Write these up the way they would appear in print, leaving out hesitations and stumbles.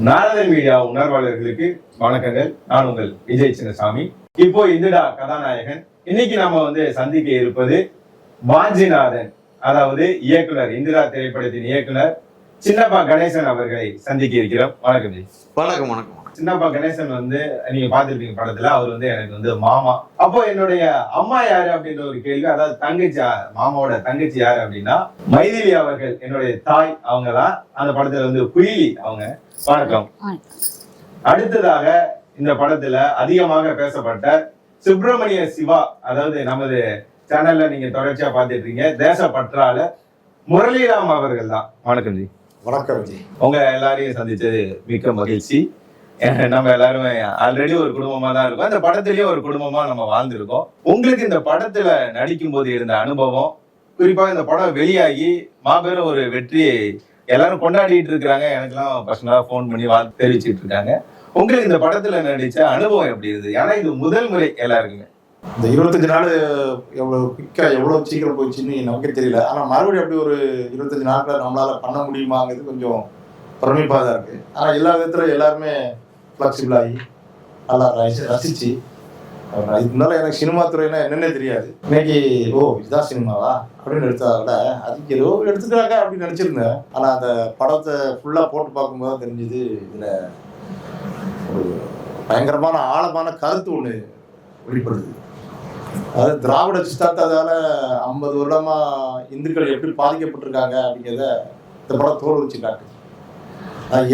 Naradan media உணர்வாளர்களுக்கு வணக்கங்கள். நான் உங்கள் விஜய் சின்னசாமி. இப்போ இந்திரா கதாநாயகன். இன்னைக்கு நாம சந்திக்க இருப்பது வாஞ்சிநாதன், அதாவது இயக்குனர், இந்திரா திரைப்படத்தின் இயக்குனர் சின்னப்பா கணேசன் அவர்களை சந்திக்க இருக்கிறோம். வணக்கம் ஜி. வணக்கம். வணக்கம். சின்னப்பா கணேசன் நீங்க பாத்துருப்பீங்க படத்துல. அவர் எனக்கு மாமா. அப்போ என்னுடைய அம்மா யாரு அப்படின்ற ஒரு கேள்வி, அதாவது தங்கச்சி, மாமாவோட தங்கச்சி யாரு அப்படின்னா மைதிலி அவர்கள், என்னுடைய தாய். அவங்கதான் அந்த படத்துல குயிலி அவங்க. வணக்கம். அடுத்ததாக இந்த படத்துல அதிகமாக பேசப்பட்ட சுப்பிரமணிய சிவா, அதாவது நமது சேனல்ல நீங்க தொடர்ச்சியா பாத்துட்டு இருக்கீங்க, தேசப்பற்றாளர் முரளிராம் அவர்கள் தான். வணக்கம் ஜி. வணக்கம் ஜி. உங்க எல்லாரையும் சந்திச்சது மிக்க மகிழ்ச்சி. நம்ம எல்லாருமே ஆல்ரெடி ஒரு குடும்பமா தான் இருக்கோம். இந்த படத்திலயும் ஒரு குடும்பமா நம்ம வாழ்ந்திருக்கோம். உங்களுக்கு இந்த படத்துல நடிக்கும் போது இருந்த அனுபவம், குறிப்பா இந்த படம் வெளியாகி மாபெரும் ஒரு வெற்றியை எல்லாரும் கொண்டாடிட்டு இருக்காங்க. எனக்கெல்லாம் பர்சனலா போன் பண்ணி தெரிவிச்சுட்டு இருக்காங்க. உங்களுக்கு இந்த படத்துல நடிச்ச அனுபவம் எப்படி இருந்தது? ஏன்னா இது முதல் முறை எல்லாருக்குமே. இந்த 25 நாள் எவ்வளவு குயிக்கா எவ்வளவு சீக்கிரம் போயிடுச்சுன்னு நமக்கே தெரியல. ஆனா மறுபடியும் அப்படி ஒரு 25 நாட்கள் நம்மளால பண்ண முடியுமாங்கிறது கொஞ்சம் பிரமிப்பா தான் இருக்கு. ஆனா எல்லா விதத்துல எல்லாருமே ஃபிளெக்சிபிள் ஆகி நல்லா ரசிச்சு, இதுக்கு முன்னால எனக்கு சினிமா துறையினா என்னன்னே தெரியாது. இன்னைக்கு இதுதான் சினிமாவா அப்படின்னு எடுத்தா கூட அதுக்கு ஏதோ எடுத்துக்கிறாங்க அப்படின்னு நினைச்சிருந்தேன். ஆனா அந்த படத்தை ஃபுல்லா போட்டு பார்க்கும்போது தெரிஞ்சது இதுல ஒரு பயங்கரமான ஆழமான கருத்து ஒண்ணு வெளிப்படுது. அதாவது திராவிட சித்தாந்தத்தால 50 வருடமா இந்துக்கள் எப்படி பாதிக்கப்பட்டிருக்காங்க அப்படிங்கிறத இந்த படம் தோல் வச்சு காட்டு.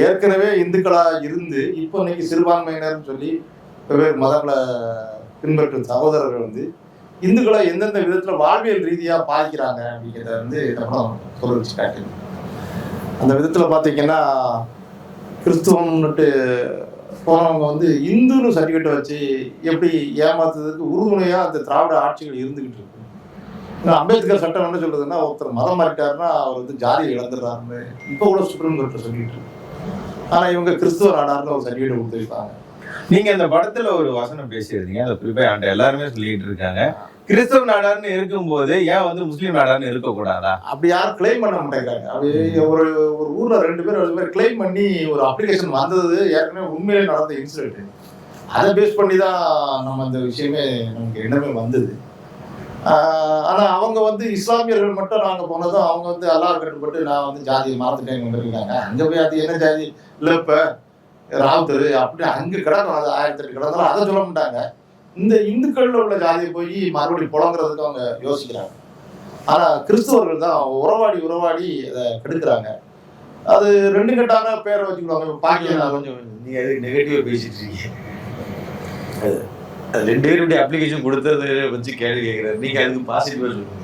ஏற்கனவே இந்துக்களா இருந்து இப்போ இன்னைக்கு சிறுபான்மையினர்னு சொல்லி வெவ்வேறு மதங்களை பின்பற்றும் சகோதரர்கள் இந்துக்களை எந்தெந்த விதத்துல வாழ்வியல் ரீதியா பாதிக்கிறாங்க அப்படிங்கிறத இந்த படம் தோல் வச்சு காட்டு. அந்த விதத்துல பாத்தீங்கன்னா கிறிஸ்துவம்னுட்டு போனவங்க இந்துன்னு சர்டிஃபிகேட் வச்சு எப்படி ஏமாத்துறதுக்கு உறுதுணையா அந்த திராவிட ஆட்சிகள் இருந்துகிட்டு இருக்கு. அம்பேத்கர் சட்டம் என்ன சொல்றதுன்னா, ஒருத்தர் மதம் மாறிட்டாருன்னா அவர் ஜாதியை இழந்துடுறாருன்னு இப்போ கூட சுப்ரீம் கோர்ட்ல சொல்லிட்டு இருக்கு. ஆனா இவங்க கிறிஸ்துவ நாடார்னு ஒரு சர்டிஃபிகேட் கொடுத்துருக்காங்க. நீங்க அந்த படத்துல ஒரு வசனம் பேசியிருந்தீங்க, அதை குறிப்பா எல்லாருமே சொல்லிட்டு இருக்காங்க, கிறிஸ்தவ நாடார்னு இருக்கும்போது ஏன் முஸ்லீம் நாடார்னு இருக்கக்கூடாதா? அப்படி யாரும் கிளைம் பண்ண மாட்டேங்கிறாங்க. அப்படி ஒரு ஊர்ல 2 பேர் கிளைம் பண்ணி ஒரு அப்ளிகேஷன் வந்தது ஏற்கனவே உண்மையிலே நடந்த இன்சிடென்ட். அதை பேஸ் பண்ணி தான் நம்ம அந்த விஷயமே நமக்கு எண்ணமே வந்தது. ஆனா அவங்க இஸ்லாமியர்கள் மட்டும் நாங்க போனதும் அவங்க அல்லாஹ் கட்டுப்பட்டு நான் ஜாதியை மாத்திட்டேன் இருக்காங்க. அங்க போய் அது என்ன ஜாதி இல்ல, இப்ப ராவுத்தர் அப்படி அங்க கிடக்கும், அது 1008 கிடந்தாலும் அதை சொல்ல மாட்டாங்க. இந்த இந்துக்கள்ல உள்ள ஜாதியை போய் மறுபடியும் புலங்குறதுக்கு அவங்க யோசிக்கிறாங்க. ஆனா கிறிஸ்துவர்கள் தான் உறவாடி அதை கெடுக்கிறாங்க. அது 2 கட்டான பேரை வச்சுக்குவாங்க. பாக்கியம் கொஞ்சம் நீங்க எதுக்கு நெகட்டிவா பேசிட்டு இருக்கீங்க? 2 பேருடைய அப்ளிகேஷன் கொடுத்தது வச்சு கேள்வி கேட்கிறாரு. நீங்க அதுக்கு பாசிட்டிவா சொல்லுங்க.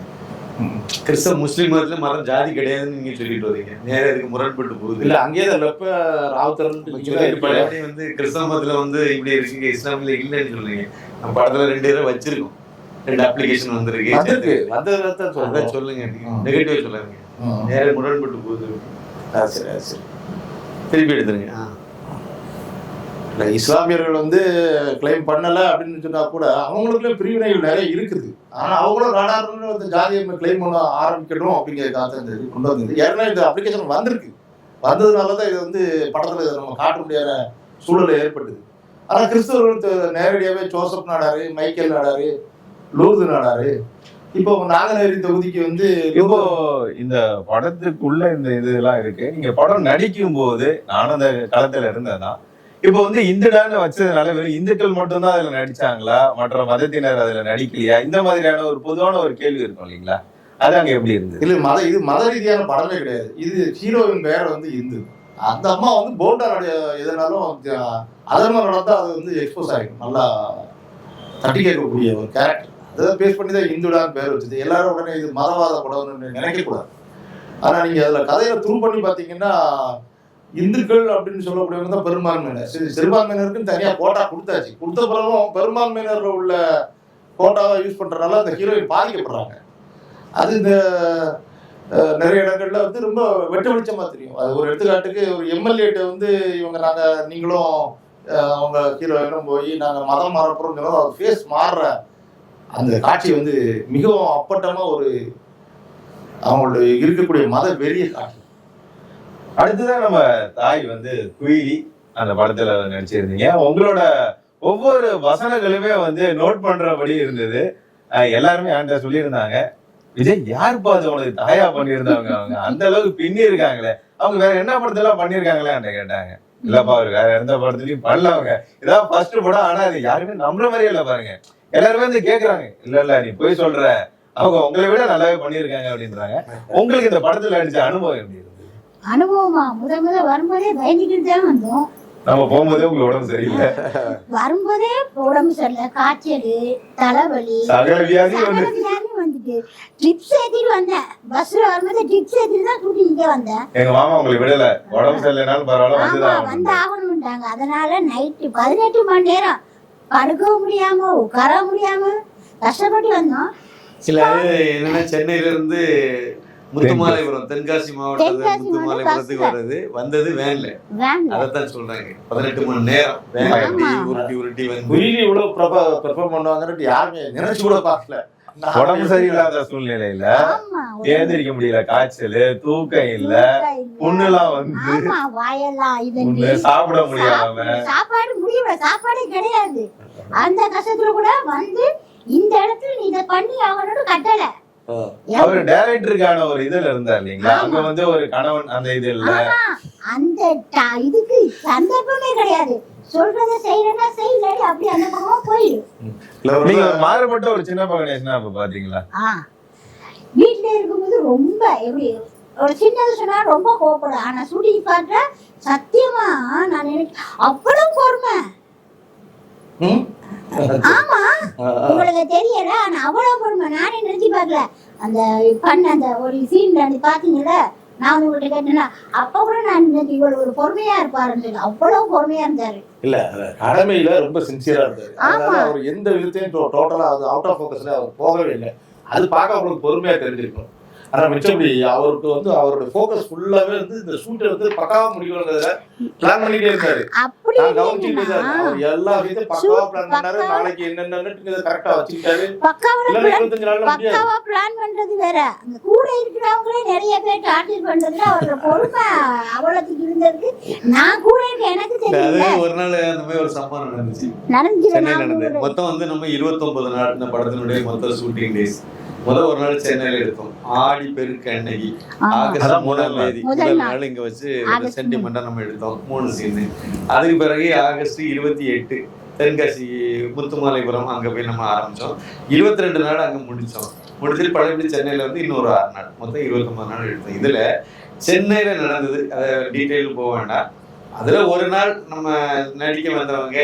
கிறிஸ்தவ முஸ்லீம் மதத்துல மதம் ஜாதி கிடையாதுன்னு நீங்க சொல்லிட்டு வரீங்க. நேர இதுக்கு முரண்பட்டு போகுது. இல்ல அங்கேயே ராவுத்தர் கிறிஸ்தவ மதத்துல இப்படி இருக்கீங்க, இஸ்லாமில இல்லைன்னு சொல்றீங்க. நம்ம படத்துல 2 பேரை வச்சிருக்கோம், 2 அப்ளிகேஷன் வந்திருக்கு. சொல்லுங்க, நெகட்டிவா சொல்லாங்க. நேர முரண்பட்டு போகுது. சரி திருப்பி எடுத்துருங்க. இஸ்லாமியர்கள் கிளைம் பண்ணல அப்படின்னு சொன்னா கூட அவங்களுக்குள்ள பிரிவினைகள் நிறைய இருக்குது. ஆனா அவங்களும் நாடாருன்னு ஜாதியை கிளைம் பண்ண ஆரம்பிக்கணும் அப்படிங்கிறதுக்காக கொண்டு வந்தது. ஏற்கனவே இந்த அப்ளிகேஷன் வந்திருக்கு. வந்ததுனாலதான் இது படத்துல நம்ம காட்ட முடியாத சூழல் ஏற்பட்டது. ஆனா கிறிஸ்தவர்கள் நேரடியாவே ஜோசப் நாடாரு, மைக்கேல் நாடாரு, லூர்து நாடாரு, இப்போ நாகநேரி தொகுதிக்கு இப்போ இந்த படத்துக்குள்ள இந்த இதெல்லாம் இருக்கு. நீங்க படம் நடிக்கும் போது நானும் அந்த களத்துல இருந்தேதான். இப்போ இந்துடான்னு வச்சதுனால வெறும் இந்துக்கள் மட்டும்தான் அதுல நடிச்சாங்களா, மற்ற மதத்தினர் அதுல நடிக்கலையா? இந்த மாதிரியான ஒரு பொதுவான ஒரு கேள்வி இருக்கும் இல்லைங்களா? அது அங்க எப்படி இருந்தது? இல்ல, இது மத ரீதியான படமே கிடையாது. இது ஹீரோவின் பேர் இந்து. அந்த அம்மா போண்டா எதனாலும் அதர்மம் நடந்தா அது எக்ஸ்போஸ் ஆகிடும். நல்லா தட்டி கேட்கக்கூடிய ஒரு கேரக்டர். அதை பேஸ் பண்ணி தான் இந்துடான்னு பேர் வச்சது. எல்லாரும் உடனே இது மதவாத படம்னு நினைக்க கூடாது. ஆனா நீங்க அதுல கதையில துரு பண்ணி பாத்தீங்கன்னா, இந்துக்கள் அப்படின்னு சொல்லக்கூடியவங்க தான் பெரும்பான்மையினர். சிறுபான்மையினருக்குன்னு தனியா கோட்டா கொடுத்தாச்சு. கொடுத்த பிறகும் பெரும்பான்மையினர் உள்ள கோட்டாவை யூஸ் பண்றதுனால அந்த ஹீரோயின் பாதிக்கப்படுறாங்க. அது இந்த நிறைய இடங்கள்ல ரொம்ப வெட்ட வெளிச்சமா தெரியும். அது ஒரு எடுத்துக்காட்டுக்கு ஒரு எம்எல்ஏட்ட இவங்க நீங்களும் அவங்க ஹீரோயினும் போய் நாங்க மதம் மாறப்போறோம், அது ஃபேஸ் மாறுற அந்த காட்சி மிகவும் அப்பட்டமா ஒரு அவங்களுடைய இருக்கக்கூடிய மத வெறிய காட்சி. அடுத்துதான் நம்ம தாய் குயிலி, அந்த படத்துல நடிச்சிருந்தீங்க. உங்களோட ஒவ்வொரு வசனங்களுமே வந்து நோட் பண்றபடி இருந்தது. எல்லாருமே என்கிட்ட சொல்லியிருந்தாங்க, விஜய் யாருப்பா அது உனக்கு தாயா பண்ணியிருந்தாங்க, அவங்க அந்த அளவுக்கு பின்னி இருக்காங்களே, அவங்க வேற என்ன படத்தெல்லாம் பண்ணிருக்காங்களே என்கிட்ட கேட்டாங்க. இல்லப்பா அவர் வேற எந்த படத்துலயும் பண்ணல, அவங்க இதான் ஃபர்ஸ்ட் படம். ஆனா அது யாருமே நம்புற மாதிரியே இல்ல பாருங்க. எல்லாருமே வந்து கேக்குறாங்க, இல்ல நீ போய் சொல்ற, அவங்க உங்களை விட நல்லாவே பண்ணிருக்காங்க அப்படின்றாங்க. உங்களுக்கு இந்த படத்துல நடிச்ச அனுபவம் எப்படி இருந்தது? அனுபவமா முத வரும்போதே பயந்துக்கிட்டு தான் வந்தோம். நம்ம போகும்போதே உங்களுக்கு உடம்பு சரியில்லை, வரும்போதே உடம்பு சரியில்லை, காய்ச்சல், தலைவலி, சகல வியாதி வந்துட்டு ட்ரிப்ஸ் ஏத்திட்டு வந்தேன். பஸ்ல வரும்போது ட்ரிப்ஸ் ஏத்திட்டு தான் கூட்டி இங்க வந்தேன். எங்க மாமா உங்களுக்கு விடல, உடம்பு சரியில்லைனாலும் பரவாயில்ல வந்து ஆகணும்ட்டாங்க. அதனால நைட்டு 18 மணி நேரம் படுக்கவும் முடியாம உட்கார முடியாம கஷ்டப்பட்டு வந்தோம். சில என்னன்னா சென்னையில இருந்து முத்துமாலைபுரம், தென்காசி மாவட்டத்துல முத்துமாலைபுரத்துக்கு வந்தது வேன்ல. அதான் சொல்றாங்க 18 மணி நேரம் உருட்டி வந்து உயிரி இவ்வளவு பெர்ஃபார்ம் பண்ணுவாங்கன்னு யாருமே நினைச்சு கூட பார்க்கல. உடம்பு சரியில்லாத சூழ்நிலையில ஏந்திரிக்க முடியல, காய்ச்சல், தூக்கம் இல்ல, புண்ணுலாம் வந்து வாயெல்லாம் சாப்பிட முடியாம, சாப்பாடு முடியல, சாப்பாடே கிடையாது. அந்த கஷ்டத்துல கூட வந்து இந்த இடத்துல நீ இதை பண்ணி ஆகணும்னு கட்டல. அவரு டைரக்டருக்கான ஒரு இதுல இருந்தார் இல்லைங்களா, அங்க வந்து ஒரு கணவன் அந்த இது இல்ல, அந்த இதுக்கு சந்தர்ப்பமே கிடையாது. சொல்றத செய்யறதா செய்யலடி அப்படி அந்த பக்கமா போயிடும். நீங்க ஒரு மாறுபட்ட ஒரு சின்ன பகனேஷனா அப்ப பாத்தீங்களா? வீட்டுல இருக்கும்போது ரொம்ப எப்படி ஒரு சின்னது சொன்னா ரொம்ப கோபப்படும். ஆனா ஷூட்டிங் பாக்குற சத்தியமா நான் எனக்கு அவ்வளவு பொறுமை. ஆமா உங்களுக்கு தெரியல, ஆனா அவ்வளவு பொறுமை. நானே நினைச்சு பாக்கல. அந்த பண்ண அந்த ஒரு சீன் பாத்தீங்கல்ல, நான் உங்கள்கிட்ட கேட்டேன்னா அப்ப கூட நான் இவ்வளவு ஒரு பொறுமையா இருப்பாருன்னு, அவ்வளவு பொறுமையா இருந்தாரு. இல்ல கடமையில ரொம்ப சின்சியரா இருந்தாரு. அதனால அவர் எந்த விதத்தையும் டோட்டலா அவுட் ஆஃப் ஃபோக்கஸ்ல அவர் போகவே இல்லை. அது பார்க்க அவங்களுக்கு பொறுமையா தெரிஞ்சிருக்கும். ஆனா மிச்சப்படி அவருக்கு வந்து அவரோட ஃபோக்கஸ் ஃபுல்லாவே வந்து இந்த ஷூட்டை வந்து பக்காவா முடிக்கணுங்கிறத பிளான் பண்ணிட்டே இருக்காரு. நான் கவனிச்சுட்டே தான் அவர் எல்லா விஷயத்தையும் பக்காவா பிளான் பண்ணாரு. நாளைக்கு என்னென்ன கரெக்டா வச்சுக்கிட்டாரு. இல்ல 25 நாள்ல பக்காவா பிளான் பண்றது வேற, அந்த கூட இருக்கிறவங்களே நிறைய பேர் டார்கெட் பண்றதுல அவரோட பொறுமை அவ்வளவுக்கு இருந்ததுக்கு நான் கூட எனக்கு தெரியல. ஒரு நாள் அந்த மாதிரி ஒரு சம்பவம் நடந்தது. மொத்தம் வந்து நம்ம 29 நாள் இந்த படத்தினுடைய மொத்த ஷூட்டிங் டேஸ். ஒரு நாள் சென்னையில எடுத்தோம். ஆடி பெருக்கு அன்னைக்கு ஆகஸ்ட் 3ஆம் தேதி முதல் நாள் இங்க வச்சு சென்டிமெண்டா நம்ம எடுத்தோம் 3 சீன். அதுக்கு பிறகு ஆகஸ்ட் 28 தென்காசி முத்துமாலைபுரம் அங்க போய் நம்ம ஆரம்பிச்சோம். 22 நாள் அங்க முடிச்சோம். முடிச்சுட்டு பழையபடி சென்னையில வந்து இன்னொரு 6 நாள், மொத்தம் 29 நாள் எடுத்தோம். இதுல சென்னையில நடந்தது அதை டீட்டெயில் போக வேண்டாம். அதுல ஒரு நாள் நம்ம நடிக்க வந்தவங்க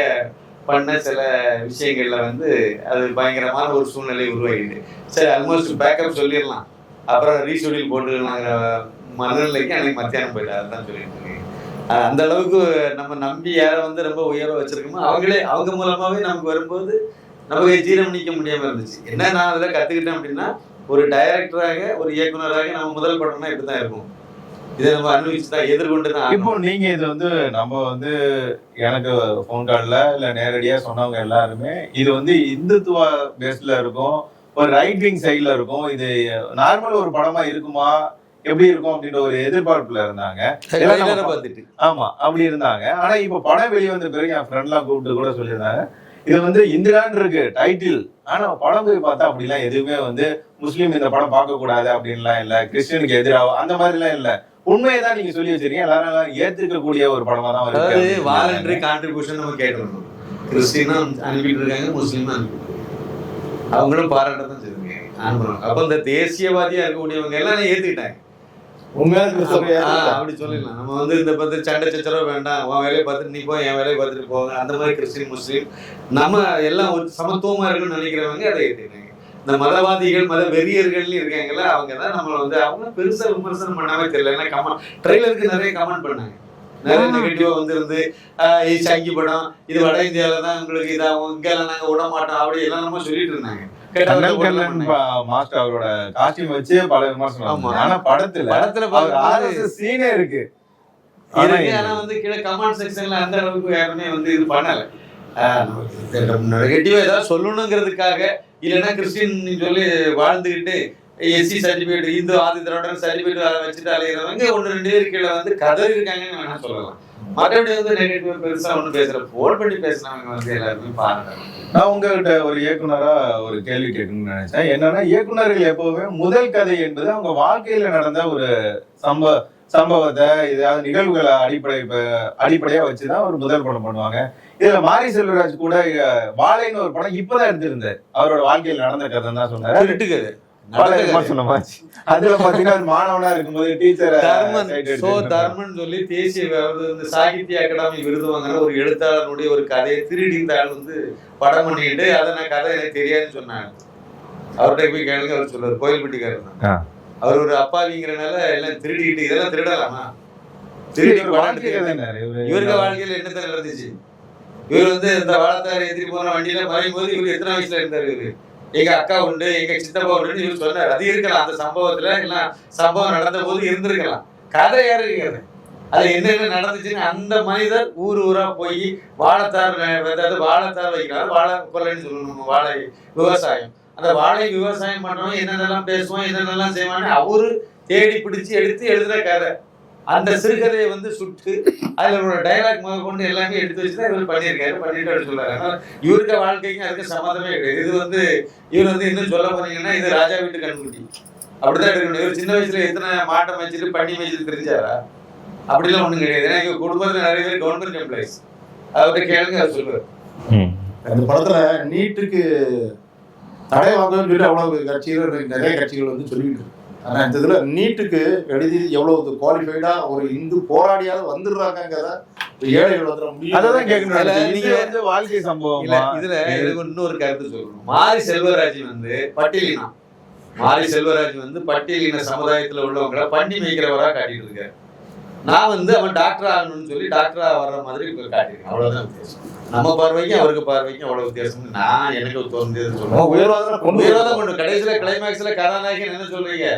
பண்ண சில விஷயங்கள்ல வந்து அது பயங்கரமான ஒரு சூழ்நிலை உருவாகிட்டு, சரி ஆல்மோஸ்ட் பேக்கப் சொல்லிடலாம், அப்புறம் ரீஷெடியூல் போட்டுக்கலாங்கிற மனநிலைக்கு அன்னைக்கு மத்தியானம் போயிட்டு அதுதான் சொல்லிட்டு இருக்கேன். அந்த அளவுக்கு நம்ம நம்பி யாரை வந்து ரொம்ப உயர்வா வச்சிருக்கோமோ அவங்க மூலமாவே நமக்கு வரும்போது நமக்கு ஜீரணிக்க முடியாம இருந்துச்சு. என்ன நான் அதில் கத்துக்கிட்டேன் அப்படின்னா, ஒரு டைரக்டராக ஒரு இயக்குனராக நம்ம முதல் படம்னா இப்படிதான் இருக்கும். இதை நம்ம அனுபவிச்சுதான் எதிர்கொண்டுதான். இப்போ நீங்க இது வந்து நம்ம வந்து எனக்கு போன் கால்ல இல்ல நேரடியா சொன்னவங்க எல்லாருமே இது வந்து இந்துத்துவ பேஸ்ல இருக்கும், ஒரு ரைட் விங் சைட்ல இருக்கும், இது நார்மல் ஒரு படமா இருக்குமா எப்படி இருக்கும் அப்படின்ற ஒரு எதிர்பார்ப்புல இருந்தாங்க. ஆமா அப்படி இருந்தாங்க. ஆனா இப்ப படம் வெளியே வந்த பிறகு என் ஃப்ரெண்ட் எல்லாம் கூப்பிட்டு கூட சொல்லியிருந்தாங்க, இது வந்து இந்திரான் இருக்கு டைட்டில், ஆனா படம் போய் பார்த்தா அப்படிலாம் எதுவுமே வந்து முஸ்லீம் இந்த படம் பார்க்க கூடாது அப்படின்லாம் இல்ல, கிறிஸ்டியனுக்கு எதிராக அந்த மாதிரி எல்லாம் இல்ல, உண்மையதான் நீங்க சொல்லி வச்சிருக்கீங்க, எல்லாரும் ஏத்துக்கக்கூடிய ஒரு படமா தான் வருது. அதாவது வாலண்டரி கான்ட்ரிபியூஷன் நம்ம கேட்கணும். கிறிஸ்டியனும் அனுப்பிட்டு இருக்காங்க, முஸ்லீமும் அனுப்பிட்டு இருக்காங்க, அவங்களும் பாராட்ட தான் செய்திருக்காங்க. அப்ப இந்த தேசியவாதியா இருக்கக்கூடியவங்க எல்லாம் ஏத்துக்கிட்டாங்க. அப்படி சொல்லிடலாம். நம்ம வந்து இந்த பார்த்து சண்டை சச்சரவு வேண்டாம், உன் வேலையை பார்த்துட்டு நீ போய் என் வேலையை பார்த்துட்டு போங்க, அந்த மாதிரி கிறிஸ்டின் முஸ்லீம் நம்ம எல்லாம் ஒரு சமத்துவமா இருக்குன்னு நினைக்கிறவங்க அதை ஏத்துக்கிட்டாங்க. இந்த மதவாதிகள் மத வெறியர்கள்னு இருக்காங்கல்ல, அவங்க தான் நம்மளை வந்து அவங்க பெருசா விமர்சனம் பண்ணாமே தெரியல. ஏன்னா ட்ரெய்லருக்கு நிறைய கமெண்ட் பண்ணாங்க, நிறைய நெகட்டிவா வந்துருந்து சங்கி படம் இது வட இந்தியாவில தான் உங்களுக்கு இதாகும், இங்கெல்லாம் நாங்க விட மாட்டோம் அப்படி எல்லாம் நம்ம சொல்லிட்டு இருந்தாங்க. மாஸ்டர் அவரோட காஸ்டியூம் வச்சு பல விமர்சனம், ஆனா படத்துல சீனே இருக்கு. ஆனா வந்து கீழே கமெண்ட் செக்ஷன்ல அந்த அளவுக்கு யாருமே வந்து இது பண்ணல. நெகட்டிவா ஏதாவது சொல்லணுங்கிறதுக்காக, இல்லைன்னா கிறிஸ்டின் சொல்லி வாழ்ந்துகிட்டு SC certificate Hindu Adi Dravidar certificate வச்சுட்டு அலைகிறவங்க 1-2 பேர் கீழே வந்து கதறி இருக்காங்கன்னு வேணா சொல்லலாம். மற்றபடி வந்து நெகட்டிவ் பெருசா ஒண்ணு பேசுற போன் பண்ணி பேசுனவங்க வந்து எல்லாருமே பாருங்க. நான் உங்ககிட்ட ஒரு இயக்குனரா ஒரு கேள்வி கேட்கணும்னு நினைச்சேன். என்னன்னா, இயக்குனர்கள் எப்பவுமே முதல் கதை என்பது அவங்க வாழ்க்கையில நடந்த ஒரு சம்பவத்தை ஏதாவது நிகழ்வுகளை அடிப்படையா வச்சுதான் ஒரு முதல் படம் பண்ணுவாங்க. இதுல மாரி செல்வராஜ் கூட வாழைன்னு ஒரு படம் இப்பதான் எடுத்திருந்தார். அவரோட வாழ்க்கையில் நடந்த கதை தான் சொன்னாரு. விட்டுக்காது அதுல பாத்தீங்கன்னா மாணவனா இருக்கும்போது டீச்சர் தர்மன் சொல்லி தேசிய சாகித்ய அகாடமி விருது வாங்குற ஒரு எழுத்தாளருடைய ஒரு கதையை திருடிந்தாள் வந்து படம் பண்ணிட்டு அதை நான் கதை எனக்கு தெரியாதுன்னு சொன்னாங்க. அவர்கிட்ட போய் கேளுங்க, அவர் சொல்லுவார். கோயில்பட்டிக்காரர் தான் அவர். ஒரு அப்பாவிங்கிறனால எல்லாம் திருடிக்கிட்டு இதெல்லாம் திருடலாமா? திருடி இவருக்கு வாழ்க்கையில என்னத்தை நடந்துச்சு? இவர் வந்து இந்த வாழத்தார் எதிரி போன வண்டியில மறையும் போது இவர் எத்தனை வயசுல இருந்தார்? இவரு எங்க அக்கா உண்டு, எங்க சித்தப்பா உண்டு இவர் சொன்னார். அது இருக்கலாம், அந்த சம்பவத்துல எல்லாம் சம்பவம் நடந்த போது இருந்திருக்கலாம். கதை யாரு இருக்காது, அது என்னென்ன நடந்துச்சுன்னு அந்த மனிதர் ஊர் ஊரா போய் வாழைத்தார் வைக்கிறார். வாழை கொள்ளைன்னு சொல்லணும், வாழை விவசாயம். அந்த வாழை விவசாயம் பண்றவங்க என்னென்னலாம் பேசுவோம், என்னென்னலாம் செய்வான்னு அவரு தேடி பிடிச்சு எடுத்து எழுதுற கதை. அந்த சிறுகதையை வந்து சுட்டு அதுல ஒரு டைலாக் முதல் கொண்டு எல்லாமே எடுத்து வச்சுதான் இவர் பண்ணியிருக்காரு. பண்ணிட்டு சொல்றாரு. அதனால இவருக்கு வாழ்க்கைக்கும் அதுக்கு சம்மந்தமே கிடையாது. இது வந்து இவர் வந்து இன்னும் சொல்ல போனீங்கன்னா இது ராஜா வீட்டு கண்குட்டி அப்படிதான் இருக்கணும். இவர் சின்ன வயசுல எத்தனை மாட்டை மேய்ச்சிட்டு பண்ணி மேய்ச்சிட்டு தெரிஞ்சாரா? அப்படிலாம் ஒண்ணும் கிடையாது. ஏன்னா எங்க குடும்பத்துல நிறைய பேர் கவர்மெண்ட் எம்ப்ளாயிஸ். அவர்கிட்ட கேளுங்க, அவர் சொல்லுவார். அந்த படத்துல நீட்டுக்கு தடை வாங்கன்னு சொல்லி அவ்வளவு கட்சிகள் நிறைய கட்சிகள் வந்து சொல்லிட்டு. ஆனா இந்த இதுல நீட்டுக்கு எழுதி எவ்வளவு குவாலிஃபைடா ஒரு இந்து போராடியாவது வந்துடுறாங்கிறத ஏழைகள் வந்துட முடியும். அதான் கேட்கணும். நீங்க வந்து வாழ்க்கை சம்பவம் இதுல இன்னொரு கருத்து சொல்லணும். மாரி செல்வராஜ் வந்து பட்டியலினா, மாரி செல்வராஜ் வந்து பட்டியலின சமுதாயத்துல உள்ளவங்களை பண்ணி மேய்க்கிறவரா காட்டிட்டு இருக்காரு. நான் வந்து அவன் டாக்டர் ஆகணும்னு சொல்லி டாக்டரா வர்ற மாதிரி காட்டியிருக்கேன். அவ்வளவுதான் வித்தியாசம். நம்ம பார்வைக்கும் அவருக்கு பார்வைக்கும் அவ்வளவு வித்தியாசம். நான் எனக்கு தோணுது சொல்லுவேன். உயர்வாதான் கொண்டு கடைசியில கிளைமேக்ஸ்ல கதாநாயகன் என்ன சொல்றீங்க?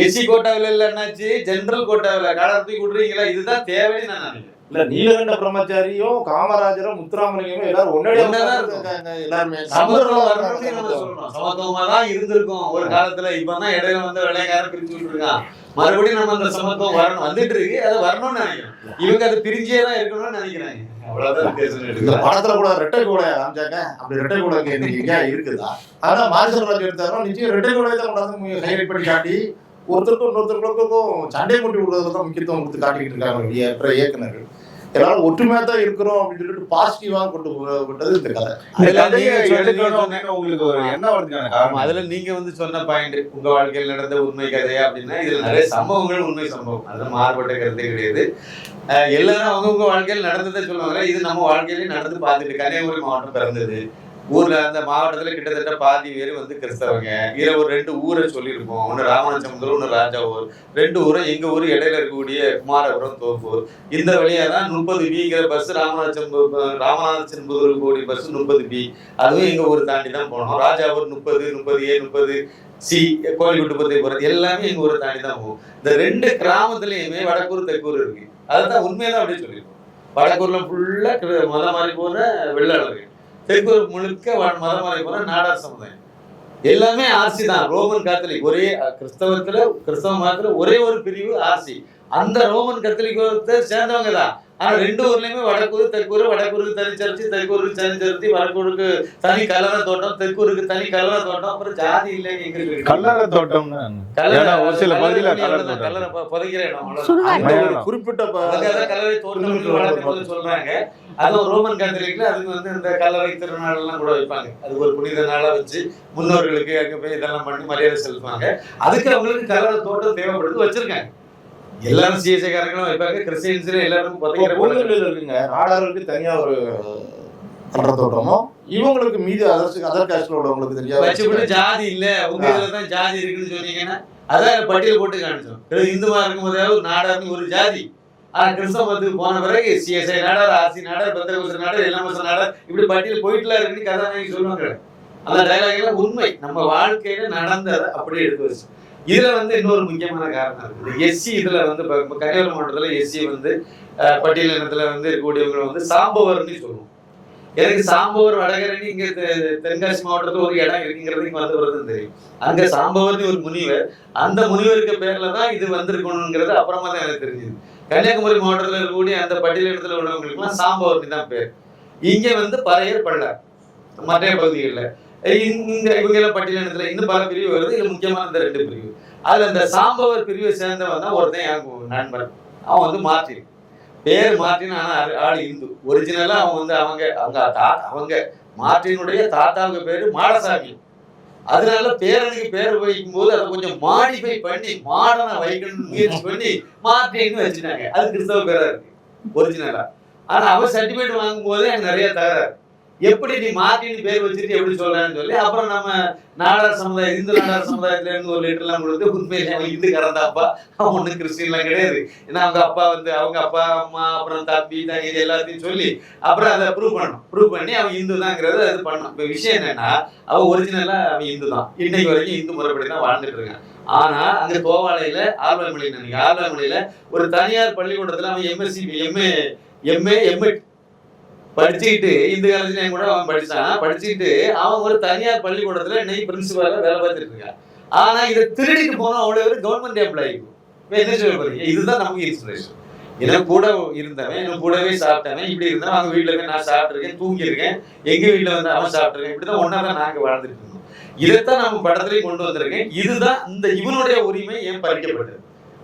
எஸ்சி கோட்டாவில இல்ல என்னாச்சு, ஜெனரல் கோட்டாவில காலத்துக்கு விடுறீங்களா? இதுதான் தேவைன்னு நான் நினைக்கிறேன். இல்ல நீலகண்ட பிரம்மச்சாரியும் காமராஜரும் முத்துராமலிங்கமும் எல்லாரும் எல்லாருமே சமத்துவமா தான் இருந்திருக்கும் ஒரு காலத்துல. இப்பதான் இடையில வந்து வெள்ளைக்காரன் பிரிச்சு விட்டுருக்கான். மறுபடியும் நம்ம அந்த சமத்துவம் வரணும், வந்துட்டு இருக்கு. அது வரணும்னு நினைக்கிறோம். இவங்க அது பிரிஞ்சே தான் இருக்கணும்னு நினைக்கிறாங்க. அவ்வளவுதான். படத்துல கூட ரெட்டை கூட காமிச்சாங்க. அப்படி ரெட்டை கூட இருக்குதா? ஆனா மாரிசெல்வராஜ் எடுத்தாலும் நிச்சயம் ரெட்டை கூட தான் கொண்டாந்து ஹைலைட் பண்ணி காட்டி ஒருத்தருக்கும் இன்னொருத்தருக்கும் சண்டை மூட்டி விடுறதுல தான் முக்கியத்துவம் கொடுத்து காட்டிக்கிட்டு இருக்காங்க இயக்குனர்கள். எல்லாரும் ஒற்றுமையா தான் இருக்கிறோம் அப்படின்னு சொல்லிட்டு பாசிட்டிவா கொண்டு விட்டது இந்த கதை. உங்களுக்கு ஒரு என்ன வருதுக்கான காரணம்? அதுல நீங்க வந்து சொன்ன பாயிண்ட், உங்க வாழ்க்கையில் நடந்த உண்மை கதையா அப்படின்னா இதுல நிறைய சம்பவங்கள் உண்மை சம்பவம், அது மாறுபட்ட கருத்தே கிடையாது. எல்லாரும் அவங்கவுங்க வாழ்க்கையில் நடந்ததை சொல்லுவாங்க. இது நம்ம வாழ்க்கையிலேயே நடந்து பார்த்துட்டு கன்னியாகுமரி மாவட்டம் பிறந்தது. ஊர்ல அந்த மாவட்டத்துல கிட்டத்தட்ட பாதி பேர் வந்து கிறிஸ்தவங்க. இதுல ஒரு 2 ஊரை சொல்லியிருப்போம். ஒண்ணு ராமநாதபுரம், ஒண்ணு ராஜாவூர். 2 ஊரும் எங்க ஊர் இடையில இருக்கக்கூடிய குமாரபுரம், தோப்பூர். இந்த வழியா தான் 30B பஸ் ராமநாதபுரம் கூடிய பஸ் 30B. அதுவும் எங்க ஊர் தாண்டி தான் போனோம். ராஜாவூர் 30, 30A, 30C, கோயில்குட்டு போறது எல்லாமே எங்க ஊரை தாண்டி தான் போகும். இந்த 2 கிராமத்துலயுமே வடக்கூர் தெற்கூர் இருக்கு. அதுதான் உண்மையதான் அப்படியே சொல்லியிருக்கோம். வடக்கூர்ல ஃபுல்லா மத மாதிரி போன வெள்ளாளர்கள், தெற்கூர் முழுக்க மத மாதிரி போன நாடார் சமுதாயம். எல்லாமே ஆர்சி தான். ரோமன் காத்தலிக் ஒரே கிறிஸ்தவ மதத்துல ஒரே ஒரு பிரிவு ஆர்சி. அந்த ரோமன் கத்தலிக்கத்தை சேர்ந்தவங்க தான். ஆனா 2 ஊர்லயுமே வடக்கூர் தெற்கூர், வடக்கூருக்கு தனி சர்ச்சு, தெற்கூருக்கு தனி சர்ச்சு, வடக்கூருக்கு தனி கல்லறை தோட்டம், தெற்கூருக்கு தனி கல்லறை தோட்டம். அப்புறம் ஜாதி இல்லைன்னு எங்க கல்லறை தோட்டம் ஒரு சில பகுதியில கல்லறை புதைக்கிற இடம் குறிப்பிட்ட கல்லறை தோட்டம் சொல்றாங்க. அதுவும் ரோமன் கேத்தலிக்ல அதுக்கு வந்து இந்த கல்லறை திருநாள் எல்லாம் கூட வைப்பாங்க. அதுக்கு ஒரு புனித நாளா வச்சு முன்னோர்களுக்கு அங்க போய் இதெல்லாம் பண்ணி மரியாதை செலுத்துவாங்க. அதுக்கு அவங்களுக்கு கல்லறை தோட்டம் தேவைப்படுது, வச்சிருக்காங்க. எல்லாரும் சிஎஸ்ஐக்காரங்களும் வைப்பாங்க. கிறிஸ்டியன்ஸ்ல எல்லாரும் இருக்குங்க. நாடாருக்கு தனியா ஒரு கல்லறை தோட்டமும் இவங்களுக்கு மீதி அதர் காஸ்ட்ல உள்ளவங்களுக்கு தெரியாது வச்சுக்கிட்டு ஜாதி இல்ல உங்க இதுலதான் ஜாதி இருக்குன்னு சொன்னீங்கன்னா அதான் பட்டியல் போட்டு காமிச்சோம். இந்துவா இருக்கும் போதாவது ஒரு நாடாருக்கு ஒரு ஜாதி. ஆனா கிறிஸ்தவ மதத்துக்கு போன பிறகு CSI Nadar, RC Nadar, Pentecost Nadar, LMS Nadar, இப்படி பட்டியல் போயிட்டுலாம் இருக்குன்னு கதாநாயகி சொல்லுவாங்க. அந்த டைலாக் எல்லாம் உண்மை, நம்ம வாழ்க்கையில நடந்ததை அப்படியே எடுத்து வச்சு. இதுல வந்து இன்னொரு முக்கியமான காரணம் இருக்குது. எஸ்சி இதுல வந்து கன்னியாகுமரி மாவட்டத்துல எஸ்சி வந்து பட்டியலினத்துல வந்து இருக்கக்கூடியவங்க வந்து சாம்பவர்னு சொல்லுவோம். எனக்கு சாம்பவர் வடகரணி இங்க தென்காசி மாவட்டத்துல ஒரு இடம் இருக்குங்கிறது இங்க வந்து வருதுன்னு தெரியும். அங்க சாம்பவர்னு ஒரு முனிவர், அந்த முனிவருக்கு பேர்ல தான் இது வந்திருக்கணுங்கிறது அப்புறமா தான் எனக்கு தெரிஞ்சது. கன்னியாகுமரி மாவட்டத்தில் இருக்கக்கூடிய அந்த பட்டியலிடத்துல உள்ளவங்களுக்குலாம் சாம்பவர்ணி தான் பேர். இங்க வந்து பறையர் பள்ளர் மற்ற பகுதிகளில் இந்த இவங்கள பட்டியலிடத்துல இன்னும் பல பிரிவு வருது. இதுல முக்கியமான இந்த 2 பிரிவு. அதுல இந்த சாம்பவர் பிரிவை சேர்ந்தவன் தான் ஒருத்தன் எனக்கு நண்பன். அவன் வந்து மார்ட்டின், பேர் மார்ட்டின், ஆனா ஆளு இந்து. ஒரிஜினலா அவன் வந்து அவங்க மார்ட்டினுடைய தாத்தாவுக்கு பேரு மாடசாமி. அதனால பேரனுக்கு பேர் வைக்கும் போது அதை கொஞ்சம் மாடிஃபை பண்ணி மாடனா வைக்கணும்னு முயற்சி பண்ணி மார்ட்டின்னு வச்சுட்டாங்க. அது கிறிஸ்தவ பேரா இருக்கு ஒரிஜினலா. ஆனா அவன் சர்டிபிகேட் வாங்கும் போது எனக்கு நிறைய தகராறு. எப்படி நீ மார்ட்டின் பேர் வச்சுட்டு எப்படி சொல்றேன்னு சொல்லி அப்புறம் நம்ம நாடார் சமுதாயம், இந்து நாடார் சமுதாயத்துல இருந்து ஒரு லெட்டர் எல்லாம் கொடுத்து உண்மையிலே அவன் இந்து கறந்தாப்பா, அவன் ஒண்ணு கிறிஸ்டின்லாம் கிடையாது. ஏன்னா அவங்க அப்பா வந்து அவங்க அப்பா அம்மா அப்புறம் தம்பி தங்கி எல்லாத்தையும் சொல்லி அப்புறம் அதை ப்ரூவ் பண்ணி அவன் இந்து தான்ங்கிறது அது பண்ணணும். இப்ப விஷயம் என்னன்னா அவன் ஒரிஜினலா அவன் இந்து தான். இன்னைக்கு வரைக்கும் இந்து முறைப்படி தான் வாழ்ந்துட்டு இருக்கான். ஆனா அங்க கோவாலையில ஆழ்வாய்மொழியில ஒரு தனியார் பள்ளிக்கூடத்துல அவன் எம்ஏ படிச்சுக்கிட்டு இந்த காலத்துல கூட அவன் படிச்சுக்கிட்டு அவன் ஒரு தனியார் பள்ளிக்கூடத்துல இன்னைக்கு பிரின்சிபாலா வேலை பார்த்துட்டு இருக்கான். ஆனா இதை திருடிட்டு போனோம் அவ்வளவு பேர் கவர்மெண்ட் எம்ப்ளாயி. என்ன சொல்ல போறீங்க? இதுதான் நமக்கு இன்ஸ்பிரேஷன். எனக்கு கூட இருந்தவன், எனக்கு கூடவே சாப்பிட்டவன், இப்படி இருந்தவன் அவங்க வீட்டுல போய் நான் சாப்பிட்டுருக்கேன், தூங்கியிருக்கேன், எங்க வீட்டுல வந்து அவன் சாப்பிட்டுருக்கேன். இப்படிதான் ஒன்னாதான் நாங்க வாழ்ந்துட்டு இருந்தோம். இதைத்தான் நம்ம படத்துலயும் கொண்டு வந்திருக்கேன். இதுதான் இந்த இவனுடைய உரிமை ஏன் பறிக்கப்பட்டது.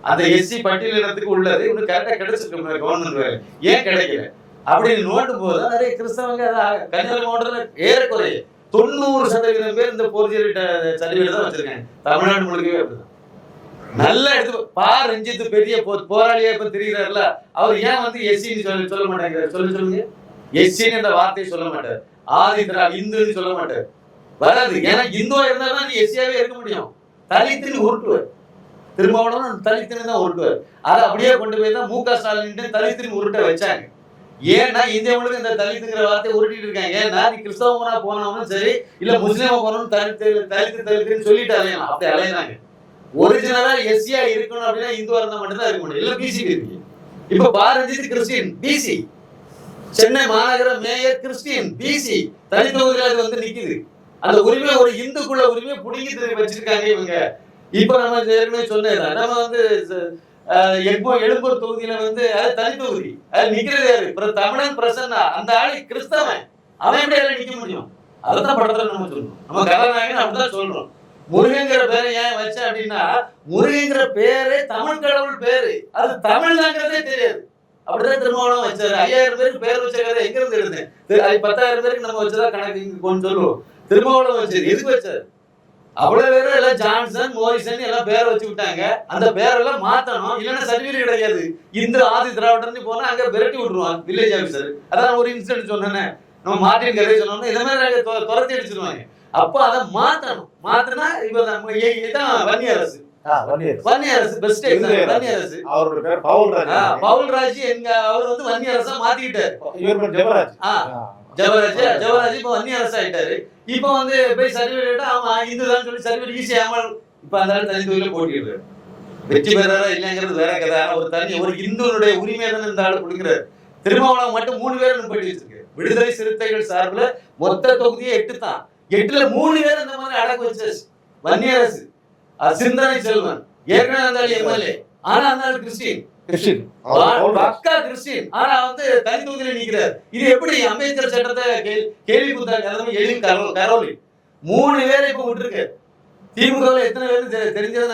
அந்த எஸ்சி பட்டியலினத்துக்கு உள்ளது இவனுக்கு கரெக்டா கிடைச்சிருக்கு கவர்மெண்ட் வேலை, ஏன் கிடைக்கல அப்படின்னு நோட்டும் போது நிறைய கிறிஸ்தவங்க கன்னியாகுமரி மாவட்டத்துல ஏறக்குறைய 90% பேர் இந்த போர்ஜரி சர்டிபிகேட் தான் வச்சிருக்காங்க. தமிழ்நாடு முழுக்கவே அப்படிதான். நல்லா எடுத்து ரஞ்சித் பெரிய போராளியா இப்ப தெரிகிறாருல, அவர் ஏன் வந்து எஸ்சின்னு சொல்ல மாட்டேங்கிறார்? சொல்லுங்க. எஸ்சின்னு அந்த வார்த்தையை சொல்ல மாட்டார். ஆதித்ரா இந்துன்னு சொல்ல மாட்டார். வராது. ஏன்னா இந்துவா இருந்தா தான் நீ எஸ்சியாவே இருக்க முடியும். தலித்துன்னு உருட்டுவார். திருமாவளவன் தலித்துன்னு தான் உருட்டுவார். அதை அப்படியே கொண்டு போய் தான் மு.க. ஸ்டாலின் தலித்துன்னு உருட்ட வச்சாங்க. ஏன்னா இந்தியாவுக்கு இந்த தலித்துங்கிற வார்த்தையை உருட்டிட்டு இருக்காங்க. ஏன்னா நீ கிறிஸ்தவனா போனவனும் சரி இல்ல முஸ்லீமா போனவனும் தலித்துன்னு சொல்லிட்டு அலையலாம். அப்படி அலையினாங்க. ஒரிஜினலா எஸ்சியா இருக்கணும் அப்படின்னா இந்துவா இருந்தா மட்டும்தான் இருக்க முடியும். இல்ல பிசி இருக்கு. இப்ப பாரஞ்சித் கிறிஸ்டின் பிசி, சென்னை மாநகர மேயர் கிறிஸ்டின் பிசி, தலித் தொகுதியில வந்து நிக்குது. அந்த உரிமை ஒரு இந்துக்குள்ள உரிமையை புடுங்கி வச்சிருக்காங்க இவங்க. இப்ப நம்ம ஏற்கனவே சொன்னதுதான், நம்ம வந்து எழும்பூர் தொகுதியில வந்து அது தனி தொகுதி, அது நிக்கிறது யாரு? தமிழன் பிரசன்னா, அந்த ஆளு கிறிஸ்தவன், அவன் எப்படி நிக்க முடியும்? அதுதான் படத்துல நம்ம சொல்றோம். நம்ம கதாநாயகன் அப்படிதான் சொல்றோம். முருகங்கிற பேரை ஏன் வச்ச அப்படின்னா முருகங்கிற பேரே தமிழ் கடவுள் பேரு, அது தமிழ் தாங்கிறதே தெரியாது. அப்படிதான் திருமாவளவன் வச்சாரு. 5000 பேருக்கு பேர் வச்ச கதை எங்க இருந்து இருந்தேன்? 10,000 பேருக்கு நம்ம வச்சதா கணக்கு கொண்டு சொல்லுவோம். திருமாவளவன் வச்சாரு. எதுக்கு வச்சாரு? அவ்வளவு பேரும் எல்லாம் ஜான்சன் மோரிசன் எல்லாம் பேரை வச்சு விட்டாங்க. அந்த பேரெல்லாம் மாத்தணும், இல்லைன்னா சர்டிபிகேட் கிடையாது. இந்து ஆதி திராவிடர்னு போனா அங்க விரட்டி விட்டுருவான் வில்லேஜ் ஆபீசர். அதான் ஒரு இன்சிடென்ட் சொன்னேன், நம்ம மார்ட்டின் கதை சொன்னோம். இதை மாதிரி துரத்தி அடிச்சிருவாங்க. அப்ப அதை மாத்தணும். மாத்தினா இப்ப இதான் வன்னி அரசு பெஸ்ட் எக்ஸாம்பிள். வன்னி அரசு அவரோட பேர் பவுல்ராஜ் எங்க அவர் வந்து வன்னி அரசா மாத்திக்கிட்டாரு. ஜவராஜ் இப்ப வன்னி அரசு ஆயிட்டாரு. இப்ப வந்து போய் சர்டிபிகேட் அவன் இந்துதான் சொல்லி சர்டிபிகேட் ஈஸியா இப்ப அந்த தனி தொகுதியில போட்டிடுறாரு. வெற்றி பெறாரா இல்லைங்கிறது வேற கதை. ஒரு இந்துனுடைய உரிமை தானே இந்த ஆளு கொடுக்கிறாரு. திருமாவளவன் மட்டும் 3 பேர் நிப்பாட்டி வச்சிருக்கு. விடுதலை சிறுத்தைகள் சார்பில் மொத்த தொகுதியே 8 தான். 8ல 3 பேர் இந்த மாதிரி அடக்கு வச்சாச்சு. வன்னி அரசு, சிந்தனை செல்வன், ஏற்கனவே அந்த எம்எல்ஏ, ஆனா அந்த கிறிஸ்டின் பக்கா கிறிஸ்டின், ஆனா வந்து தனி தொகுதியில நிக்கிறார். இது எப்படி அம்பேத்கர் சட்டத்தை கேள்வி கொடுத்தாங்க? கரோலி 3 பேரை இப்ப விட்டுருக்கு. திமுக எத்தனை பேர் தெரிஞ்சது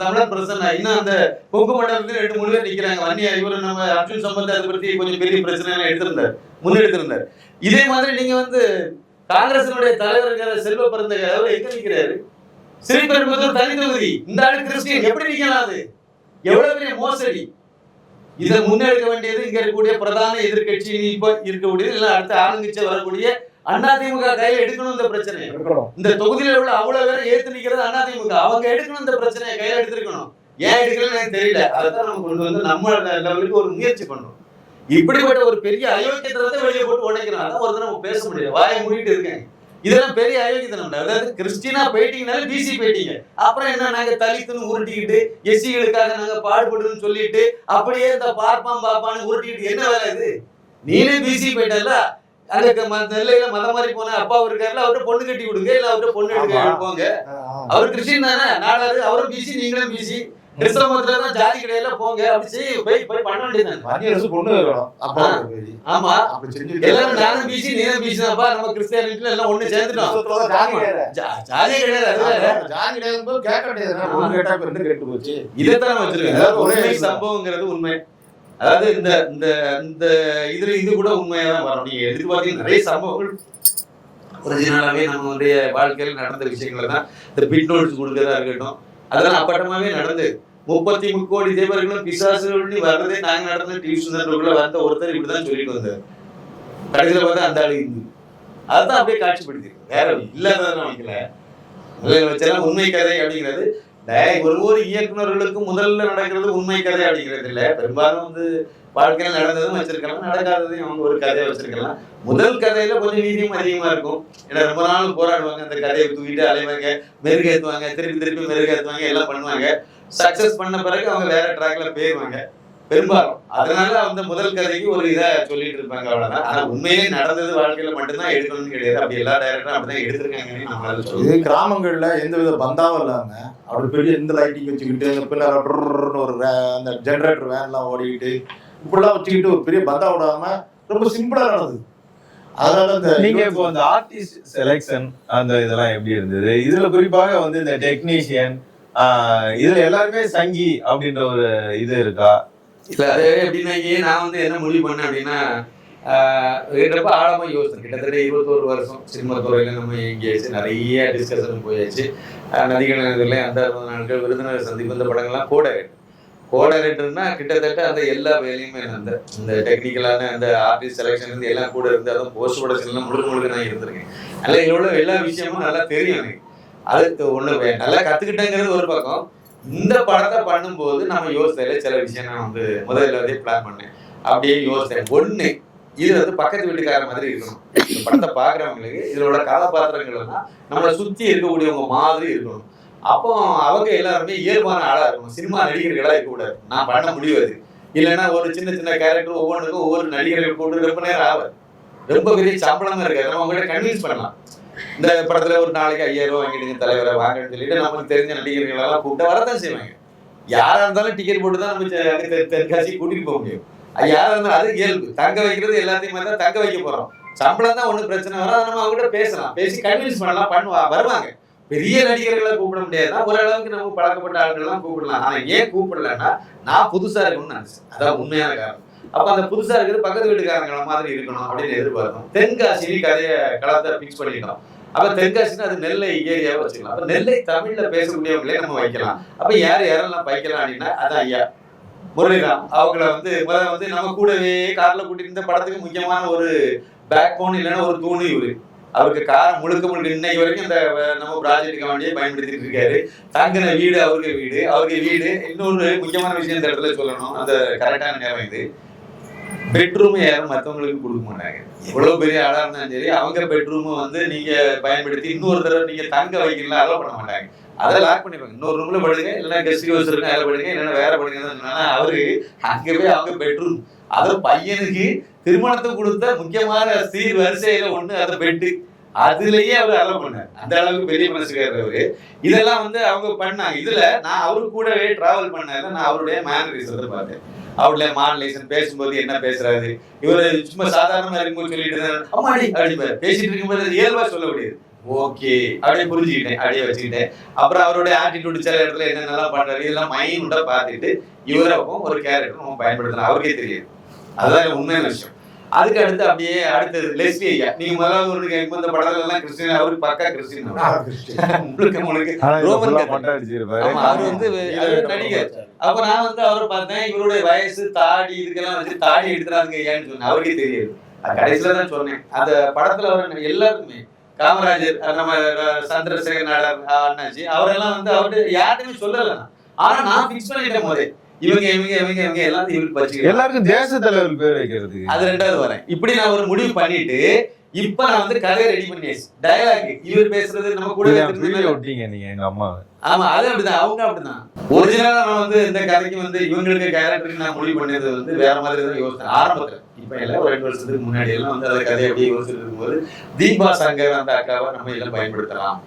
தமிழர் பிரசன்னா, இன்னும் அந்த கொங்கு மண்டலத்துல 2-3 பேர் நிக்கிறாங்க. வன்னியா இவரு நம்ம அர்ஜுன் சம்பத் அதை பத்தி கொஞ்சம் பெரிய பிரச்சனை முன்னெடுத்திருந்தார். இதே மாதிரி நீங்க வந்து காங்கிரசினுடைய தலைவர் செல்வ பிறந்தகை அவர் எங்க நிக்கிறாரு? ஸ்ரீபெரும்புதூர் தனி தொகுதி. இந்த ஆளு கிறிஸ்டின், எப்படி நிக்கலாம்? அது எவ்வளவு பெரிய மோசடி. இதை முன்னெடுக்க வேண்டியது இங்க இருக்கக்கூடிய பிரதான எதிர்கட்சி இப்ப இருக்கக்கூடியது, இல்ல அடுத்த ஆளுங்கட்சி வரக்கூடிய அதிமுக கையில எடுக்கணும் இந்த பிரச்சனையை. இந்த தொகுதியில உள்ள அவ்வளவு பேரை ஏத்து நிக்கிறது அதிமுக. அவங்க எடுக்கணும் இந்த பிரச்சனையை, கையில எடுத்திருக்கணும். ஏன் எடுக்கலன்னு எனக்கு தெரியல. அதைத்தான் நம்ம கொண்டு வந்து நம்ம லெவலுக்கு ஒரு முயற்சி பண்ணணும். இப்படிப்பட்ட ஒரு பெரிய அயோக்கியத்தை வெளியே போட்டு உடைக்கிறோம். அதான் ஒரு தடவை பேச முடியாது, வாயை மூடிட்டு இருக்கேன். இதெல்லாம் பெரிய அயோக்கியத்தனம். அதாவது கிறிஸ்டினா போயிட்டீங்கனாலும் பிசி போயிட்டீங்க. அப்புறம் என்ன, நாங்க தலித்துன்னு உருட்டிக்கிட்டு எஸ்சிகளுக்காக நாங்க பாடுபடுறோம்னு சொல்லிட்டு அப்படியே இந்த பாப்பான்னு உருட்டிக்கிட்டு என்ன வேலை இது? நீனே பிசி போயிட்டல. அங்க நெல்லையில மத மாதிரி போன அப்பா இருக்காருல, அவர்கிட்ட பொண்ணு கட்டி விடுங்க, இல்ல அவர்கிட்ட பொண்ணு எடுக்க போங்க. அவர் கிறிஸ்டின் தானே, நாடாரு, அவரும் பிசி நீங்களும் பிசி. கிறிஸ்தவ மதத்துல தான் ஜாதி கிடையாது போங்க அப்படி செய்ய போய் பண்ண வேண்டியது. மத்திய அரசு கொண்டு வரணும். அப்பா ஆமா அப்படி செஞ்சு எல்லாரும் நானும் பீசி நீனும் பீசிதாப்பா நம்ம கிறிஸ்டியானிட்டில எல்லாம் ஒண்ணு சேர்ந்துட்டோம். ஜாதி கிடையாது ஜாதி கிடையாது கேட்க கிடையாது. ஒண்ணு கேட்டா ரெண்டு கேட்டு போச்சு. இதைத்தான் வச்சிருக்கேன். உண்மை சம்பவங்கிறது உண்மை. அதாவது இந்த இந்த இந்த இதுல இது கூட உண்மையாதான் வரும். நீங்க எதுக்கு பாத்தீங்கன்னா நிறைய சம்பவங்கள் ஒரிஜினலாவே நம்மளுடைய வாழ்க்கையில் நடந்த விஷயங்களை தான் இந்த பிட் நோட்ஸ் கொடுக்கறதா இருக்கட்டும், அதெல்லாம் அப்பட்டமாவே நடந்தது. 33 கோடி தேவர்களும் பிசாசுகள் வர்றதே நாங்க நடந்த டியூஷன் சென்டருக்குள்ள வந்த ஒருத்தர் இப்படிதான் சொல்லிட்டு வந்தார். கடைசியில பார்த்தா அந்த ஆளு இந்து. அதுதான் அப்படியே காட்சிப்படுத்தி வேற இல்லாததான் வைக்கல. வச்செல்லாம் உண்மை கதை அப்படிங்கிறது ஒரு இயக்குநர்களுக்கு முதல்ல நடக்கிறது உண்மை கதை அப்படிங்கிறது இல்ல. பெரும்பாலும் வந்து வாழ்க்கையில நடந்ததும் வச்சிருக்கலாம், நடக்காததையும் அவங்க ஒரு கதையை வச்சிருக்கலாம். முதல் கதையில கொஞ்சம் நீதியும் அதிகமா இருக்கும். ஏன்னா ரொம்ப நாள் போராடுவாங்க, அந்த கதையை தூக்கிட்டு அலைவாங்க, மெருகேற்றுவாங்க, திருப்பி மெருகேற்றுவாங்க, எல்லாம் பண்ணுவாங்க. சக்சஸ் பண்ண பிறகு அவங்க வேற ட்ராக்ல போயிருவாங்க பெரும்பாலும். அதனால அந்த முதல் கதைக்கு ஒரு இதை சொல்லிட்டு இருப்பாங்க, அவ்வளவுதான். ஆனா உண்மையிலே நடந்தது வாழ்க்கையில மட்டும்தான் எடுக்கணும்னு கிடையாது. அப்படி எல்லா டைரக்டரும் அப்படிதான் எடுத்திருக்காங்கன்னு நம்மளால சொல்லுவோம். இது கிராமங்கள்ல எந்த வித பந்தாவும் இல்லாம அப்படி பெரிய எந்த லைட்டிங் வச்சுக்கிட்டு பின்னர் ஒரு அந்த ஜெனரேட்டர் வேன் எல்லாம் ஓடிக்கிட்டு இப்படிலாம் வச்சுக்கிட்டு ஒரு பெரிய பந்தா விடாம ரொம்ப சிம்பிளா நடந்தது. அதனால நீங்க இப்போ அந்த ஆர்டிஸ்ட் செலெக்ஷன் அந்த இதெல்லாம் எப்படி இருந்தது? இதுல குறிப்பாக வந்து இந்த டெக்னீஷியன் இதுல எல்லாருமே சங்கி அப்படின்ற ஒரு இது இருக்கா? இல்ல அது எப்படின்னா நான் வந்து என்ன முடிவு பண்ணேன் அப்படின்னா ரொம்ப ஆழமா யோசனை. கிட்டத்தட்ட 21 வருஷம் சினிமா துறையில நம்ம எங்கேயாச்சு நிறைய டிஸ்கஷன் போயாச்சு. நதிகள் இதில் அந்த 60 நாட்கள் விருதுநகர் சந்திப்பு இந்த படங்கள்லாம் கோடைரேட்டர்னா கிட்டத்தட்ட அந்த எல்லா வேலையுமே இந்த டெக்னிக்கலான அந்த ஆர்டிஸ்ட் செலெக்ஷன் இருந்து எல்லாம் கூட இருந்து அதுவும் போஸ்ட் ப்ரொடக்ஷன்லாம் முழுக்க நான் இருந்திருக்கேன். அதனால எவ்வளவு எல்லா விஷயமும் நல்லா தெரியும் எனக்கு. அதுக்கு ஒண்ணு நல்லா கத்துக்கிட்டேங்கிறது ஒரு பக்கம். இந்த படத்தை பண்ணும்போது நம்ம யோசித்ததுல சில விஷயம் நான் வந்து முதல்ல வந்து பிளான் பண்ணேன். அப்படியே யோசித்தேன். ஒண்ணு, இது வந்து பக்கத்து வீட்டுக்கார மாதிரி இருக்கணும். இந்த படத்தை பாக்குறவங்களுக்கு இதுல உள்ள கதாபாத்திரங்கள் எல்லாம் நம்மளை சுத்தி இருக்கக்கூடியவங்க மாதிரி இருக்கணும். அப்போ அவங்க எல்லாருமே இயல்பான ஆளா இருக்கணும். சினிமா நடிகர்களா இருக்கக்கூடாது. நான் பண்ண முடியாது. இல்லைன்னா ஒரு சின்ன கேரக்டர் ஒவ்வொன்றுக்கும் ஒவ்வொரு நடிகர்கள் போட்டு ரொம்ப நேரம் ஆகாது. ரொம்ப பெரிய சம்பளமா இருக்காது. நம்ம அவங்ககிட்ட கன்வின்ஸ் பண்ணலாம். இந்த படத்துல ஒரு நாளைக்கு 5000 ரூபாய் வாங்கிடுங்க தலைவரை வாங்கன்னு சொல்லிட்டு நமக்கு தெரிஞ்ச நடிகர்கள் எல்லாம் கூப்பிட்டு வரதான் செய்வாங்க. யாரா இருந்தாலும் டிக்கெட் போட்டு தான் நம்ம தெற்காட்சி கூட்டிட்டு போக முடியும். யாரா இருந்தாலும் அது இயல்பு. தங்க வைக்கிறது எல்லாத்தையும் தான் தங்க வைக்க போறோம். சம்பளம் தான் ஒண்ணு பிரச்சனை வரும். அதை நம்ம அவங்ககிட்ட பேசலாம், பேசி கன்வின்ஸ் பண்ணலாம், வருவாங்க. பெரிய நடிகர்களை கூப்பிட முடியாதுன்னா ஓரளவுக்கு நம்ம பழக்கப்பட்ட ஆட்கள்லாம் கூப்பிடலாம். ஆனா ஏன் கூப்பிடலன்னா நான் புதுசா இருக்கணும்னு நினைச்சேன். அதான் உண்மையான காரணம். அப்ப அந்த புதுசா இருக்கிறது பக்கத்து வீட்டுக்காரங்கள மாதிரி இருக்கணும் அப்படின்னு எதிர்பார்த்தோம். தென்காசி கதையை களத்தை பிக்ஸ் பண்ணிட்டோம். அப்ப தென்காசின்னு அது நெல்லை ஏரியாவை வச்சுக்கலாம். அப்ப நெல்லை தமிழ்ல பேசக்கூடியவங்களே நம்ம வைக்கலாம். அப்ப யாரெல்லாம் வைக்கலாம் அப்படின்னா அதான் ஐயா முரளிராம். அவங்கள வந்து முதல்ல வந்து நம்ம கூடவே கார்ல கூட்டிட்டு இருந்த படத்துக்கு முக்கியமான ஒரு பேக் போன் இல்லைன்னா ஒரு தூணு இவரு. அவருக்கு கார் முழுக்க இன்னைக்கு வரைக்கும் இந்த நம்ம ப்ராஜெக்டுக்கு வேண்டியே பயன்படுத்திட்டு இருக்காரு. தங்கின வீடு அவருக்கு வீடு. இன்னொரு முக்கியமான விஷயம் இந்த இடத்துல சொல்லணும், அந்த கரெக்டான நேரம் இது. பெட்ரூம் யாரும் மற்றவங்களுக்கு கொடுக்க மாட்டாங்க. எவ்வளவு பெரிய ஆளா இருந்தாலும் சரி அவங்க பெட்ரூம் வந்து நீங்க பயன்படுத்தி இன்னொரு தடவை நீங்க தங்க வைக்கலாம் அலோவ் பண்ண மாட்டாங்க. அதை லாக் பண்ணிடுவாங்க. இன்னொரு ரூம்ல படுங்க, இல்லைன்னா கெஸ்ட் ஹவுஸ் இருக்கு அதில் படுங்க, இல்லைன்னா வேற படுங்க. அவரு அங்க போய் அவங்க பெட்ரூம், அது பையனுக்கு திருமணத்துக்கு கொடுத்த முக்கியமான சீர் வரிசையில ஒண்ணு அந்த பெட்டு, அதுலயே அவர் அலோவ் பண்ணார். அந்த அளவுக்கு பெரிய மனசுக்காரர் அவரு. இதெல்லாம் வந்து அவங்க பண்ணாங்க. இதுல நான் அவரு கூடவே டிராவல் பண்ணாரு. நான் அவருடைய மேனரிசத்தை பார்த்தேன். அவருடைய மாடலேஷன் பேசும்போது என்ன பேசுறாரு, இவரு சும்மா சாதாரணமா இருக்கும்போது சொல்லிட்டு அம்மாடி அப்படி பேசிட்டு இருக்கும்போது இயல்பா சொல்ல முடியாது. ஓகே அப்படியே புரிஞ்சுக்கிட்டேன், அப்படியே வச்சுக்கிட்டேன். அப்புறம் அவருடைய ஆட்டிடியூட் சில இடத்துல என்னென்னலாம் பண்றாரு இதெல்லாம் மைண்டா பார்த்துட்டு இவரப்போ ஒரு கேரக்டர் நம்ம பயன்படுத்தலாம். அவருக்கே தெரியாது. அதுதான் உண்மையான விஷயம். அதுக்கு அடுத்து அப்படியே அடுத்தது லெஸ்லி ஐயா. நீங்க முதல்ல ஒரு இந்த படத்துல எல்லாம் கிறிஸ்டியன், அவரு பக்கா கிறிஸ்டியன். அவர் வந்து நடிகர். அப்ப நான் வந்து அவரை பார்த்தேன். இவருடைய வயசு தாடி இதுக்கெல்லாம் வச்சு தாடி எடுத்துறாங்க ஐயான்னு சொன்னேன். அவருக்கே தெரியாது. கடைசியில தான் சொன்னேன். அந்த படத்துல அவர் எல்லாருக்குமே காமராஜர், நம்ம சந்திரசேகர் நாடார் அண்ணாச்சி அவரெல்லாம் வந்து அவரு யாருமே சொல்லல. ஆனா நான் பிக்ஸ் பண்ணிட்டேன் போதே இவங்க எல்லாத்தையும் இவருக்கு வச்சு எல்லாருக்கும் தேச தலைவர் பேர் வைக்கிறது. அது ரெண்டாவது வரேன். இப்படி நான் ஒரு முடிவு பண்ணிட்டு இப்ப நான் வந்து கதையை ரெடி பண்ணியாச்சு. டயலாக் இவர் பேசுறது நம்ம கூட ஒட்டிங்க நீங்க எங்க அம்மா. ஆமா அது அப்படிதான், அவங்க அப்படிதான். ஒரிஜினலா நான் வந்து இந்த கதைக்கு வந்து இவங்களுக்கு கேரக்டருக்கு நான் முடிவு பண்ணது வந்து வேற மாதிரி தான் யோசித்தேன் ஆரம்பத்துல. இப்ப எல்லாம் ஒரு 2 வருஷத்துக்கு முன்னாடி எல்லாம் வந்து அந்த கதையை அப்படியே யோசிச்சுட்டு இருக்கும்போது தீபா சங்கர் அந்த அக்காவை நம்ம எல்லாம் பயன்படுத்தலாம்.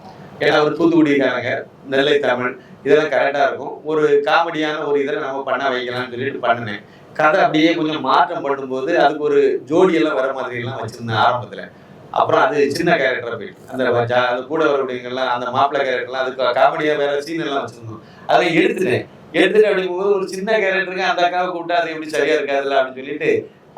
ஏன்னா அவர் தூத்துக்குடிக்காரங்க, நெல்லை தமிழ், இதெல்லாம் கரெக்டா இருக்கும். ஒரு காமெடியான ஒரு இதில் நம்ம பண்ண வைக்கலாம்னு சொல்லிட்டு பண்ணினேன். கதை அப்படியே கொஞ்சம் மாற்றம் பண்ணும்போது அதுக்கு ஒரு ஜோடியெல்லாம் வர மாதிரி எல்லாம் வச்சிருந்தேன் ஆரம்பத்துல. அப்புறம் அது சின்ன கேரக்டரா போயிட்டு அது கூட வரக்கூடியவங்கெல்லாம் அந்த மாப்பிள்ளை கேரக்டர்லாம் அதுக்கு காமெடியா வேற சீன் எல்லாம் வச்சிருந்தோம். அதை எடுத்துட்டு அப்படிங்கும்போது ஒரு சின்ன கேரக்டருக்கு அந்த அக்காவை கூப்பிட்டா அது எப்படி சரியா இருக்காதுல்ல அப்படின்னு சொல்லிட்டு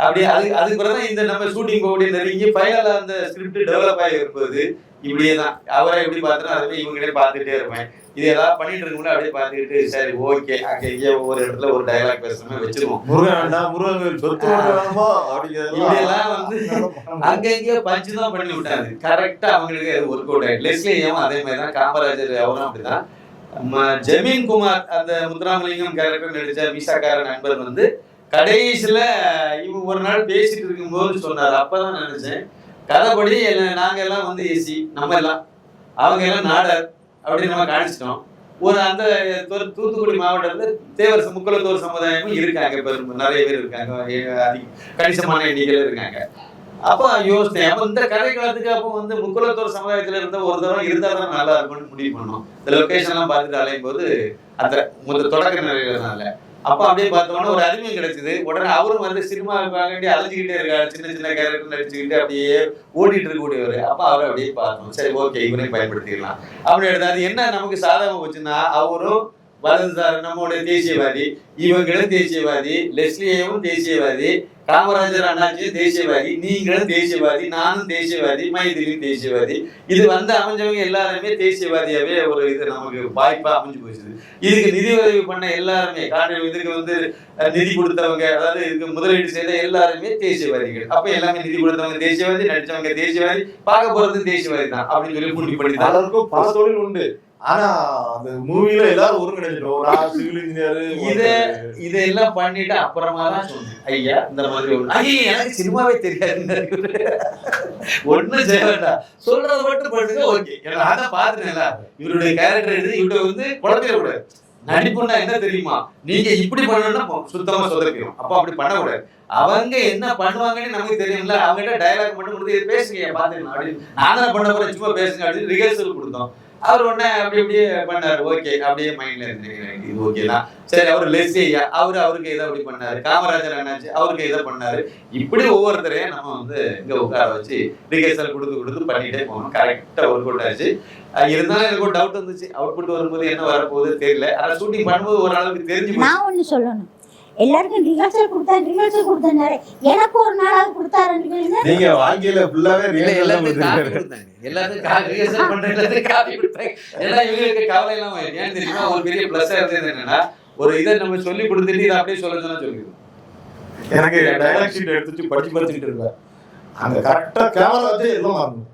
அப்படியே அதுக்கு பிறகு இந்த நம்ம ஷூட்டிங் போகக்கூடிய நெருங்கி ஃபைனலா அந்த ஸ்கிரிப்ட் டெவலப் ஆகி இருப்பது இப்படியே தான். அவரை எப்படி பார்த்துனா அதுவே இவங்களே பார்த்துட்டே இருப்பேன். இது ஏதாவது பண்ணிட்டு இருக்கும்போது அப்படியே பார்த்துக்கிட்டு சரி ஓகே அங்கே இங்கே ஒவ்வொரு இடத்துல ஒரு டயலாக் பேசுறமே வச்சிருவோம். இப்படியெல்லாம் வந்து அங்க இங்கே பஞ்சு தான் பண்ணி விட்டாங்க. கரெக்டா அவங்களுக்கு ஒர்க் அவுட் ஆயிடுச்சு. லெஸ்லியும் அதே மாதிரி தான், காமராஜர் அவரும் அப்படிதான். ஜமீன் குமார் அந்த முத்துராமலிங்கம் கேரக்டர் நடிச்ச மீசாக்கார நண்பர் வந்து கடைசியில இவங்க ஒரு நாள் பேசிட்டு இருக்கும்போது சொன்னார். அப்பதான் நினைச்சேன் கதைப்படி நாங்க எல்லாம் வந்து ஏசி, நம்ம எல்லாம் அவங்க எல்லாம் நாடர் அப்படின்னு நம்ம காணிச்சிட்டோம். ஒரு அந்த தூத்துக்குடி மாவட்டத்துல முக்குளத்தோர் சமுதாயமும் இருக்காங்க, நிறைய பேர் இருக்காங்க, கணிசமான எண்ணிக்கையில இருக்காங்க. அப்ப யோசித்தேன், அப்ப இந்த கதைக்காலத்துக்கு அப்போ வந்து முக்குளத்தோர் சமுதாயத்துல இருந்த ஒரு தடவை இருந்தா தான் நல்லா இருக்கும்னு முடிவு பண்ணோம். இந்த லொகேஷன் எல்லாம் பார்த்துட்டு அலையும் போது அந்த தொடக்க நிலையில அப்ப அப்படியே பார்த்தோம்னா ஒரு அறிமுகம் கிடைச்சது. உடனே அவரும் வந்து சினிமாவுக்காக அலைஞ்சிக்கிட்டே இருக்காரு, சின்ன சின்ன கேரக்டர் நடிச்சுக்கிட்டு அப்படியே ஓடிட்டு இருக்கக்கூடியவர். அப்ப அவரை அப்படியே பார்த்தோம், சரி ஓகே இவரையும் பயன்படுத்திக்கலாம் அப்படின்னு எடுத்தா. அது என்ன நமக்கு சாதகமா போச்சுன்னா, அவரும் வலதுசாரி நம்மளுடைய தேசியவாதி, இவங்களும் தேசியவாதி, லெஸ்லியும் தேசியவாதி, காமராஜர் அண்ணாச்சியும் தேசியவாதி, நீங்களும் தேசியவாதி, நானும் தேசியவாதி, மைதிலியும் தேசியவாதி. இது வந்து அமைஞ்சவங்க எல்லாருமே தேசியவாதியாவே ஒரு இது நமக்கு வாய்ப்பா அமைஞ்சு போச்சு. இதுக்கு நிதி உதவி பண்ண எல்லாருமே, இதுக்கு வந்து நிதி கொடுத்தவங்க, அதாவது இதுக்கு முதலீடு செய்த எல்லாருமே தேசியவாதிகள். அப்ப எல்லாமே நிதி கொடுத்தவங்க தேசியவாதி, நடிச்சவங்க தேசியவாதி, பார்க்க போறது தேசியவாதி தான் அப்படின்னு சொல்லி முடிவு பண்ணி எல்லாருக்கும் பல தொழில் உண்டு. ஆனா அந்த மூவில எல்லாரும் ஒருங்கிணைச்சிட்டோம். சிவில் இன்ஜினியர் இதெல்லாம் பண்ணிட்டு அப்புறமா தான் சொன்னேன், ஐயா இந்த மாதிரி எனக்கு சினிமாவே தெரியாது, ஒண்ணும் செய்ய வேண்டாம், சொல்றது மட்டும் பண்ணுங்க ஓகே. அதை பாத்துட்டேன்ல, இவருடைய கேரக்டர் எடுத்து இவருடைய வந்து குழந்தைய கூடாது. நடிப்புன்னா என்ன தெரியுமா, நீங்க இப்படி பண்ணணும்னா சுத்தமா சொதப்பிடும். அப்ப அப்படி பண்ணக்கூடாது. அவங்க என்ன பண்ணுவாங்கன்னு நமக்கு தெரியும்ல, அவங்ககிட்ட டயலாக் மட்டும் கொடுத்து பேசுங்க பாத்துக்கலாம் அப்படின்னு. நான் தான் பண்ண போறேன், சும்மா பேசுங்க அப்படின்னு ரிஹர்சல் கொடுத்தோம். அவர் உடனே அப்படி அப்படியே பண்ணாரு. ஓகே அப்படியே மைண்ட்ல இருந்து இது ஓகே தான். சரி அவர் லெஸ்லியா அவருக்கு இதை அப்படி பண்ணாரு, காமராஜர் என்னாச்சு அவருக்கு இதை பண்ணாரு. இப்படி ஒவ்வொருத்தரையும் நம்ம வந்து இங்க உட்கார வச்சு ரிஹர்சல் கொடுத்து பண்ணிட்டே போகணும். கரெக்டா ஒர்க் அவுட் ஆச்சு. இருந்தாலும் எனக்கு ஒரு டவுட் வந்துச்சு, அவுட்புட் வரும்போது என்ன வரப்போகுது தெரியல. ஆனா ஷூட்டிங் பண்ணும்போது ஓரளவுக்கு தெரிஞ்சு. நான் ஒண்ணு சொல்லணும், எல்லாருக்கும் ரிஹர்சல் கொடுத்தாரு, எனக்கு ஒரு நாளாவது கொடுத்தாரு. நீங்க வாழ்க்கையில ஃபுல்லாவே எல்லாத்துக்கும் ரிஹர்சல் பண்றது காப்பி கொடுத்தாங்க. ஏன்னா இவங்களுக்கு கவலை எல்லாம் ஏன்னு தெரியுமா, ஒரு பெரிய பிளஸ் இருந்தது என்னன்னா, ஒரு இதை நம்ம சொல்லி கொடுத்துட்டு இதை அப்படியே சொல்ல சொல்லிடுவோம். எனக்கு டயலாக் ஷீட் எடுத்துட்டு படிச்சுட்டு இருப்பேன். அங்க கரெக்டா கேமரா வச்சு எல்லாம் வாங்கணும்.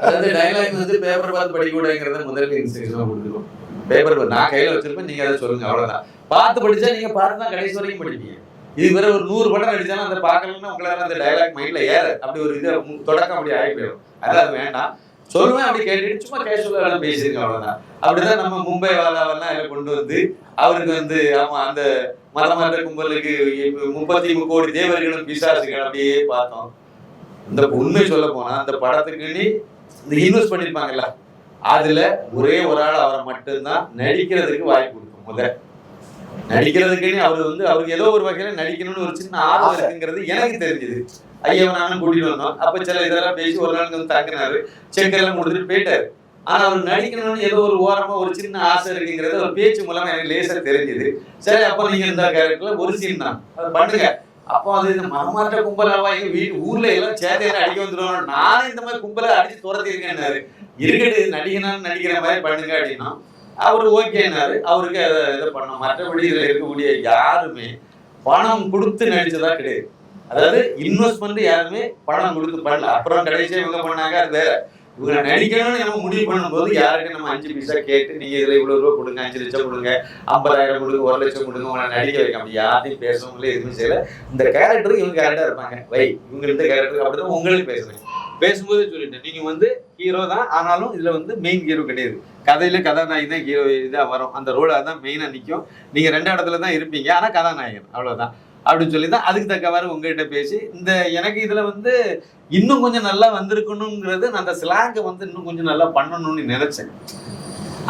அதாவது டயலாக் வந்து பேப்பர் பார்த்து படிக்க கூடாதுங்கிறத முதல்ல இன்ஸ்ட்ரக்ஷன் கொடுத்துருவோம். பேப்பர் நான் கையில வச்சிருப்பேன், நீங்க அதை சொல்லுங்க, அவ்வளவுதான். பார்த்து படிச்சா நீங்க பார்த்து தான் கடைசி வரைக்கும் படிப்பீங்க. இது வேற ஒரு 100 படம் நடிச்சாலும் அந்த பார்க்கலன்னா உங்களால அந்த டயலாக் மைண்ட்ல ஏற அப்படி ஒரு இது தொடக்கம் அப்படி ஆகி போயிடும். அதாவது வேண்டாம், சொல்லுவேன் அப்படி கேட்டுட்டு சும்மா கேஷுவலா பேசிருக்கேன், அவ்வளவுதான். அப்படிதான் நம்ம மும்பை வாலாவெல்லாம் இதை கொண்டு வந்து அவருக்கு வந்து ஆமா அந்த மதமாற்ற கும்பலுக்கு 33 கோடி தேவர்களும் பிசாசுகள் அப்படியே பார்த்தோம். இந்த உண்மை சொல்ல போனா அந்த படத்துக்கு இந்த இன்வெஸ்ட் பண்ணிருப்பாங்கல்ல, அதுல ஒரே ஒரு ஆள் அவரை மட்டும்தான் நடிக்கிறதுக்கு வாய்ப்பு கொடுக்கும். முதல் நடிக்கிறதுக்கு அவருக்கு ஏதோ ஒரு வகையில நடிக்கணும்னு ஒரு சின்ன ஆர்வம் இருக்குங்கிறது எனக்கு தெரிஞ்சது. ஐயவனாலும் கூட்டிட்டு வந்தோம். அப்ப சில இதெல்லாம் பேசி ஒரு நாளுக்கு வந்து தாக்குனாரு, செக்கெல்லாம் முடிச்சுட்டு போயிட்டாரு. ஆனா அவர் நடிக்கணும்னு ஏதோ ஒரு ஓரமா ஒரு சின்ன ஆசை இருக்குங்கிறது ஒரு பேச்சு மூலமா எனக்கு லேசா தெரிஞ்சது. சரி அப்ப நீங்க இந்த கேரக்டர்ல ஒரு சீன் தான் அதை பண்ணுங்க. அப்போ அது இந்த மரமாற்ற கும்பலாவா எங்க ஊர்ல எல்லாம் சேதையெல்லாம் அடிக்க வந்துடுவாங்க, நானும் இந்த மாதிரி கும்பலை அடிச்சு துரத்திருக்கேன்னாரு. இருக்கட்டு நடிகனான்னு நடிக்கிற மாதிரி பண்ணுங்க அப்படின்னா அவரு ஓகேனாரு. அவருக்கு அதை இதை பண்ணோம். மற்றபடி இதுல இருக்கக்கூடிய யாருமே பணம் கொடுத்து நடிச்சதா கிடையாது. அதாவது இன்வெஸ்ட்மெண்ட் யாருமே பணம் கொடுத்து பண்ணல. அப்புறம் கடைசியா இவங்க பண்ணாங்க, அது வேற. இவங்க நடிக்கணும்னு நம்ம முடிவு பண்ணும்போது யாருக்கு நம்ம 5 பைசா கேட்டு நீங்க இதுல இவ்வளவு ரூபா கொடுங்க, 5 லட்சம் கொடுங்க, 50,000 கொடுங்க, 1 லட்சம் கொடுங்க, உங்களை நடிக்க வைக்க அப்படி யாரையும் பேசவங்களே எதுவுமே செய்யல. இந்த கேரக்டருக்கு இவங்க கரெக்டா இருப்பாங்க, வை இவங்க இந்த கேரக்டருக்கு அப்படிதான் உங்களுக்கு பேசுறேன். பேசும்போது சொல்லிட்டேன், நீங்க வந்து ஹீரோ தான், ஆனாலும் இதுல வந்து மெயின் ஹீரோ கிடையாது. கதையில கதாநாயகன் தான் ஹீரோ இதா வரும். அந்த ரோல் அதான் மெயினா நிற்கும். நீங்க 2 இடத்துல தான் இருப்பீங்க, ஆனா கதாநாயகன் அவ்வளவுதான். அப்படின்னு சொல்லி தான் அதுக்கு தக்கவாறு உங்ககிட்ட பேசி இந்த எனக்கு இதுல வந்து இன்னும் கொஞ்சம் நல்லா வந்திருக்கணுங்கிறது நான் அந்த ஸ்லாங்கை வந்து இன்னும் கொஞ்சம் நல்லா பண்ணணும்னு நினைச்சேன்.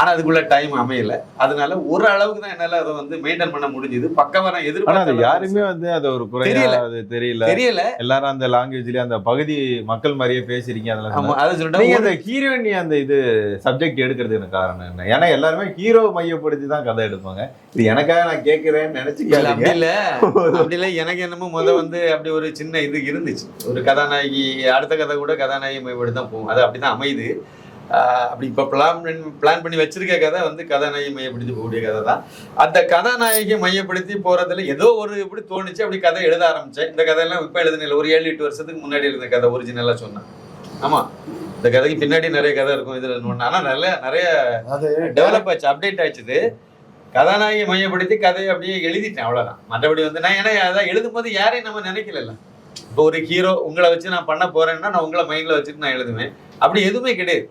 ஆனா அதுக்குள்ள டைம் அமையல. அதனால ஒரு அளவுக்கு தான் என்னால அதை வந்து மெயின்டைன் பண்ண முடிஞ்சது. பக்கவா எதிர்பார்த்து யாருமே வந்து அது ஒரு குறையா அது தெரியல. எல்லாரும் அந்த லாங்குவேஜ்லயே அந்த பகுதி மக்கள் மாதிரியே பேசுறீங்க. அதெல்லாம் அதை சொல்லிட்டு அந்த ஹீரோயினி அந்த இது சப்ஜெக்ட் எடுக்கிறதுக்கு காரணம் என்ன? ஏன்னா எல்லாருமே ஹீரோ மையப்படுத்தி தான் கதை எடுப்பாங்க. இது எனக்காக நான் கேட்கிறேன்னு நினைச்சுக்க. அப்படி இல்ல எனக்கு என்னமோ வந்து அப்படி ஒரு சின்ன இது இருந்துச்சு. ஒரு கதாநாயகி அடுத்த கதை கூட கதாநாயகி மையப்படுத்தி தான் போகும். அது அப்படிதான் அமையுது. அப்படி இப்போ பிளான் பண்ணி வச்சிருக்க கதை வந்து கதாநாயகி மையப்படுத்தி போகக்கூடிய கதை தான். அந்த கதாநாயகி மையப்படுத்தி போறதுல ஏதோ ஒரு இப்படி தோணுச்சு, அப்படி கதை எழுத ஆரம்பிச்சேன். இந்த கதையெல்லாம் இப்போ எழுதுனில்ல, ஒரு 7-8 வருஷத்துக்கு முன்னாடி எழுதின கதை ஒரிஜினலா சொன்னேன். ஆமா, இந்த கதைக்கு பின்னாடி நிறைய கதை இருக்கும் இதுல. ஆனா நிறைய டெவலப் ஆச்சு, அப்டேட் ஆயிடுச்சு. கதாநாயகி மையப்படுத்தி கதையை அப்படியே எழுதிட்டேன், அவ்வளவுதான். மற்றபடி வந்து நான் ஏன்னா அதான் எழுதும் போது யாரையும் நம்ம நினைக்கல. இப்போ ஒரு ஹீரோ உங்களை வச்சு நான் பண்ண போறேன்னா நான் உங்களை மைண்ட்ல வச்சுட்டு நான் எழுதுவேன். அப்படி எதுவுமே கிடையாது.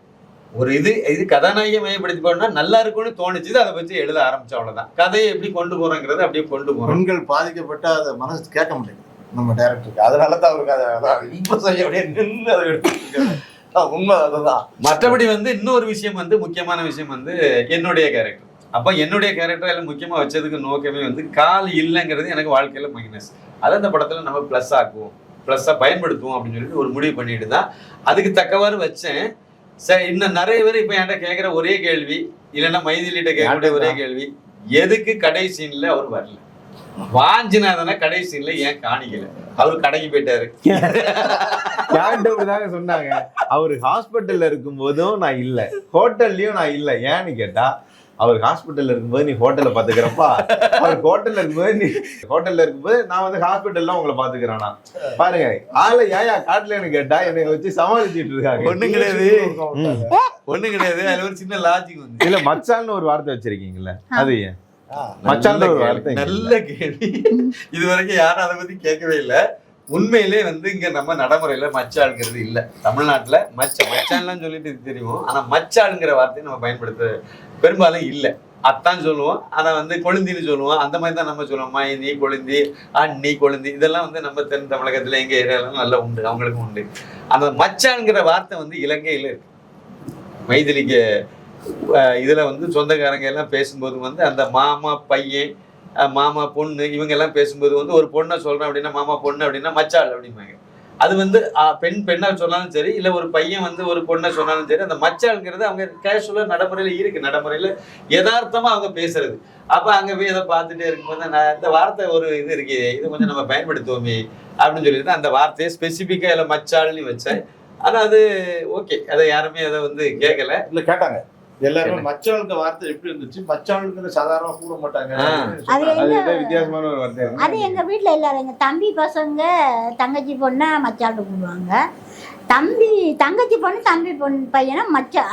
ஒரு இது கதாநாயகியை மையப்படுத்தி போனா நல்லா இருக்கும்னு தோணுச்சு, அதை வச்சு எழுத ஆரம்பிச்சோம், அவ்வளவுதான். கதையை எப்படி கொண்டு போறோங்கிறத அப்படியே கொண்டு போறோம். பெண்கள் பாதிக்கப்பட்ட அதை மனசு கேட்க முடியாது நம்ம டைரக்டருக்கு. அதனாலதான் அவருக்கு அதை இம்ப்ரெஸ் ஆகி அப்படியே நின்று அதை எடுத்து உண்மை அதுதான். மற்றபடி வந்து இன்னொரு விஷயம் வந்து முக்கியமான விஷயம் வந்து என்னுடைய கேரக்டர். அப்ப என்னுடைய கேரக்டர் எல்லாம் முக்கியமா வச்சதுக்கு நோக்கமே வந்து கால் இல்லைங்கிறது எனக்கு வாழ்க்கையில மைனஸ். அதை அந்த படத்துல நம்ம பிளஸ் ஆக்குவோம், பிளஸ்ஸா பயன்படுத்துவோம் அப்படின்னு சொல்லிட்டு ஒரு முடிவு பண்ணிட்டு தான் அதுக்கு தக்கவாறு வச்சேன். சார் இன்னும் நிறைய பேர் இப்ப என்கிட்ட கேட்கிற ஒரே கேள்வி, இல்லைன்னா மைதிலிட்ட கேட்கக்கூடிய ஒரே கேள்வி, எதுக்கு கடை சீன்ல அவர் வரல? வாஞ்சிநாதனை கடை சீன்ல ஏன் காணிக்கல? அவரு கடைக்கு போயிட்டாரு. சொன்னாங்க அவரு ஹாஸ்பிட்டல்ல இருக்கும் போதும் நான் இல்ல, ஹோட்டல்லயும் நான் இல்ல. ஏன்னு கேட்டா அவர் ஹாஸ்பிட்டல்ல இருக்கும்போது நீ ஹோட்டல்ல பாத்துக்கிறப்பா, அவர் ஹோட்டல்ல இருக்கும்போது நான் வந்து ஹாஸ்பிட்டல்ல உங்களை பாத்துக்கிறேன்னா பாருங்க. ஆளை ஏயா காட்டலன்னு கேட்டா என்னை வச்சு சமாளிச்சுட்டு இருக்காங்க. ஒண்ணும் கிடையாது. அதுல ஒரு சின்ன லாஜிக் வந்து இல்ல மச்சான்னு ஒரு வார்த்தை வச்சிருக்கீங்கல்ல, அது ஏன் மச்சான் ஒரு வார்த்தை? நல்ல கேள்வி. இது வரைக்கும் யாரும் அதை பத்தி கேட்கவே இல்லை. உண்மையிலே வந்து இங்க நம்ம நடைமுறையில மச்சாளுங்கிறது இல்ல. தமிழ்நாட்டுல மச்சான்லாம் சொல்லிட்டு தெரியும், ஆனா மச்சாளுங்கிற வார்த்தையை நம்ம பயன்படுத்த பெரும்பாலும் இல்லை. அத்தான் சொல்லுவோம், ஆனா வந்து கொழுந்தின்னு சொல்லுவோம். அந்த மாதிரி தான் நம்ம சொல்லுவோம். மைனி, கொழுந்தி, அண்ணி, கொழுந்தி, இதெல்லாம் வந்து நம்ம தென் தமிழகத்துல எங்க ஏரியாலாம் நல்லா உண்டு, அவங்களுக்கும் உண்டு. அந்த மச்சான்ங்கிற வார்த்தை வந்து இலங்கையில இருக்கு. மைதிலிக்கு இதுல வந்து சொந்தக்காரங்க எல்லாம் பேசும்போது வந்து அந்த மாமா பையன், மாமா பொண்ணு, இவங்க எல்லாம் பேசும்போது வந்து ஒரு பொண்ணை சொல்றேன் அப்படின்னா மாமா பொண்ணு அப்படின்னா மச்சாள் அப்படிம்பாங்க. அது வந்து பெண்ணா சொன்னாலும் சரி, இல்ல ஒரு பையன் வந்து ஒரு பொண்ணை சொன்னாலும் சரி, அந்த மச்சாளுங்கிறது அவங்க கேஷுவலா நடைமுறையில இருக்கு. நடைமுறையில யதார்த்தமா அவங்க பேசுறது. அப்ப அங்க போய் அதை பார்த்துட்டே இருக்கும்போது நான் இந்த வார்த்தை ஒரு இது இருக்கு, இது கொஞ்சம் நம்ம பயன்படுத்துவோமே அப்படின்னு சொல்லிட்டு அந்த வார்த்தையை ஸ்பெசிபிக்கா இல்ல மச்சாள்னு வச்சேன். ஆனா அது ஓகே, அதை யாருமே அதை வந்து கேட்கல. இல்ல கேட்டாங்க எல்லாருமே மச்சாளுக்கு வார்த்தை எப்படி இருந்துச்சு, மச்சாளுக்கு சாதாரண கூட மாட்டாங்க, வித்தியாசமான ஒரு வார்த்தை. அது எங்க வீட்டுல எல்லாரும் எங்க தம்பி பசங்க தங்கச்சி பொண்ணா மச்சான்னு கூப்பிடுவாங்க, தங்கச்சி பொண்ணு தம்பி பொண்ணு பையனா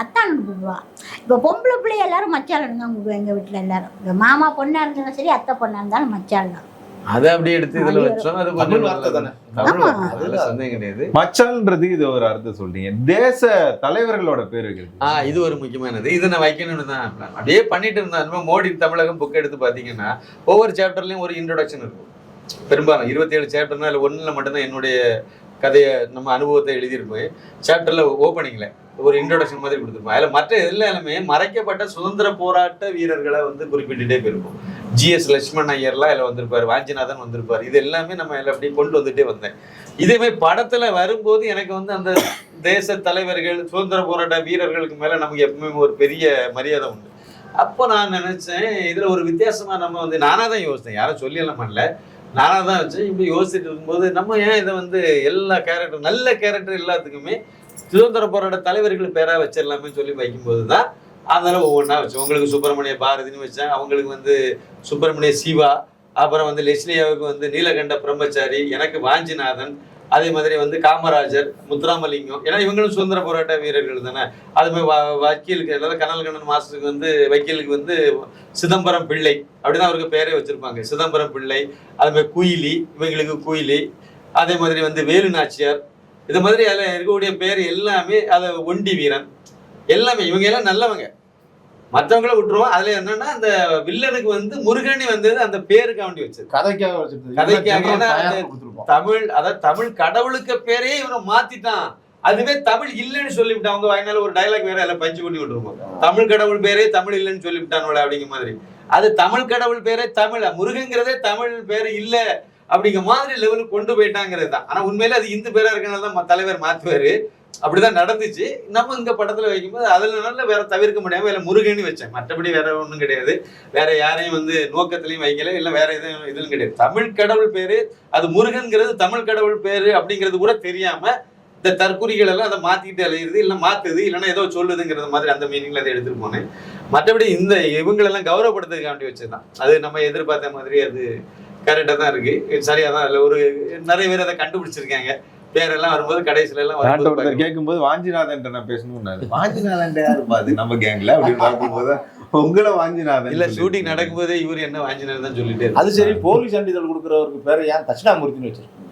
அத்தான்னு கூப்பிடுவா. இப்ப பொம்பளை பிள்ளை எல்லாரும் மச்சாளன்னு தான் கூப்பிடுவோம் எங்க வீட்டுல எல்லாரும். மாமா பொண்ணா இருந்தாலும் சரி, அத்தை பொண்ணா இருந்தாலும் மச்சாள் தான். அதை அப்படியே எடுத்து இதுல வச்சோம். அது கொஞ்சம் வார்த்தை தானே, அதுல சந்தேகம் கிடையாது. மச்சான்ன்றது இது ஒரு அர்த்தம் சொல்றீங்க. தேச தலைவர்களோட பேர் வைக்கிறது இது ஒரு முக்கியமானது. இது நான் வைக்கணும்னு தான் அப்படியே பண்ணிட்டு இருந்தேன். மோடி தமிழகம் புக் எடுத்து பாத்தீங்கன்னா ஒவ்வொரு சாப்டர்லயும் ஒரு இன்ட்ரோடக்ஷன் இருக்கும். பெரும்பாலும் 27 சாப்டர்னா இல்ல ஒண்ணுல மட்டும்தான் என்னுடைய கதையை நம்ம அனுபவத்தை எழுதியிருப்போம். சாப்டர்ல ஓப்பனிங்ல ஒரு இன்ட்ரோடக்ஷன் மாதிரி கொடுத்துருப்போம். அதில் மற்ற எல்லாமே மறைக்கப்பட்ட சுதந்திர போராட்ட வீரர்களை வந்து குறிப்பிட்டுட்டே போயிருப்போம். GS லட்சுமண் ஐயர்லாம் அதில் வந்திருப்பாரு, வாஞ்சிநாதன் வந்திருப்பாரு. இது எல்லாமே நம்ம அதில் அப்படி கொண்டு வந்துட்டே வந்தேன். இதேமாதிரி படத்துல வரும்போது எனக்கு வந்து அந்த தேச தலைவர்கள், சுதந்திர போராட்ட வீரர்களுக்கு மேல நமக்கு எப்பவுமே ஒரு பெரிய மரியாதை உண்டு. அப்போ நான் நினைச்சேன் இதுல ஒரு வித்தியாசமா நம்ம வந்து நானா தான் யோசித்தேன், யாரும் சொல்லியெல்லாம் பண்ணல, நானா தான் வச்சேன். இப்படி யோசிச்சுட்டு இருக்கும்போது நம்ம ஏன் இதை வந்து எல்லா கேரக்டர், நல்ல கேரக்டர் எல்லாத்துக்குமே சுதந்திர போராட்ட தலைவர்கள் பேரா வச்சிடலாமே சொல்லி வைக்கும்போது தான் அதனால ஒவ்வொன்றா வச்சேன். உங்களுக்கு சுப்பிரமணிய பாரதின்னு வச்சேன், அவங்களுக்கு வந்து சுப்பிரமணிய சிவா, அப்புறம் வந்து லெஸ்லியாவுக்கு வந்து நீலகண்ட பிரம்மச்சாரி, எனக்கு வாஞ்சிநாதன், அதே மாதிரி வந்து காமராஜர், முத்துராமலிங்கம், ஏன்னா இவங்களும் சுதந்திர போராட்ட வீரர்கள் தானே. அதுமாதிரி வக்கீலுக்கு அதாவது கனல் கண்ணன் மாஸ்டருக்கு வந்து வக்கீலுக்கு வந்து சிதம்பரம் பிள்ளை அப்படிதான் அவருக்கு பேரே வச்சிருப்பாங்க, சிதம்பரம் பிள்ளை. அதுமாதிரி குயிலி, இவங்களுக்கு குயிலி. அதே மாதிரி வந்து வேலு நாச்சியார். இது மாதிரி அதில் இருக்கக்கூடிய பேர் எல்லாமே, அதை ஒண்டி வீரன் எல்லாமே, இவங்க எல்லாம் நல்லவங்க. மற்றவங்கள விட்டுருவோம். அதுல என்னன்னா அந்த வில்லனுக்கு வந்து முருகனி வந்தது அந்த பேருக்கு வேண்டி வச்சது, கதைக்காக வச்சிருந்தது. கதைக்காக. ஏன்னா கொடுத்துருப்போம். தமிழ், அதாவது தமிழ் கடவுளுக்கு பேரே இவனை மாத்திட்டான். அதுவே தமிழ் இல்லைன்னு சொல்லிவிட்டான். அவங்க வாயினால ஒரு டைலாக் வேற எல்லாம் பஞ்சு பண்ணி விட்டுருப்போம். தமிழ் கடவுள் பேரே தமிழ் இல்லைன்னு சொல்லிவிட்டானோட அப்படிங்கிற மாதிரி. அது தமிழ் கடவுள் பேரே தமிழ், முருகங்கிறதே தமிழ் பேரு இல்ல அப்படிங்கிற மாதிரி லெவலுக்கு கொண்டு போயிட்டாங்கிறது தான். ஆனா உண்மையில அது இந்து பேரா இருக்கனால தான் தலைவர் மாத்துவாரு. அப்படிதான் நடந்துச்சு. நம்ம இங்க படத்துல வைக்கும்போது அதுல நல்ல வேற தவிர்க்க முடியாம இல்ல முருகன்னு வச்சேன். மற்றபடி வேற ஒண்ணும் கிடையாது. வேற யாரையும் வந்து நோக்கத்திலையும் வைக்கல, இல்ல வேற எதுவும் இதுவும் கிடையாது. தமிழ் கடவுள் பேரு, அது முருகன்கிறது தமிழ் கடவுள் பேரு அப்படிங்கிறது கூட தெரியாம இந்த தற்குறிகள் எல்லாம் அதை மாத்திட்டு அலையுது, இல்ல மாத்துது, இல்லைன்னா ஏதோ சொல்லுதுங்கிறது மாதிரி அந்த மீனிங்ல அதை எடுத்துட்டு போனேன். மற்றபடி இந்த இவங்களெல்லாம் கௌரவப்படுத்துறதுக்காண்டி வச்சதுதான். அது நம்ம எதிர்பார்த்த மாதிரி அது கரெக்டா தான் இருக்கு, சரியா தான். இல்ல ஒரு நிறைய பேர் அதை கண்டுபிடிச்சிருக்காங்க. பேரெல்லாம் வரும்போது கடைசியில எல்லாம் கேட்கும்போது வாஞ்சிநாதன் நான் பேசணும். வாஞ்சிநாதன் யாருப்பா அது நம்ம கேங்ல அப்படின்னு பார்க்கும்போது உங்களை வாஞ்சிநாதன் இல்ல ஷூட்டிங் நடக்கும்போதே இவர் என்ன வாஞ்சிநாதன் தான் சொல்லிட்டு. அது சரி, போலீஸ் சான்றிதழ் கொடுக்குறவருக்கு பேரை ஏன் தட்சிணாமூர்த்தின்னு வச்சிருக்கீங்க?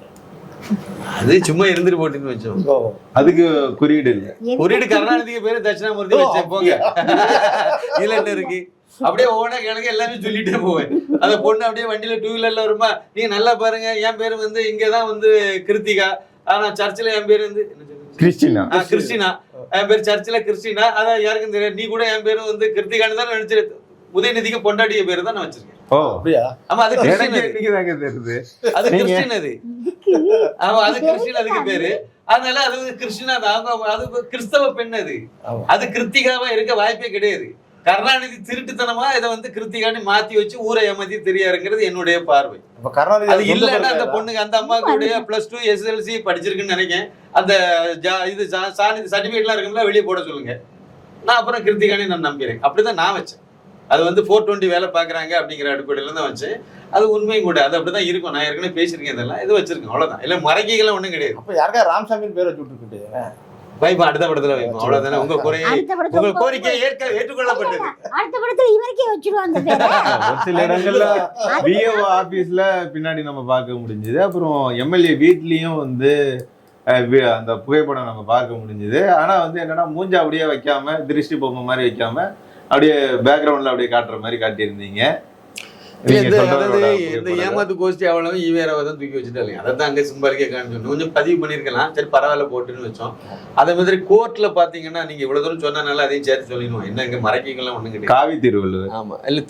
அது சும்மா இருந்துட்டு போட்டுன்னு வச்சோம். அதுக்கு குறியீடு இல்ல. குறியீடு கருணாநிதிக்கு பேரு தட்சிணாமூர்த்தி வச்சேன் போங்க. இதுல என்ன இருக்கு? அப்படியே ஓன கிழங்கு எல்லாமே சொல்லிட்டே போவேன். அந்த பொண்ணு அப்படியே வண்டியில 2 வீலர்ல வருமா, நீங்க நல்லா பாருங்க என் பேரு வந்து இங்கதான் வந்து கிருத்திகா, ஆனா சர்ச்சில் என் பேரு வந்து கிறிஸ்டினா. கிறிஸ்டினா என் பேரு சர்ச்சில் கிறிஸ்டினா. அதான் யாருக்கும் தெரியாது. நீ கூட என் பேரு வந்து கிருத்திகான்னு தான் நினைச்சிரு. உதயநிதிக்கு பொண்டாட்டிய பேரு தான் நான் வச்சிருக்கேன். ஓ அப்படியா? ஆமா, அது கிறிஸ்டின். தெரியுது அது கிறிஸ்டின். அது ஆமா, அது கிறிஸ்டின் அதுக்கு பேரு. அதனால அது கிறிஸ்டினா தான். அது கிறிஸ்தவ பெண். அது கிருத்திகாவா இருக்க வாய்ப்பே கிடையாது. கருணாநிதி திருட்டுத்தனமா இதை வந்து கிருத்திகான்னு மாத்தி வச்சு ஊரை ஏமாத்தி தெரியாருங்கிறது என்னுடைய பார்வை. அது இல்லன்னா அந்த பொண்ணுக்கு, அந்த அம்மாவுடைய +2 SSLC படிச்சிருக்குன்னு நினைக்கிறேன். அந்த இது சர்டிபிகேட் எல்லாம் இருக்கும்ல, வெளியே போட சொல்லுங்க. நான் அப்புறம் கிருத்திகானே நான் நம்புறேன். அப்படிதான் நான் வச்சேன். அது வந்து 420 வேலை பாக்குறாங்க அப்படிங்கிற அடிப்படையில தான் வச்சேன். அது உண்மையும் கூட. அது அப்படிதான் இருக்கும். நான் ஏற்கனவே பேசியிருக்கேன். இதெல்லாம் இது வச்சிருக்கேன், அவ்வளவுதான். இல்ல மறைக்கலாம் ஒண்ணும் கிடையாது. அப்ப யாருக்கா ராமசாமின்னு பேரை வச்சுட்டு வைப்பா, அடுத்த படத்துல வைப்போம், அவ்வளவுதானே. உங்க கோரிக்கை ஏற்றுக்கொள்ளப்பட்டது. அடுத்த படத்துல இவருக்கே வச்சிருவாங்க. ஒரு சில இடங்கள்ல விஓ ஆபீஸ்ல பின்னாடி நம்ம பார்க்க முடிஞ்சது. அப்புறம் எம்எல்ஏ வீட்லயும் வந்து அந்த புகைப்படம் நம்ம பார்க்க முடிஞ்சது. ஆனா வந்து என்னன்னா மூஞ்சா அப்படியே வைக்காம, திருஷ்டி பொம்மை மாதிரி வைக்காம, அப்படியே பேக்ரவுண்ட்ல அப்படியே காட்டுற மாதிரி காட்டியிருந்தீங்க. இந்த ஏமாத்து கோஷ்டி அவ்வளவு ஈவேராவை தான் தூக்கி வச்சுட்டாங்க. அதை தான் அங்கே சிம்பாலிக்கா காமிச்சோம். கொஞ்சம் பதிவு பண்ணிருக்கலாம், சரி பரவாயில்ல போட்டுன்னு வச்சோம். அதே மாதிரி கோர்ட்ல பாத்தீங்கன்னா நீங்க இவ்வளவு தூரம் சொன்னனால அதையும் சேர்த்து சொல்லிடுவோம். என்ன இங்க மறைக்கலாம் ஒண்ணும் கிடையாது. காவி திருவள்ளுவர். ஆமா, இல்ல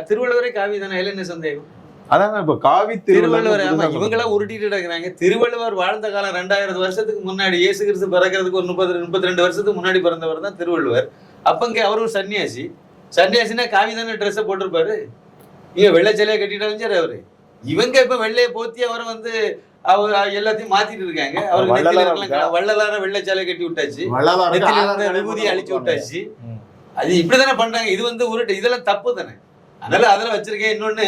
திருவள்ளுவரே காவி தானே. என்ன சந்தேகம்? அதான் இப்ப காவி திருவள்ளுவர். ஆமா, இவங்கெல்லாம் உருட்டிட்டு இருக்கிறாங்க. திருவள்ளுவர் வாழ்ந்த காலம் 2000 வருஷத்துக்கு முன்னாடி, இயேசு கிறிஸ்து பிறக்கிறதுக்கு ஒரு 32 வருஷத்துக்கு முன்னாடி பிறந்தவர் தான் திருவள்ளுவர். அப்ப இங்க அவரு ஒரு சன்னியாசி. சன்னியாசினா காவி தானே ட்ரெஸ்ஸை போட்டிருப்பாரு. இங்க வெள்ளை சிலையை கட்டிட்டாலும் சரி அவரு. இவங்க இப்ப வெள்ளையை போத்தி அவரை வந்து அவர் எல்லாத்தையும் மாத்திட்டு இருக்காங்க. அவருக்கு வள்ளலார வெள்ளை சிலை கட்டி விட்டாச்சு, விபூதியை அழிச்சு விட்டாச்சு. அது இப்படிதானே பண்றாங்க. இது வந்து உருட்டு, இதெல்லாம் தப்பு தானே. அதனால அதுல வச்சிருக்கேன். இன்னொன்னு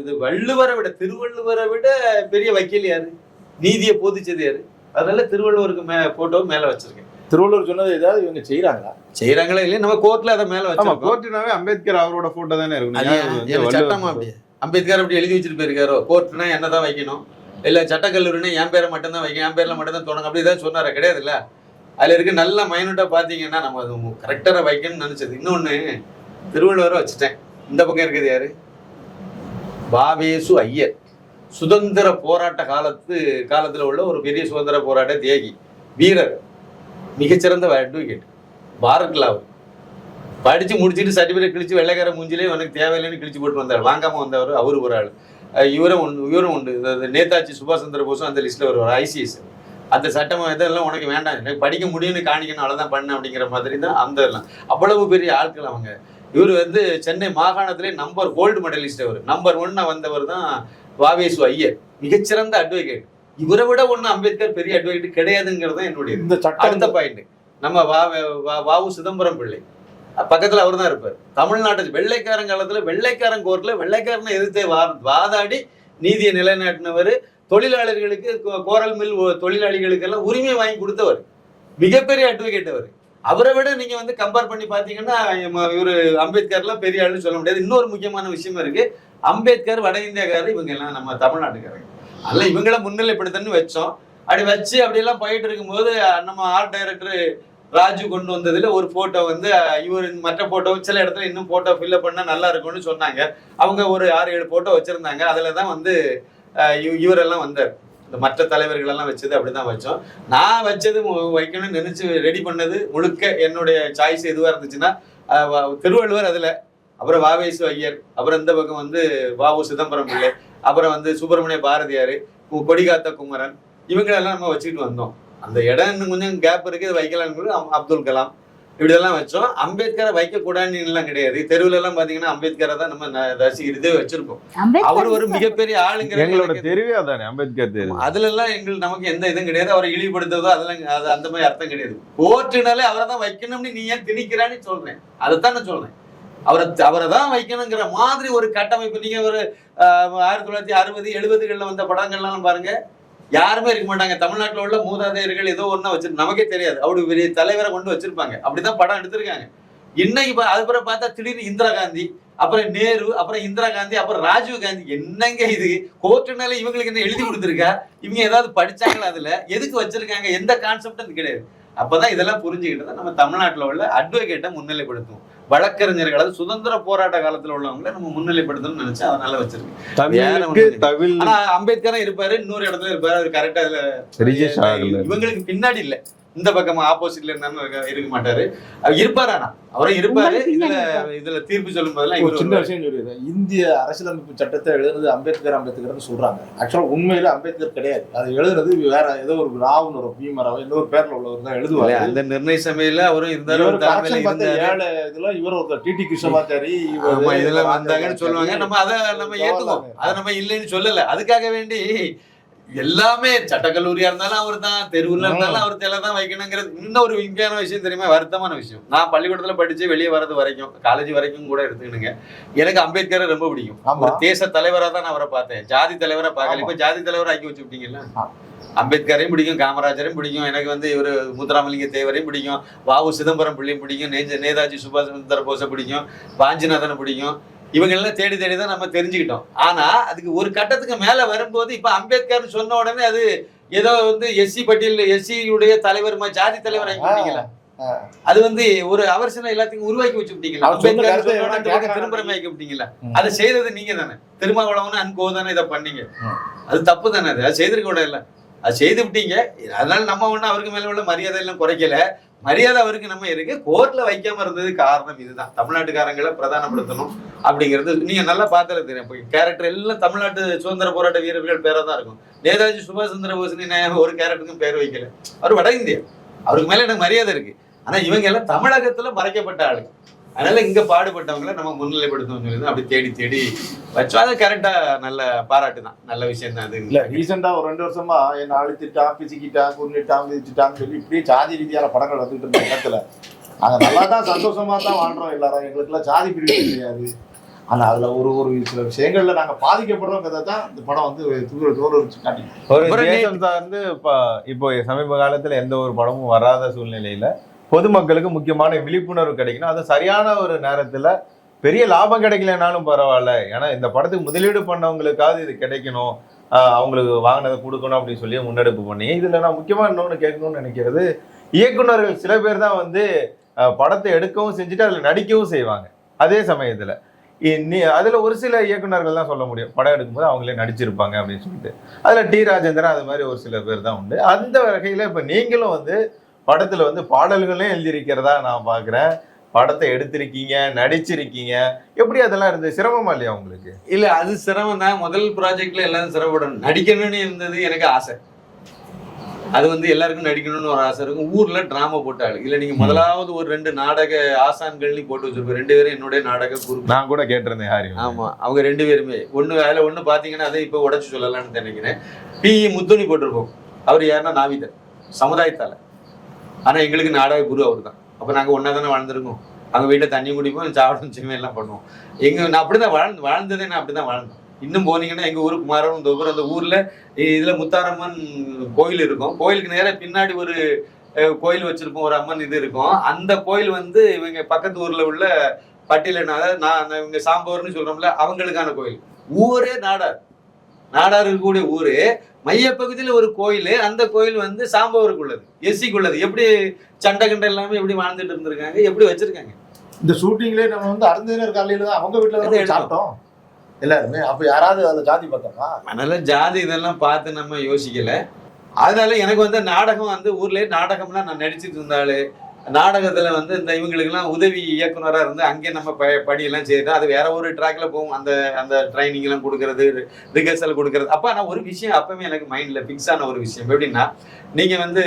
இது வள்ளுவரை விட, திருவள்ளுவரை விட பெரிய வக்கீல் யாரு, நீதியை போதிச்சது யாரு? அதனால திருவள்ளுவருக்கு போட்டோ மேல வச்சிருக்கேன். திருவள்ளுவர் சொன்னது ஏதாவது இவங்க செய்யறாங்களா இல்லையா? நம்ம கோர்ட்ல அதை மேல வச்சோம். கோர்ட்னாவே அம்பேத்கர் அவரோட போட்டோ தானே இருக்கும். சட்டமா அப்படியே அம்பேத்கர் அப்படி எழுதி வச்சுட்டு போயிருக்காரோ? கோர்ட்னா என்னதான் வைக்கணும், இல்ல சட்டக்கல்லூரினா என் பேரை மட்டும் தான் வைக்கணும், என் பேர்ல மட்டும் தான் தொடங்க, அப்படி ஏதாவது சொன்னார? கிடையாது இல்ல. அதுல இருக்கு நல்ல மைனூட்டா பாத்தீங்கன்னா நம்ம அது கரெக்டா வைக்கணும்னு நினைச்சது. இன்னொன்னு, திருவள்ளுவரை வச்சுட்டேன். இந்த பக்கம் இருக்குது யாரு? வாவேசு ஐயர். சுதந்திர போராட்ட காலத்துல உள்ள ஒரு பெரிய சுதந்திர போராட்ட தியாகி, வீரர், மிகச்சிறந்த அட்வொகேட், பாரத்ல. அவர் படிச்சு முடிச்சுட்டு சர்டிபிகேட் கிழிச்சு வெள்ளைக்கார மூஞ்சிலே எனக்கு தேவையில்லைன்னு கிழிச்சு போட்டு வந்தார். வாங்காம வந்தவர் அவரு ஒரு ஆள். இவரும் உண்டு. நேதாஜி சுபாஷ் சந்திர போஸும் அந்த லிஸ்ட்ல வருவார். ICS. அந்த சட்டம் இதெல்லாம் உனக்கு வேண்டாம், எனக்கு படிக்க முடியும்னு காணிக்கணும், அவ்வளவுதான் பண்ண அப்படிங்கிற மாதிரி தான் அந்த எல்லாம். அவ்வளவு பெரிய ஆட்கள் அவங்க. இவர் வந்து சென்னை மாகாணத்திலே கோல்டு மெடலிஸ்ட். அவர் நம்பர் 1 வந்தவர் தான் வாவேசு ஐயர், மிகச்சிறந்த அட்வொகேட். இவரை விட அம்பேத்கர் பெரிய அட்வொகேட் கிடையாதுங்கிறது என்னுடைய அடுத்த பாயிண்ட். நம்ம வாவு சிதம்பரம் பிள்ளை பக்கத்துல அவர் தான் இருப்பார். தமிழ்நாட்டு வெள்ளைக்காரன் காலத்துல வெள்ளைக்காரன் கோர்ட்ல வெள்ளைக்காரனை எதிர்த்து வாதாடி நீதியை நிலைநாட்டினவர். தொழிலாளர்களுக்கு, கோரல் மில் தொழிலாளிகளுக்கு எல்லாம் உரிமை வாங்கி கொடுத்தவர். மிகப்பெரிய அட்வொகேட் அவர். அவரை விட நீங்க வந்து கம்பேர் பண்ணி பாத்தீங்கன்னா இவரு அம்பேத்கர்லாம் பெரிய ஆளுன்னு சொல்ல முடியாது. இன்னொரு முக்கியமான விஷயம் இருக்கு. அம்பேத்கர் வட இந்தியாக்காரர், இவங்க எல்லாம் நம்ம தமிழ்நாட்டுக்காரங்க. அதனால இவங்கள முன்னிலைப்படுத்தன்னு வச்சோம். அப்படி வச்சு அப்படியெல்லாம் போயிட்டு இருக்கும்போது நம்ம ஆர்ட் டைரக்டர் ராஜு கொண்டு வந்ததுல ஒரு போட்டோ வந்து இவர் மற்ற போட்டோ சில இடத்துல இன்னும் போட்டோ ஃபில்அப் பண்ணா நல்லா இருக்கும்னு சொன்னாங்க. அவங்க ஒரு 6-7 போட்டோ வச்சிருந்தாங்க. அதுலதான் வந்து இவரெல்லாம் வந்தார். இந்த மற்ற தலைவர்கள் எல்லாம் வச்சது அப்படிதான் வச்சோம். நான் வச்சது வைக்கணும்னு நினைச்சு ரெடி பண்ணது முழுக்க என்னுடைய சாய்ஸ் எதுவா இருந்துச்சுன்னா திருவள்ளுவர் அதுல, அப்புறம் வாவேசு ஐயர், அப்புறம் இந்த பக்கம் வந்து வாவு சிதம்பரம் பிள்ளை, அப்புறம் வந்து சுப்பிரமணிய பாரதியார், கொடிகாத்த குமரன், இவங்களெல்லாம் நம்ம வச்சுக்கிட்டு வந்தோம். அந்த இடம் இன்னும் கொஞ்சம் கேப் இருக்கு, வைக்கலாம்னு அப்துல் கலாம் இப்படியெல்லாம் வச்சோம். அம்பேத்கரை வைக்க கூடாதுன்னு எல்லாம் கிடையாது. தெருவுல எல்லாம் பாத்தீங்கன்னா அம்பேத்கரை தான் நம்ம ரசிக்கிறதே வச்சிருக்கோம். அவர் ஒரு மிகப்பெரிய ஆளுங்கிற எங்களோட தெருவே அதானே அம்பேத்கர் தெரு. அதுல எல்லாம் நமக்கு எந்த இதுவும் கிடையாது. அவரை இழிவுபடுத்துவதோ அதெல்லாம் அந்த மாதிரி அர்த்தம் கிடையாது. கோர்ட்டுனாலே அவரை தான் வைக்கணும்னு நீ ஏன் திணிக்கிறான்னு சொல்றேன். அதைத்தான் நான் சொல்றேன். அவரை தான் வைக்கணுங்கிற மாதிரி ஒரு கட்டமைப்பு. நீங்க ஒரு 1960-70களில் வந்த படங்கள்லாம் பாருங்க, யாருமே இருக்க மாட்டாங்க. தமிழ்நாட்டில் உள்ள மூதாதையர்கள் ஏதோ ஒண்ணா வச்சு நமக்கே தெரியாது, அப்படி பெரிய தலைவரை கொண்டு வச்சிருப்பாங்க. அப்படிதான் படம் எடுத்திருக்காங்க. இன்னைக்கு அதுக்கப்புறம் பார்த்தா திடீர்னு இந்திரா காந்தி, அப்புறம் நேரு, அப்புறம் இந்திரா காந்தி, அப்புறம் ராஜீவ் காந்தி. என்னங்க இது? கோர்ட்டுனால இவங்களுக்கு என்ன எழுதி கொடுத்துருக்கா? இவங்க ஏதாவது படிச்சாங்களா? அதுல எதுக்கு வச்சிருக்காங்க? எந்த கான்செப்டும் கிடையாது. அப்பதான் இதெல்லாம் புரிஞ்சுக்கிட்டு நம்ம தமிழ்நாட்டில் உள்ள அட்வொகேட்டை முன்னிலைப்படுத்துவோம். வழக்கறிஞர்கள், அதாவது சுதந்திர போராட்ட காலத்துல உள்ளவங்களை நம்ம முன்னிலைப்படுத்தணும்னு நினைச்சு அதனால வச்சிருக்கேன். ஆனா அம்பேத்கரும் இருப்பாரு, இன்னொரு இடத்துல இருப்பாரு. அவர் கரெக்டா இதுல இவங்களுக்கு பின்னாடி இல்ல, இந்த பக்கம் ஆப்போசிட்ல இருந்தாலும் இருக்க மாட்டாரு. இருப்பாரு, ஆனா அவரும் இருப்பாரு. இதுல தீர்ப்பு சொல்லும் போதெல்லாம் ஒரு சின்ன விஷயம் சொல்லிடுது. இந்திய அரசியலமைப்பு சட்டத்தை எழுதுனது அம்பேத்கர்னு சொல்றாங்க. ஆக்சுவலா உண்மையில அம்பேத்கர் கிடையாது. அது எழுதுறது வேற ஏதோ ஒரு ராவுன்னு ஒரு பீமராவோ இன்னொரு பேர்ல உள்ளவர் தான் எழுதுவாரு. அந்த நிர்ணய சபையில அவரும் இருந்தாரு. இதுல இவர் ஒரு டிடி கிருஷ்ணமாச்சாரி இதெல்லாம் வந்தாங்கன்னு சொல்லுவாங்க. நம்ம அதை ஏத்துக்கோம். அதை நம்ம இல்லைன்னு சொல்லல. அதுக்காக வேண்டி எல்லாமே சட்டக்கல்லூரியா இருந்தாலும் அவர் தான், தெருவுல இருந்தாலும் அவர் தெல தான் வைக்கணுங்கிறது. இன்னும் ஒரு முக்கியமான விஷயம் தெரியுமா? வருத்தமான விஷயம். நான் பள்ளிக்கூடத்துல படிச்சு வெளியே வர்றது வரைக்கும், காலேஜ் வரைக்கும் கூட எடுத்துக்கணுங்க, எனக்கு அம்பேத்கரை ரொம்ப பிடிக்கும். ஒரு தேச தலைவரா தான் நான் அவரை பார்த்தேன், ஜாதி தலைவரா பார்க்கல. இப்ப ஜாதி தலைவரா ஆக்கி வச்சு விட்டீங்கல்ல. அம்பேத்கரையும் பிடிக்கும், காமராஜரையும் பிடிக்கும், எனக்கு வந்து இவரு முத்துராமலிங்க தேவரையும் பிடிக்கும், வாவு சிதம்பரம் பிள்ளையும் பிடிக்கும், நேதாஜி சுபாஷ் சந்திர போஸை பிடிக்கும், வாஞ்சிநாதனை பிடிக்கும். இவங்க எல்லாம் தேடி தான் நம்ம தெரிஞ்சுக்கிட்டோம். ஆனா அதுக்கு ஒரு கட்டத்துக்கு மேல வரும்போது இப்ப அம்பேத்கர்னு சொன்ன உடனே அது ஏதோ வந்து எஸ்சி பட்டியல், எஸ்சியுடைய தலைவர், ஜாதி தலைவர் ஆகிட்டீங்களா? அது வந்து ஒரு அவர்சனம் எல்லாத்தையும் உருவாக்கி வச்சு விட்டீங்களா? அம்பேத்கர் திரும்புறமே ஆக்கி விட்டீங்களா? அதை செய்தது நீங்க தானே. திருமாவளவன் அன்கோ தானே இதை பண்ணீங்க. அது தப்பு தானே. அது செய்திருக்க கூட இல்லை, அது செய்து விட்டீங்க. அதனால நம்ம ஒண்ணு அவருக்கு மேல உள்ள மரியாதை எல்லாம் குறைக்கல. மரியாதை அவருக்கு நம்ம இருக்கு. கோர்ட்ல வைக்காம இருந்தது காரணம் இதுதான். தமிழ்நாட்டுக்காரங்களை பிரதானப்படுத்தணும் அப்படிங்கிறது நீங்க நல்லா பார்த்தாலே தெரியும். கேரக்டர் எல்லாம் தமிழ்நாட்டு சுதந்திர போராட்ட வீரர்கள் பேரா தான் இருக்கும். நேதாஜி சுபாஷ் சந்திர போஸ் ஒரு கேரக்டருக்கும் பேர் வைக்கல. அவர் வட இந்தியா, அவருக்கு மேல எனக்கு மரியாதை இருக்கு. ஆனா இவங்க எல்லாம் தமிழகத்துல மறைக்கப்பட்ட ஆளு. அதனால இங்க பாடுபட்டவங்களை நம்ம முன்னிலைப்படுத்தணும் சொல்லி அப்படி தேடி வச்சோம். அது கரெக்டா நல்ல பாராட்டு தான், நல்ல விஷயம் தான். அது இல்ல ரீசெண்டா ஒரு 2 வருஷமா என்ன அழுத்திட்டான், பிச்சுக்கிட்டான், குன்னிட்டான், பிச்சுட்டான்னு சொல்லி இப்படியே ஜாதி ரீதியான படங்கள் வந்துட்டு இருந்த இடத்துல நாங்க நல்லா தான் சந்தோஷமா தான் வாழ்றோம் எல்லாரும். எங்களுக்கு எல்லாம் ஜாதி பிரிவு கிடையாது. ஆனா அதுல ஒரு சில விஷயங்கள்ல நாங்க பாதிக்கப்படுறோம். கதை தான் இந்த படம் வந்து தூர வச்சு காட்டி. இப்போ சமீப காலத்துல எந்த ஒரு படமும் வராத சூழ்நிலையில பொதுமக்களுக்கு முக்கியமான விழிப்புணர்வு கிடைக்கணும். அது சரியான ஒரு நேரத்துல பெரிய லாபம் கிடைக்கலனாலும் பரவாயில்ல, ஏன்னா இந்த படத்துக்கு முதலீடு பண்ணவங்களுக்காவது இது கிடைக்கணும், அவங்களுக்கு வாங்கினதை கொடுக்கணும் அப்படின்னு சொல்லி முன்னெடுப்பு பண்ணி. இதுல நான் முக்கியமா இன்னொன்னு கேட்கணும்னு நினைக்கிறது, இயக்குநர்கள் சில பேர் தான் வந்து படத்தை எடுக்கவும் செஞ்சுட்டு அதுல நடிக்கவும் செய்வாங்க. அதே சமயத்துல அதுல ஒரு சில இயக்குநர்கள் தான் சொல்ல முடியும் படம் எடுக்கும்போது அவங்களே நடிச்சிருப்பாங்க அப்படின்னு சொல்லிட்டு. அதுல டி ராஜேந்திரன் அது மாதிரி ஒரு சில பேர் தான் உண்டு. அந்த வகையில இப்ப நீங்களும் வந்து படத்துல வந்து பாடல்களையும் எழுதியிருக்கிறதா நான் பாக்குறேன். படத்தை எடுத்திருக்கீங்க, நடிச்சிருக்கீங்க. எப்படி அதெல்லாம் இருந்தது? சிரமமா இல்லையா உங்களுக்கு? இல்ல, அது சிரமம் தான். முதல் ப்ராஜெக்ட்ல எல்லாரும் சிரமப்படணும். நடிக்கணும்னு இருந்தது எனக்கு ஆசை. அது வந்து எல்லாருக்கும் நடிக்கணும்னு ஒரு ஆசை இருக்கும். ஊர்ல டிராமா போட்டாள் இல்ல, நீங்க முதலாவது ஒரு 2 நாடக ஆசான்கள் போட்டு வச்சிருப்போம். 2 பேரும் என்னுடைய நாடக குரு. நான் கூட கேட்டிருந்தேன் யாரு. ஆமா, அவங்க 2 பேருமே அதுல ஒண்ணு பாத்தீங்கன்னா அதை இப்ப உடைச்சு சொல்லலாம்னு நினைக்கிறேன். பி முத்துணி போட்டிருப்போம். அவர் யாருன்னா நாவிதர், சமுதாயத்தால. ஆனா எங்களுக்கு நாடக குரு அவர் தான். அப்ப நாங்க ஒன்னா தானே வாழ்ந்துருக்கோம். அவங்க வீட்டுல தண்ணி குடிப்போம், சாப்பிடும், சின்ன எல்லாம் பண்ணுவோம். நான் அப்படிதான் வாழ்ந்ததே. நான் அப்படிதான் வாழ்ந்தேன். இன்னும் போனீங்கன்னா எங்க ஊருக்கு குமாரம் தொகுர், அந்த ஊர்ல இதுல முத்தாரம்மன் கோயில் இருக்கும். கோயிலுக்கு நேர பின்னாடி ஒரு கோயில் வச்சிருப்போம், ஒரு அம்மன் இது இருக்கும். அந்த கோயில் வந்து இவங்க பக்கத்து ஊர்ல உள்ள பட்டியல, அதாவது நான் இவங்க சாம்பவர்னு சொல்றோம்ல, அவங்களுக்கான கோயில். ஊரே நாடார் இருக்கக்கூடிய ஊரு. மையப்பகுதியில் ஒரு கோயில், அந்த கோயில் வந்து சாம்பவருக்கு உள்ளது, எஸ்சிக்கு உள்ளது. எப்படி சண்டை கண்டை எல்லாமே எப்படி வாழ்ந்துட்டு இருந்திருக்காங்க, எப்படி வச்சிருக்காங்க. இந்த ஷூட்டிங்லேயே நம்ம வந்து அருந்தினர் காலையில தான் அவங்க வீட்டில் தான் சாப்பிட்டோம் எல்லாருமே. அப்போ யாராவது அதில் ஜாதி பார்த்தோமா? அதனால ஜாதி இதெல்லாம் பார்த்து நம்ம யோசிக்கல. அதனால எனக்கு வந்து நாடகம் வந்து ஊர்லயே நாடகம்லாம் நான் நடிச்சிட்டு இருந்தாலே, நாடகத்துல வந்து இந்த இவங்களுக்கெல்லாம் உதவி இயக்குனராக இருந்து அங்கே நம்ம படியெல்லாம் செய்யறோம். அது வேற ஒரு ட்ராக்ல போகும். அந்த அந்த ட்ரைனிங் எல்லாம் கொடுக்கறது, ரிஹர்சல் கொடுக்கறது. அப்ப நான் ஒரு விஷயம் அப்பவே எனக்கு மைண்ட்ல ஃபிக்ஸ் ஆன ஒரு விஷயம் எப்படின்னா, நீங்க வந்து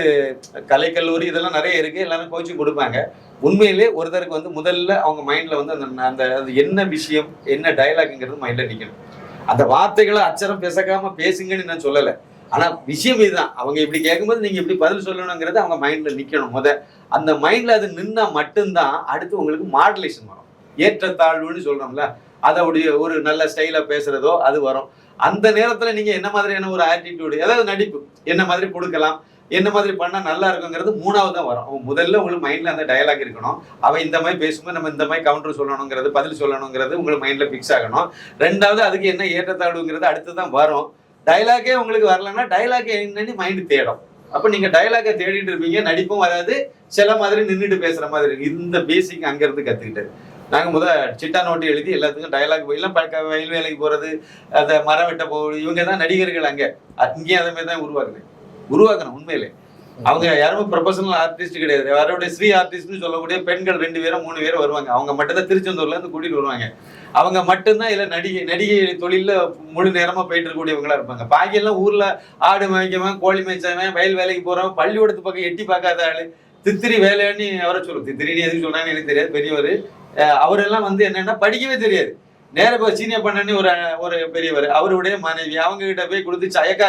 கலைக்கல்லூரி இதெல்லாம் நிறைய இருக்கு, எல்லாரும் கோச்சிங் கொடுப்பாங்க. உண்மையிலே ஒருத்தருக்கு வந்து முதல்ல அவங்க மைண்ட்ல வந்து அந்த என்ன விஷயம், என்ன டயலாக்ங்கிறது மைண்ட்ல நிக்கணும். அந்த வார்த்தைகளை அச்சரம் பேசக்காம பேசுங்கன்னு நான் சொல்லலை. ஆனா விஷயம் இதுதான், அவங்க இப்படி கேட்கும்போது நீங்க இப்படி பதில் சொல்லணுங்கிறது அவங்க மைண்ட்ல நிக்கணும். அந்த மைண்ட்ல அது நின்னா மட்டும்தான் அடுத்து உங்களுக்கு மாடுலேஷன் வரும். ஏற்றத்தாழ்வுன்னு சொல்றோம்ல, அதோடைய ஒரு நல்ல ஸ்டைலா பேசுறதோ அது வரும். அந்த நேரத்துல நீங்க என்ன மாதிரியான ஒரு ஆட்டிடியூடு, அதாவது நடிப்பு என்ன மாதிரி கொடுக்கலாம், என்ன மாதிரி பண்ணா நல்லா இருக்குங்கிறது மூணாவது தான் வரும். முதல்ல உங்களுக்கு மைண்ட்ல அந்த டயலாக் இருக்கணும். அவன் இந்த மாதிரி பேசும்போது நம்ம இந்த மாதிரி கவுண்டர் சொல்லணுங்கிறது, பதில் சொல்லணுங்கிறது உங்களுக்கு மைண்ட்ல பிக்ஸ் ஆகணும். ரெண்டாவது அதுக்கு என்ன ஏற்றத்தாழ்வுங்கிறது அடுத்து தான் வரும். டைலாக்கே உங்களுக்கு வரலன்னா டைலாக்கே என்னன்னு மைண்டு தேடும். அப்ப நீங்க டைலாக்கை தேடிட்டு இருப்பீங்க, நடிப்பும் வராது, சில மாதிரி நின்றுட்டு பேசுற மாதிரி இருக்கு. இந்த பேசிக் அங்க இருந்து கத்துக்கிட்டது. நாங்க சிட்டா நோட்டு எழுதி எல்லாத்துக்கும் டைலாக் போயெல்லாம் வயல் வேலைக்கு போறது, அந்த மரம் வெட்ட போகுது, இவங்க தான் நடிகர்கள். இங்கேயும் அதே மாதிரி தான் உருவாக்கணும். உண்மையிலே அவங்க யாருமே ப்ரொஃபஷனல் ஆர்டிஸ்ட் கிடையாது. அவருடைய ஸ்ரீ ஆர்டிஸ்ட்னு சொல்லக்கூடிய பெண்கள் 2 பேரோ 3 பேரோ வருவாங்க. அவங்க மட்டும் தான் திருச்செந்தூர்ல இருந்து கூட்டிட்டு வருவாங்க. அவங்க மட்டும்தான் இல்ல நடிகை தொழில முழு நேரமா போயிட்டு இருக்கக்கூடியவங்களா இருப்பாங்க. பாக்கியெல்லாம் ஊர்ல ஆடு மேய்க்கவன், கோழி மேய்ச்சவன், வயல் வேலைக்கு போறவன், பள்ளிக்கூடத்து பக்கம் எட்டி பார்க்காத ஆளு, தித்திரி வேலைன்னு அவரை சொல்லும். தித்திரின்னு எதுக்கு சொல்றாங்கன்னு எனக்கு தெரியாது. பெரியவர் அவரெல்லாம் வந்து என்னன்னா படிக்கவே தெரியாது. நேர போய் சீனியர் பண்ணனே ஒரு பெரியவர், அவருடைய மனைவி, அவங்க கிட்ட போய் கொடுத்து சயக்கா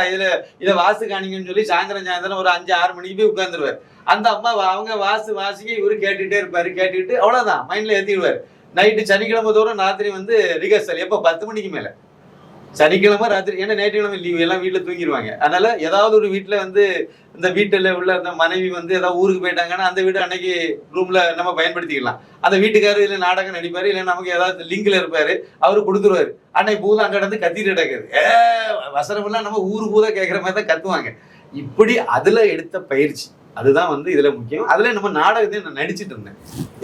இதை வாசு காணிங்கன்னு சொல்லி சாயந்தரம் ஒரு 5-6 மணிக்கு போய் உட்காந்துருவார். அந்த அம்மா அவங்க வாசிக்க இவரு கேட்டுட்டே இருப்பாரு. கேட்டுக்கிட்டு அவ்வளவுதான் மைண்ட்ல ஏத்திடுவார். நைட்டு சனிக்கிழமை தோறும் ராத்திரி வந்து ரிஹர்சல். எப்போ 10 மணிக்கு மேல சனிக்கிழமை ராத்திரி. ஏன்னா ஞாயிற்றுக்கிழமை லீவ், எல்லாம் வீட்டில் தூங்கிடுவாங்க. அதனால ஏதாவது ஒரு வீட்டில் வந்து இந்த வீட்டில் உள்ள அந்த மனைவி வந்து ஏதாவது ஊருக்கு போயிட்டாங்கன்னா அந்த வீடு அன்னைக்கு ரூம்ல நம்ம பயன்படுத்திக்கலாம். அந்த வீட்டுக்காரர் இல்லை நாடகம் நடிப்பாரு, இல்லை நமக்கு ஏதாவது லிங்க்ல இருப்பாரு, அவரு கொடுத்துருவாரு. அன்னைக்கு பூதா அங்கே வந்து கத்திட்டு கிடக்குது. வசனமெல்லாம் நம்ம ஊரு பூதா கேட்குற மாதிரி தான் கத்துவாங்க. இப்படி அதுல எடுத்த பயிற்சி அதுதான் வந்து இதுல முக்கியம். அதுல நம்ம நாடகத்தையும் நான் நடிச்சிட்டு இருந்தேன்.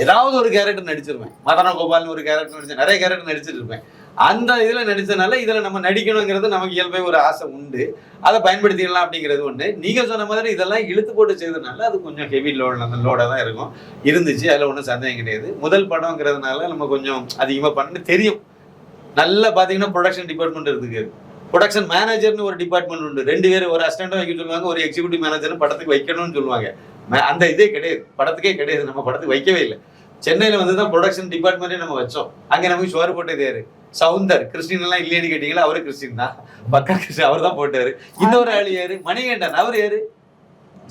ஏதாவது ஒரு கேரக்டர் நடிச்சிருவேன். மதன கோபால்னு ஒரு கேரக்டர் நடிச்சேன், நிறைய கேரக்டர் நடிச்சிட்டு இருப்பேன். அந்த இதுல நடிச்சதுனால இதுல நம்ம நடிக்கணுங்கிறது நமக்கு இயல்பே ஒரு ஆசை உண்டு. அதை பயன்படுத்திக்கலாம் அப்படிங்கிறது ஒண்ணு. நீங்க சொன்ன மாதிரி இதெல்லாம் இழுத்து போட்டு செய்ததுனால அது கொஞ்சம் ஹெவி லோடா தான் இருக்கும் இருந்துச்சு. அதுல ஒன்றும் சந்தேகம் கிடையாது. முதல் படம்ங்கிறதுனால நம்ம கொஞ்சம் அதிகமா பண்ணு தெரியும். நல்லா பாத்தீங்கன்னா ப்ரொடக்ஷன் டிபார்ட்மெண்ட் இருக்கு, ப்ரொடக்ஷன் மேனேஜர்னு ஒரு டிபார்ட்மெண்ட் உண்டு. 2 பேர், ஒரு அசிஸ்டன்ட் வைக்க சொல்லுவாங்க, ஒரு எக்ஸிக்யூட்டிவ் மேனேஜர் படத்துக்கு வைக்கணும்னு சொல்லுவாங்க. அந்த இதே கிடையாது, படத்துக்கே கிடையாது. நம்ம படத்துக்கு வைக்கவே இல்லை. சென்னையில வந்து தான் ப்ரொடக்ஷன் டிபார்ட்மெண்ட்டே நம்ம வச்சோம். அங்க நமக்கு சோறு போட்டது யாரு? சவுந்தர். கிறிஸ்டின் எல்லாம் இல்லையன்னு கேட்டீங்களா, அவரு கிறிஸ்டின் தான், பக்கா கிறிஸ்டின், அவர் தான் போட்டாரு. இன்னொரு ஆள் யாரு? மணிகண்டன். அவர் யாரு?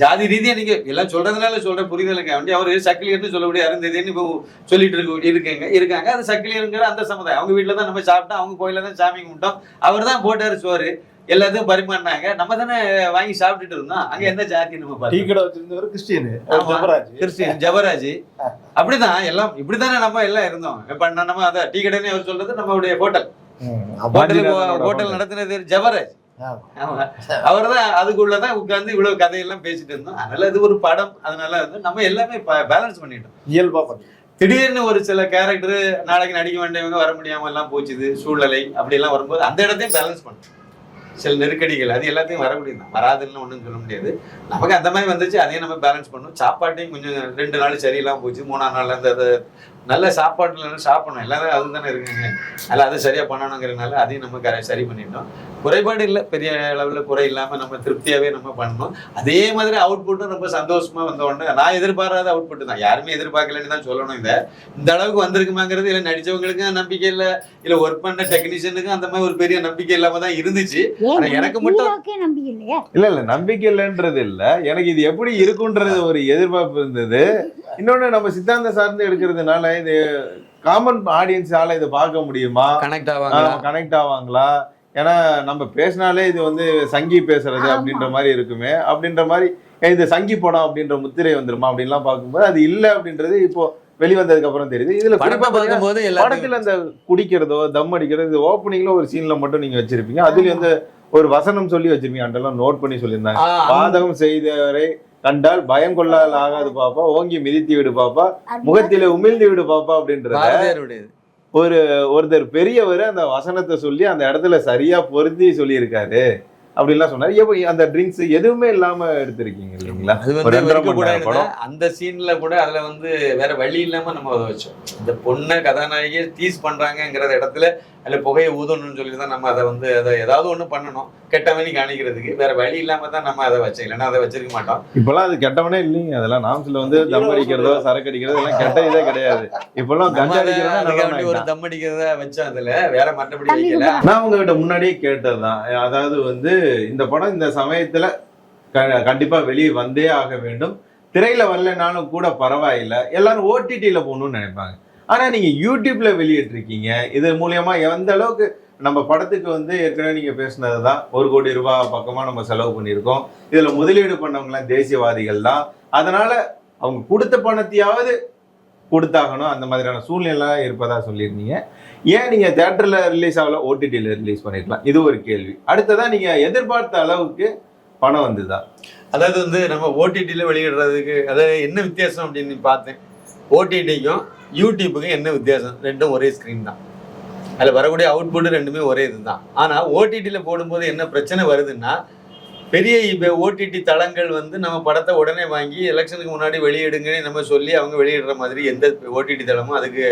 ஜாதி ரீதியா நீங்க எல்லாம் சொல்றதுனால சொல்ற புரிதலுக்கு வேண்டி அவர் சக்கிலியர்னு சொல்லக்கூடிய அருந்ததின்னு இப்போ சொல்லிட்டு இருக்காங்க. அது சக்கிலியருங்கிற அந்த சமுதாயம். அவங்க வீட்டுல தான் நம்ம சாப்பிட்டோம், அவங்க கோயில தான் சாமி கும்பிட்டோம். அவர் தான் போட்டாரு சோறு, எல்லாத்தையும் பரிமாறினாங்க. நம்ம தானே வாங்கி சாப்பிட்டுட்டு இருந்தோம். அங்க எந்த ஜாதி நம்ம டீ கடை வச்சிருந்தவர் கிறிஸ்டியன் ஜபராஜ். அப்படிதான் எல்லாம் இப்படித்தானே நம்ம எல்லாம் இருந்தோம். இப்ப நம்ம அத டீ கடைன்னு அவர் சொல்றது நம்மளுடைய ஹோட்டல் நடத்தினது ஜபராஜ். அவர்தான் அதுக்குள்ளதான் உட்கார்ந்து இவ்வளவு கதையெல்லாம் பேசிட்டு இருந்தோம். அதனால இது ஒரு படம். அதனால வந்து நம்ம எல்லாமே பேலன்ஸ் பண்ணிட்டோம், இயல்பா பண்ணி. திடீர்னு ஒரு சில கேரக்டர் நாளைக்கு நடிக்க வேண்டியவங்க வர முடியாம எல்லாம் போச்சுது சூழ்நிலை. அப்படி எல்லாம் வரும்போது அந்த இடத்தையும் பேலன்ஸ் பண்ணும். சில நெருக்கடிகள் அது எல்லாத்தையும் வரக்கூடியது தான், வராதுன்னு ஒன்றும் சொல்ல முடியாது. நமக்கு அந்த மாதிரி வந்துச்சு, அதையும் நம்ம பேலன்ஸ் பண்ணணும். சாப்பாட்டையும் கொஞ்சம் 2 நாள் சரியில்லாம போச்சு. 3ஆம் நாள் அந்த நல்ல சாப்பாட்டுல சாப்பிடணும், எல்லாரும் அது தானே இருக்குங்க. அதில் அதை சரியா பண்ணணுங்கிறதுனால அதையும் நம்ம சரி பண்ணிட்டோம். குறைபாடு இல்லை, பெரிய அளவில் குறை இல்லாமல் நம்ம திருப்தியாகவே நம்ம பண்ணணும். அதே மாதிரி அவுட்புட்டும் ரொம்ப சந்தோஷமா வந்த உடனே நான் எதிர்பாராத அவுட்புட் தான், யாருமே எதிர்பார்க்கலன்னு தான் சொல்லணும். இந்த அளவுக்கு வந்திருக்குமாங்கிறது இல்லை நடிச்சவங்களுக்கும் நம்பிக்கை இல்லை, இல்லை ஒர்க் பண்ண டெக்னீஷியனுக்கும் அந்த மாதிரி ஒரு பெரிய நம்பிக்கை இல்லாம தான் இருந்துச்சு. ஆனா எனக்கு மட்டும் நம்பிக்கை இல்லையா? இல்ல நம்பிக்கை இல்லைன்றது இல்ல, எனக்கு இது எப்படி இருக்குன்றது ஒரு எதிர்பார்ப்பு இருந்தது. இன்னொன்னு நம்ம சித்தாந்த சார்ந்து எடுக்கிறதுனால இது காமன் ஆடியன்ஸால இதை பார்க்க முடியுமா, கனெக்ட் ஆவாங்களா? ஏன்னா நம்ம பேசினாலே இது வந்து சங்கி பேசுறது அப்படின்ற மாதிரி இருக்குமே, அப்படின்ற மாதிரி இது சங்கி படம் அப்படின்ற முத்திரை வந்துருமா அப்படின்லாம் பார்க்கும்போது அது இல்லை அப்படின்றது இப்போ வெளிவந்ததுக்கு அப்புறம் தெரியுது. இதுல படத்துல அந்த குடிக்கிறதோ தம் அடிக்கிறதோ ஓப்பனிங்ல ஒரு சீன்ல மட்டும் நீங்க வச்சிருப்பீங்க. அதுல வந்து ஒரு வசனம் சொல்லி வச்சிருக்கீங்க, அதெல்லாம் நோட் பண்ணி சொல்லியிருந்தாங்க. பாதகம் செய்தவரை கண்டால் பயம் கொள்ளாத ஆகாது பாப்பா, ஓங்கி மிதித்து விடு பாப்பா, முகத்தில உமிழ்ந்து விடு பாப்பா அப்படின்றது ஒருத்தர் பெரியவர் அந்த வசனத்தை சொல்லி அந்த இடத்துல சரியா பொருத்தி சொல்லி இருக்காரு அப்படின்லாம் சொன்னாரு. அந்த ட்ரிங்க்ஸ் எதுவுமே இல்லாம எடுத்திருக்கீங்க இல்லைங்களா? அந்த சீன்ல கூட அதுல வந்து வேற வழி இல்லாம நம்ம அதை வச்சோம். இந்த பொண்ணை கதாநாயகியை டீஸ் பண்றாங்கிற இடத்துல அதுல புகையை ஊதணும்னு சொல்லிதான் நம்ம அதை வந்து அதை ஏதாவது ஒண்ணு பண்ணணும் கெட்டவனி காணிக்கிறதுக்கு. வேற வழி இல்லாம தான் நம்ம அதை வச்சோம், இல்லைன்னா அதை வச்சிருக்க மாட்டோம். இப்பெல்லாம் அது கெட்டவனே இல்லைங்க. அதெல்லாம் நாம்ஸ்ல வந்து தம் அடிக்கிறதோ சரக்கு அடிக்கிறதோ எல்லாம் கெட்ட இதே கிடையாது. இப்பெல்லாம் ஒரு தம் அடிக்கிறத வச்சோம், அதுல வேற மற்றபடி வைக்கல. நான் உங்ககிட்ட முன்னாடியே கேட்டதுதான், அதாவது வந்து இந்த படம் இந்த சமயத்துல கண்டிப்பா வெளியே வந்தே ஆக வேண்டும், திரையில வரலனாலும் கூட பரவாயில்லை, எல்லாரும் ஓடிடியில போகணும்னு நினைப்பாங்க. ஆனா நீங்க யூடியூப்ல வெளியிட்டிருக்கீங்க. இது மூலியமா எந்த அளவுக்கு நம்ம படத்துக்கு வந்து ஏற்கனவே நீங்க பேசினதுதான், 1 கோடி ரூபாய் பக்கமா நம்ம செலவு பண்ணியிருக்கோம். இதுல முதலீடு பண்ணவங்களாம் தேசியவாதிகள் தான். அதனால அவங்க கொடுத்த பணத்தையாவது கொடுத்தாகணும், அந்த மாதிரியான சூழ்நிலை இருப்பதா சொல்லியிருந்தீங்க. ஏன் நீங்க தியேட்டர்ல ரிலீஸ் ஆகல, ஓடிடியில ரிலீஸ் பண்ணிருக்கலாம்? இது ஒரு கேள்வி. அடுத்ததான் நீங்க எதிர்பார்த்த அளவுக்கு பணம் வந்துதான். அதாவது வந்து நம்ம ஓடிடியில வெளியிடுறதுக்கு அதாவது என்ன வித்தியாசம் அப்படின்னு பார்த்தேன். ஓடிடிக்கும் யூடியூப்புக்கும் என்ன வித்தியாசம்? ரெண்டும் ஒரே ஸ்கிரீன் தான், அதில் வரக்கூடிய அவுட்புட் ரெண்டுமே ஒரே இதுதான். ஆனால் ஓடிடியில் போடும்போது என்ன பிரச்சனை வருதுன்னா, பெரிய இப்போ ஓடிடி தளங்கள் வந்து நம்ம படத்தை உடனே வாங்கி எலெக்ஷனுக்கு முன்னாடி வெளியிடுங்கன்னு நம்ம சொல்லி அவங்க வெளியிடுற மாதிரி எந்த ஓடிடி தளமும் அதுக்கு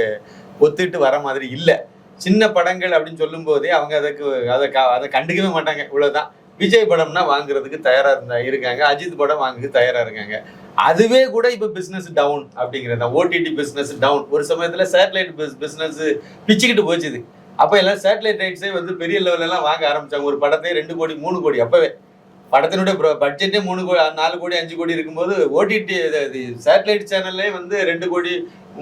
ஒத்துட்டு வர மாதிரி இல்லை. சின்ன படங்கள் அப்படின்னு சொல்லும் போதே அவங்க அதை கண்டுக்கவே மாட்டாங்க. இவ்வளோதான். விஜய் படம்னா வாங்குறதுக்கு தயாரா இருக்காங்க, அஜித் படம் வாங்குறதுக்கு தயாரா இருக்காங்க. அதுவே கூட இப்ப பிசினஸ் டவுன் அப்படிங்கிறது, ஓடிடி பிசினஸ் டவுன். ஒரு சமயத்துல சேட்டலைட் பிசினஸ் பிச்சுக்கிட்டு போச்சுது. அப்ப எல்லாம் சேட்டலைட் ரைட்ஸே வந்து பெரிய லெவல்ல எல்லாம் வாங்க ஆரம்பிச்சாங்க. ஒரு படத்தை 2 கோடி 3 கோடி, அப்பவே படத்தினுடைய பட்ஜெட்டே 3 கோடி 4 கோடி 5 கோடி இருக்கும்போது ஓடிடி சேட்டலைட் சேனல்லே வந்து 2 கோடி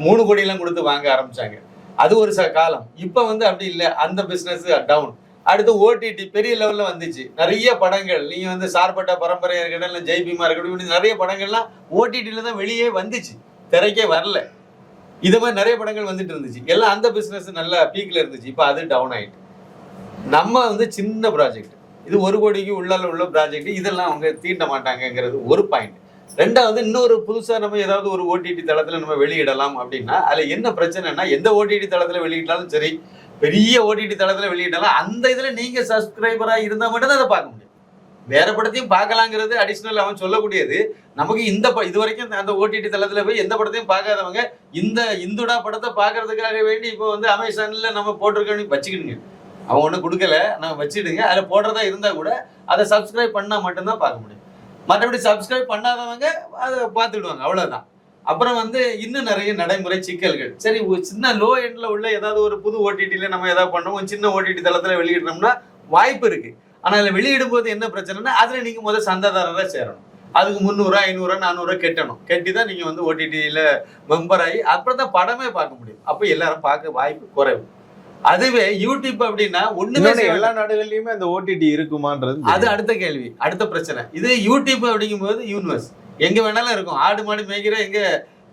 3 கோடி எல்லாம் கொடுத்து வாங்க ஆரம்பிச்சாங்க. அது ஒரு காலம். இப்ப வந்து அப்படி இல்லை, அந்த பிசினஸ் டவுன். அடுத்து ஓடிடி பெரிய லெவல்ல வந்துச்சு. நிறைய படங்கள் நீங்க வந்து சார்பட்ட பரம்பரையா இருக்கட்டும், இல்லை ஜெய்பீமா இருக்கட்டும், நிறைய படங்கள்லாம் ஓடிடியில தான் வெளியே வந்துச்சு, திரைக்கே வரல. இது மாதிரி நிறைய படங்கள் வந்துட்டு இருந்துச்சு. எல்லாம் அந்த பிசினஸ் நல்ல பீக்ல இருந்துச்சு. இப்போ அது டவுன் ஆயிட்டு. நம்ம வந்து சின்ன ப்ராஜெக்ட், இது 1 கோடிக்கு உள்ள ப்ராஜெக்ட், இதெல்லாம் அவங்க தீண்ட மாட்டாங்கிறது ஒரு பாயிண்ட். ரெண்டாவது, இன்னொரு புதுசா நம்ம ஏதாவது ஒரு ஓடிடி தளத்துல நம்ம வெளியிடலாம் அப்படின்னா அதுல என்ன பிரச்சனைனா, எந்த ஓடிடி தளத்துல வெளியிட்டாலும் சரி, பெரிய ஓடிடி தளத்துல வெளியிட்டாலும் அந்த இதுல நீங்க சப்ஸ்கிரைபரா இருந்தா மட்டும் தான் அதை பார்க்க முடியும். வேற படத்தையும் பார்க்கலாங்கிறது அடிஷனல் அவன் சொல்லக்கூடியது. நமக்கு இது வரைக்கும் அந்த ஓடிடி தளத்துல போய் எந்த படத்தையும் பார்க்காதவங்க இந்த இந்துடா படத்தை பார்க்கறதுக்காக வேண்டி இப்போ வந்து அமேசான்ல நம்ம போட்டிருக்க வச்சுக்கிடுங்க. அவன் ஒன்றும் கொடுக்கல, நம்ம வச்சுடுங்க. அதில் போடுறதா இருந்தா கூட அதை சப்ஸ்கிரைப் பண்ணா மட்டும்தான் பார்க்க முடியும். மற்றபடி சப்ஸ்கிரைப் பண்ணாதவங்க அதை பார்த்துடுவாங்க, அவ்வளவுதான். அப்புறம் வந்து இன்னும் நிறைய நடைமுறை சிக்கல்கள். சரி, சின்ன லோ எண்ட்ல உள்ள ஏதாவது ஒரு புது ஓடிடியில நம்ம ஏதாவது பண்ணோம், சின்ன ஓடிடி தளத்துல வெளியிடுறோம்னா வாய்ப்பு இருக்கு. ஆனா அதுல வெளியிடும் போது என்ன பிரச்சனைனா, அதுல நீங்க முதல் சந்தாதாரராக சேரணும். அதுக்கு 300 500 400 கட்டணும். கட்டிதான் நீங்க வந்து ஓடிடியில மெம்பர் ஆகி அப்புறம் தான் படமே பார்க்க முடியும். அப்ப எல்லாரும் பார்க்க வாய்ப்பு குறைவு. அதுவே யூடியூப் அப்படின்னா ஒண்ணுமே எல்லா நாடுகள்லயுமே அந்த ஓடிடி இருக்குமான்றது அது அடுத்த கேள்வி, அடுத்த பிரச்சனை. இது யூடியூப் அப்படிங்கும் போது யூனிவர்ஸ் எங்க வேணாலும் இருக்கும். ஆடு மாடு மேய்க்கிற எங்க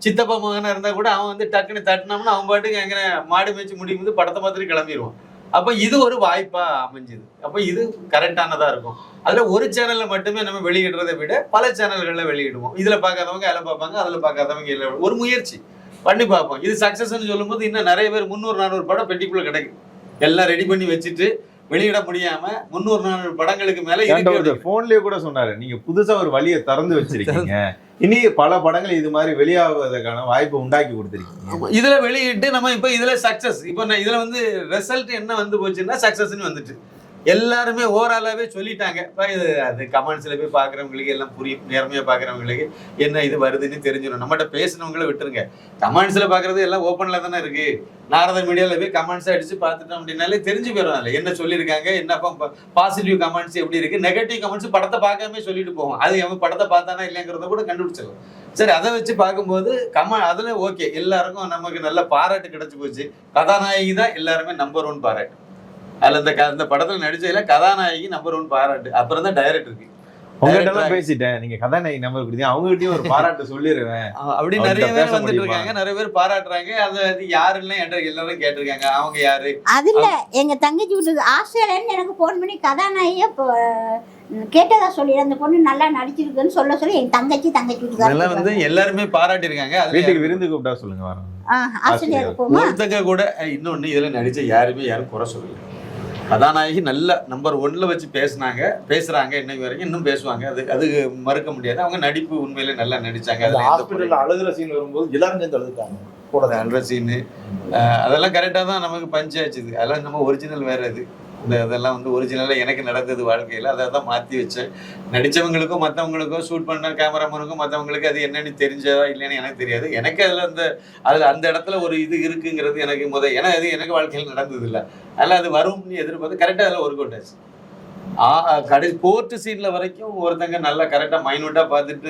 சித்தப்பா மகனா இருந்தா கூட அவன் வந்து டக்குன்னு தட்டினோம்னா அவன் பாட்டுக்கு எங்க மாடு மேய்ச்சி முடியும் போது படத்தை பார்த்துட்டு கிளம்பிடுவான். அப்ப இது ஒரு வாய்ப்பா அமைஞ்சுது. அப்ப இது கரெக்டானதா இருக்கும். அதுல ஒரு சேனல்ல மட்டுமே நம்ம வெளியிடுறதை விட பல சேனல்கள்ல வெளியிடுவோம். இதுல பார்க்காதவங்க அதில் பார்ப்பாங்க, அதுல பார்க்காதவங்க இல்லை. ஒரு முயற்சி பண்ணி பார்ப்போம். இது சக்சஸ்ன்னு சொல்லும் போது இன்னும் நிறைய பேர் 300 400 படம் பெட்டிக்குள்ள கிடைக்கும். எல்லாம் ரெடி பண்ணி வச்சுட்டு வெளியிட முடியாம 300 400 படங்களுக்கு மேல போன்லயே கூட சொன்னாரு, நீங்க புதுசா ஒரு வழியை திறந்து வச்சிருக்கீங்க, இனி பல படங்கள் இது மாதிரி வெளியாகுவதற்கான வாய்ப்பு உண்டாக்கி கொடுத்துருக்கீங்க. இதுல வெளியிட்டு நம்ம இப்ப இதுல சக்சஸ், இப்ப இதுல வந்து ரிசல்ட் என்ன வந்து போச்சுன்னா சக்சஸ்ன்னு வந்துட்டு எல்லாருமே ஓவராலாவே சொல்லிட்டாங்க. இது அது கமெண்ட்ஸ்ல போய் பாக்குறவங்களுக்கு எல்லாம் புரியும். நேர்மையா பாக்குறவங்களுக்கு என்ன இது வருதுன்னு தெரிஞ்சிடும். நம்மகிட்ட பேசினவங்களை விட்டுருங்க, கமெண்ட்ஸ்ல பாக்குறது எல்லாம் ஓப்பன்ல தானே இருக்கு. நாரத மீடியால போய் கமெண்ட்ஸ் அடிச்சு பார்த்துட்டோம் அப்படின்னாலே தெரிஞ்சு போயிடும் என்ன சொல்லியிருக்காங்க, என்ன பாசிட்டிவ் கமெண்ட்ஸ் எப்படி இருக்கு, நெகட்டிவ் கமெண்ட்ஸ் படத்தை பார்க்காம சொல்லிட்டு போவோம். அது அவன் படத்தை பார்த்தானா இல்லைங்கிறத கூட கண்டுபிடிச்சிடலாம். சரி, அதை வச்சு பார்க்கும்போது அதுல ஓகே, எல்லாருக்கும் நமக்கு நல்ல பாராட்டு கிடைச்சு போச்சு. கதாநாயகி தான் எல்லாருமே நம்பர் 1 பாராட்டு. அதுல இந்த படத்துல நடிச்சதுல கதாநாயகி நம்பர் 1 பாராட்டு. அப்புறம் தான் டைரக்டருக்கு. உங்ககிட்ட பேசிட்டேன், நீங்க கதாநாயகி நம்பர் கொடுத்தீங்க, அவங்க கிட்டயும் ஒரு பாராட்டு சொல்லிடுவேன் அப்படி அவர்கிட்ட நிறைய பேச பேர் வந்துட்டு முடியுமா? இருக்காங்க, நிறைய பேர் பாராட்டுறாங்க. அது யாருன்னு என்கிட்ட எல்லாரும் கேட்டிருக்காங்க, அவங்க யாரு. அது இல்ல, எங்க தங்கச்சி வீட்டுக்கு ஆஸ்திரேலியான்னு எனக்கு போன் பண்ணி கதாநாயகியா கேட்டதா சொல்லி அந்த பொண்ணு நல்லா நடிச்சிருக்குன்னு சொல்லி என் தங்கச்சி அதெல்லாம் வந்து வீட்டுக்கு எல்லாருமே பாராட்டியிருக்காங்க. வீட்டுக்கு விருந்து கூப்பிட்டா சொல்லுங்க வரோம். ஆஸ்திரேலியாவுக்கு போமா. ஒருத்தங்க கூட இன்னொன்னு இதுல நடிச்ச யாரும் குறை சொல்லல. கதாநாயகி நல்ல நம்பர் 1ல வச்சு பேசுறாங்க இன்னைக்கு வரைக்கும், இன்னும் பேசுவாங்க. அது மறுக்க முடியாது. அவங்க நடிப்பு உண்மையிலே நல்லா நடிச்சாங்க. அதுல ஹாஸ்பிட்டல்ல அழுகிற சீன் வரும்போது எல்லாரும் சேர்ந்து அழுதுட்டாங்க கூட. அழுகிற சீனு அதெல்லாம் கரெக்டா தான் நமக்கு பஞ்சாச்சுது. அதெல்லாம் நம்ம ஒரிஜினல் வேற. அது அதெல்லாம் வந்து ஒரிஜினலா எனக்கு நடந்தது வாழ்க்கையில. அதை தான் மாத்தி வச்சேன். நடிச்சவங்களுக்கும் மற்றவங்களுக்கும் ஷூட் பண்ண கேமராமேனுக்கும் மற்றவங்களுக்கு அது என்னன்னு தெரிஞ்சதா இல்லைன்னு எனக்கு தெரியாது. எனக்கு அதுல அந்த இடத்துல ஒரு இது இருக்குங்கிறது எனக்கு ஏன்னா அது எனக்கு வாழ்க்கையில் நடந்தது இல்லை. அதெல்லாம் அது வரும்னு எதிர்பார்த்து கரெக்டா அதில் ஒர்க் அவுட் ஆச்சு. கடைசி கோர்ட்டு சீன்ல வரைக்கும் ஒருத்தங்க நல்லா கரெக்டா மைனூட்டா பார்த்துட்டு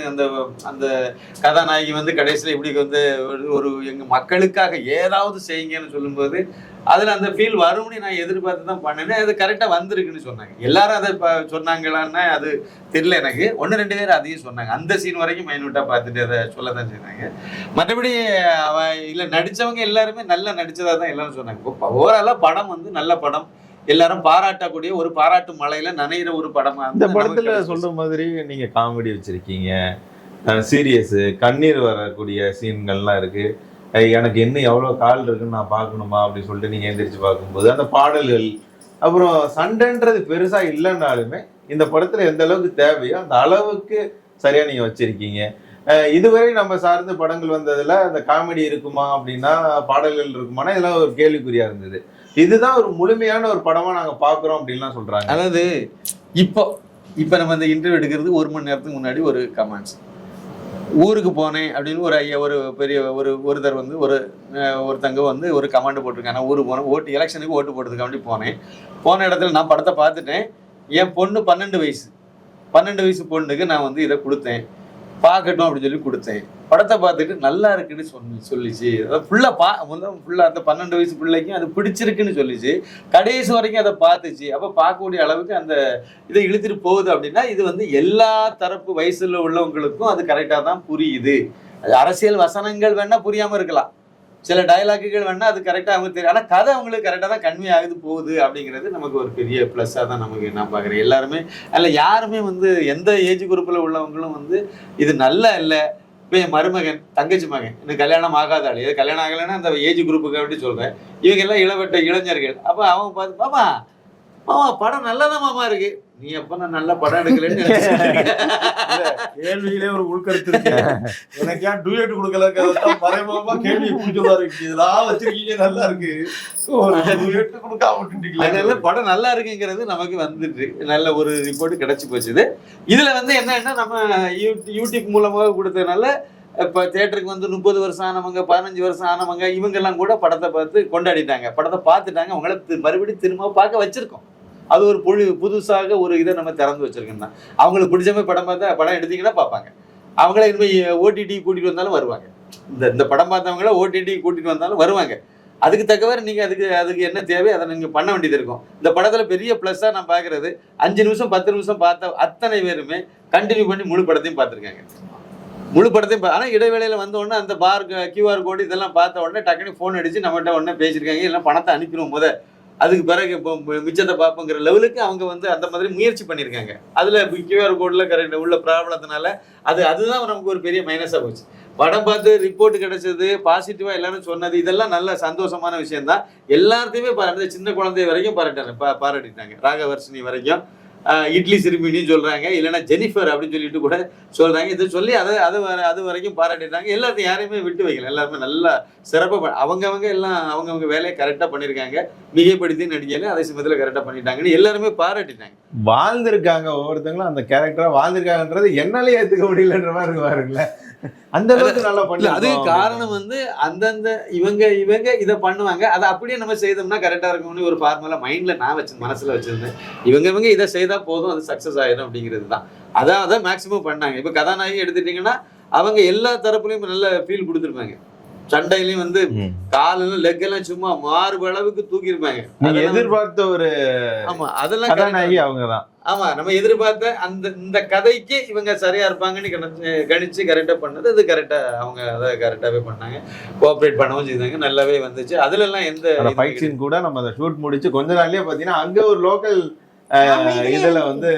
அந்த கதாநாயகி வந்து கடைசியில இப்படி வந்து ஒரு எங்க மக்களுக்காக ஏதாவது செய்யுங்கன்னு சொல்லும்போது அதுல அந்த ஃபீல் வரும்னு நான் எதிர்பார்த்து தான் பண்ணினேன். அது கரெக்டா வந்திருக்குன்னு சொன்னாங்க. எல்லாரும் அதை சொன்னாங்களான்னா அது தெரியல எனக்கு. 1-2 பேர் அதையும் சொன்னாங்க. அந்த சீன் வரைக்கும் மைனூட்டா பார்த்துட்டு அதை சொல்லதான் செய்தாங்க. மற்றபடி இல்ல நடிச்சவங்க எல்லாருமே நல்லா நடிச்சதா தான் எல்லாரும் சொன்னாங்க. ஓவராலா படம் வந்து நல்ல படம், எல்லாரும் பாராட்டக்கூடிய ஒரு பாராட்டு மலையில நனைகிற ஒரு படமா. இந்த படத்துல சொல்ற மாதிரி நீங்க காமெடி வச்சிருக்கீங்க, சீரியஸ் கண்ணீர் வரக்கூடிய சீன்கள்லாம் இருக்கு. எனக்கு இன்னும் எவ்வளவு கால் இருக்குன்னு நான் பார்க்கணுமா அப்படின்னு சொல்லிட்டு நீங்க எந்திரிச்சு பார்க்கும்போது அந்த பாடல்கள், அப்புறம் சண்டைன்றது பெருசா இல்லைன்னாலுமே இந்த படத்துல எந்த அளவுக்கு தேவையோ அந்த அளவுக்கு சரியா நீங்க வச்சிருக்கீங்க. இதுவரை நம்ம சார்ந்த படங்கள் வந்ததுல அந்த காமெடி இருக்குமா அப்படின்னா, பாடல்கள் இருக்குமானா இதெல்லாம் ஒரு கேள்விக்குறியா இருந்தது. இதுதான் ஒரு முழுமையான ஒரு படமா நாங்க பாக்குறோம் அப்படின்லாம் சொல்றாங்க. அதாவது இப்போ நம்ம இந்த இன்டர்வியூ எடுக்கிறது 1 மணி நேரத்துக்கு முன்னாடி ஒரு கமெண்ட்ஸ், ஊருக்கு போனேன் அப்படின்னு ஒரு ஐயா ஒரு பெரிய ஒருத்தர் வந்து ஒருத்தங்க வந்து ஒரு கமெண்ட் போட்டிருக்காங்க. நான் ஊருக்கு போனேன், எலெக்ஷனுக்கு ஓட்டு போடுறதுக்காண்டி போன இடத்துல நான் படத்தை பார்த்துட்டேன். என் பொண்ணு 12 வயசு பொண்ணுக்கு நான் வந்து இதை கொடுத்தேன், பார்க்கட்டும் அப்படின்னு சொல்லி கொடுத்தேன். படத்தை பார்த்துட்டு நல்லா இருக்குன்னு சொல்லிச்சு. அதாவது ஃபுல்லாக அந்த 12 வயசு பிள்ளைக்கும் அது பிடிச்சிருக்குன்னு சொல்லிச்சு. கடைசி வரைக்கும் அதை பார்த்துச்சு. அப்போ பார்க்கக்கூடிய அளவுக்கு அந்த இதை இழுத்துட்டு போகுது அப்படின்னா இது வந்து எல்லா தரப்பு வயசுல உள்ளவங்களுக்கும் அது கரெக்டாக தான் புரியுது. அது அரசியல் வசனங்கள் வேணா புரியாமல் இருக்கலாம், சில டயலாக்குகள் வேணா அது கரெக்டாக அவங்க தெரியும், ஆனால் கதை அவங்களுக்கு கரெக்டாக தான் கன்வே ஆகுது போகுது அப்படிங்கிறது நமக்கு ஒரு பெரிய ப்ளஸ்ஸாக தான் நமக்கு நான் பார்க்குறேன். எல்லாருமே அதில் யாருமே வந்து எந்த ஏஜ் குரூப்பில் உள்ளவங்களும் வந்து இது நல்லா இல்லை. இப்போ என் மருமகன், தங்கச்சி மகன், இன்னும் கல்யாணம் ஆகாத ஆள், இது கல்யாணம் ஆகலைன்னா அந்த ஏஜ் குரூப்புக்கு அப்படி சொல்கிறேன். இவங்க எல்லாம் இளவட்ட இளைஞர்கள். அப்போ அவங்க பார்த்து மாமா படம் நல்லாதான் மாமா இருக்கு, நீ எப்ப நான் நல்ல படம் எடுக்கலன்னு கேள்வியிலே ஒரு உள்கருத்து இருக்கு. எனக்கு ஏன் டூயட் கொடுக்கல மறைமுகமா கேள்வி பிடிச்சதா இதெல்லாம் வச்சிருக்கீங்க, நல்லா இருக்கு, அதனால படம் நல்லா இருக்குங்கிறது நமக்கு வந்துட்டு நல்ல ஒரு ரிப்போர்ட் கிடைச்சி போச்சுது. இதுல வந்து என்னன்னா நம்ம யூடியூப் மூலமாக கொடுத்ததுனால இப்ப தியேட்டருக்கு வந்து 30 வருஷம் ஆனவங்க, 15 வருஷம் ஆனவங்க, இவங்க எல்லாம் கூட படத்தை பார்த்து கொண்டாடிட்டாங்க, படத்தை பார்த்துட்டாங்க. அவங்கள மறுபடியும் திரும்ப பார்க்க வச்சிருக்கோம். அது ஒரு புதுசாக ஒரு இதை நம்ம திறந்து வச்சிருக்கோம் தான். அவங்களுக்கு பிடிச்ச மாதிரி படம் எடுத்தீங்கன்னா பார்ப்பாங்க. அவங்கள இனிமேல் ஓடிடி கூட்டிட்டு வந்தாலும் வருவாங்க. இந்த படம் பார்த்தவங்கள ஓடிடி கூட்டிட்டு வந்தாலும் வருவாங்க. அதுக்கு தக்கவாறு நீங்க அதுக்கு என்ன தேவை அதை நீங்க பண்ண வேண்டியது இருக்கும். இந்த படத்துல பெரிய பிளஸ்ஸா நான் பாக்குறது 5 நிமிஷம் 10 நிமிஷம் பார்த்த அத்தனை பேருமே கண்டினியூ பண்ணி முழு படத்தையும் பார்த்துருக்காங்க. முழு படத்தையும் ஆனா இடைவேளையில வந்த உடனே அந்த QR கோடு இதெல்லாம் பார்த்த உடனே டக்குனு போன் அடிச்சு நம்மகிட்ட உடனே பேசியிருக்காங்க, எல்லாம் பணத்தை அனுப்பிடுவோம் அதுக்கு பிறகு இப்போ மிச்சத்தை பார்ப்போங்கிற லெவலுக்கு அவங்க வந்து அந்த மாதிரி முயற்சி பண்ணியிருக்காங்க. அதுல QR கோட்ல கரெக்ட் உள்ள ப்ராப்ளத்தினால அதுதான் நமக்கு ஒரு பெரிய மைனஸா போச்சு. படம் பார்த்து ரிப்போர்ட் கிடைச்சது, பாசிட்டிவா எல்லாரும் சொன்னது, இதெல்லாம் நல்ல சந்தோஷமான விஷயம் தான். எல்லாத்தையுமே பாராட்டு, சின்ன குழந்தை வரைக்கும் பாராட்டிட்டாங்க, ராகவர்ஷினி வரைக்கும். இட்லி சிறுமின்னு சொல்றாங்க, இல்லைன்னா ஜெனிஃபர் அப்படின்னு சொல்லிட்டு கூட சொல்றாங்க. இதை சொல்லி அது வரைக்கும் பாராட்டிட்டாங்க. எல்லாத்தையும் யாரையுமே விட்டு வைக்கல, எல்லாருமே நல்லா சிறப்பாக அவங்கவங்க எல்லாம் அவங்கவுங்க வேலையை கரெக்டாக பண்ணியிருக்காங்க. மிகைப்படுத்தி நடிக்கல, அதே சமயத்தில் கரெக்டாக பண்ணிட்டாங்கன்னு எல்லாருமே பாராட்டிட்டாங்க. வாழ்ந்திருக்காங்க, ஒவ்வொருத்தங்களும் அந்த கேரக்டரா வாழ்ந்திருக்காங்கன்றது என்னாலே ஏற்றுக்க முடியலன்ற மாதிரி இருக்குவாருங்களே, அந்த அளவுக்கு நல்லா பண்ணல. அது காரணம் வந்து அந்தந்த இவங்க இதை பண்ணுவாங்க, அதை அப்படியே நம்ம செய்தோம்னா கரெக்டா இருக்கும்னு ஒரு ஃபார்முலா மைண்ட்ல நான் மனசுல வச்சிருந்தேன். இவங்க இதை செய்தா போதும், அது சக்சஸ் ஆயிடும் அப்படிங்கிறது தான். அதான் மேக்சிமம் பண்ணாங்க. இப்ப கதாநாயகி எடுத்துட்டீங்கன்னா அவங்க எல்லா தரப்புலையும் நல்ல ஃபீல் கொடுத்துருப்பாங்க. சண்டையிலயும் வந்து காலில் லெக் எல்லாம் சும்மா மார்பு அளவுக்கு தூக்கி இருப்பாங்க. நீங்க எதிர்பார்த்த ஒரு ஆமா அதெல்லாம் கதாநாயகி அவங்கதான். ஆமா நம்ம எதிர்பார்த்த இந்த கதைக்கு இவங்க சரியா இருப்பாங்கன்னு கணிச்சு கரெக்டா பண்ணது. அது கரெக்டா அவங்க அதை கரெக்டாவே பண்ணாங்க, கோஆப்ரேட் பண்ணவும் செய்தாங்க, நல்லாவே வந்துச்சு. அதுல எல்லாம் எந்த ஃபைட் சீன் கூட நம்ம அந்த ஷூட் முடிச்சு கொஞ்ச நாள்லயே பாத்தீங்கன்னா அங்க ஒரு லோக்கல் இதுல வந்து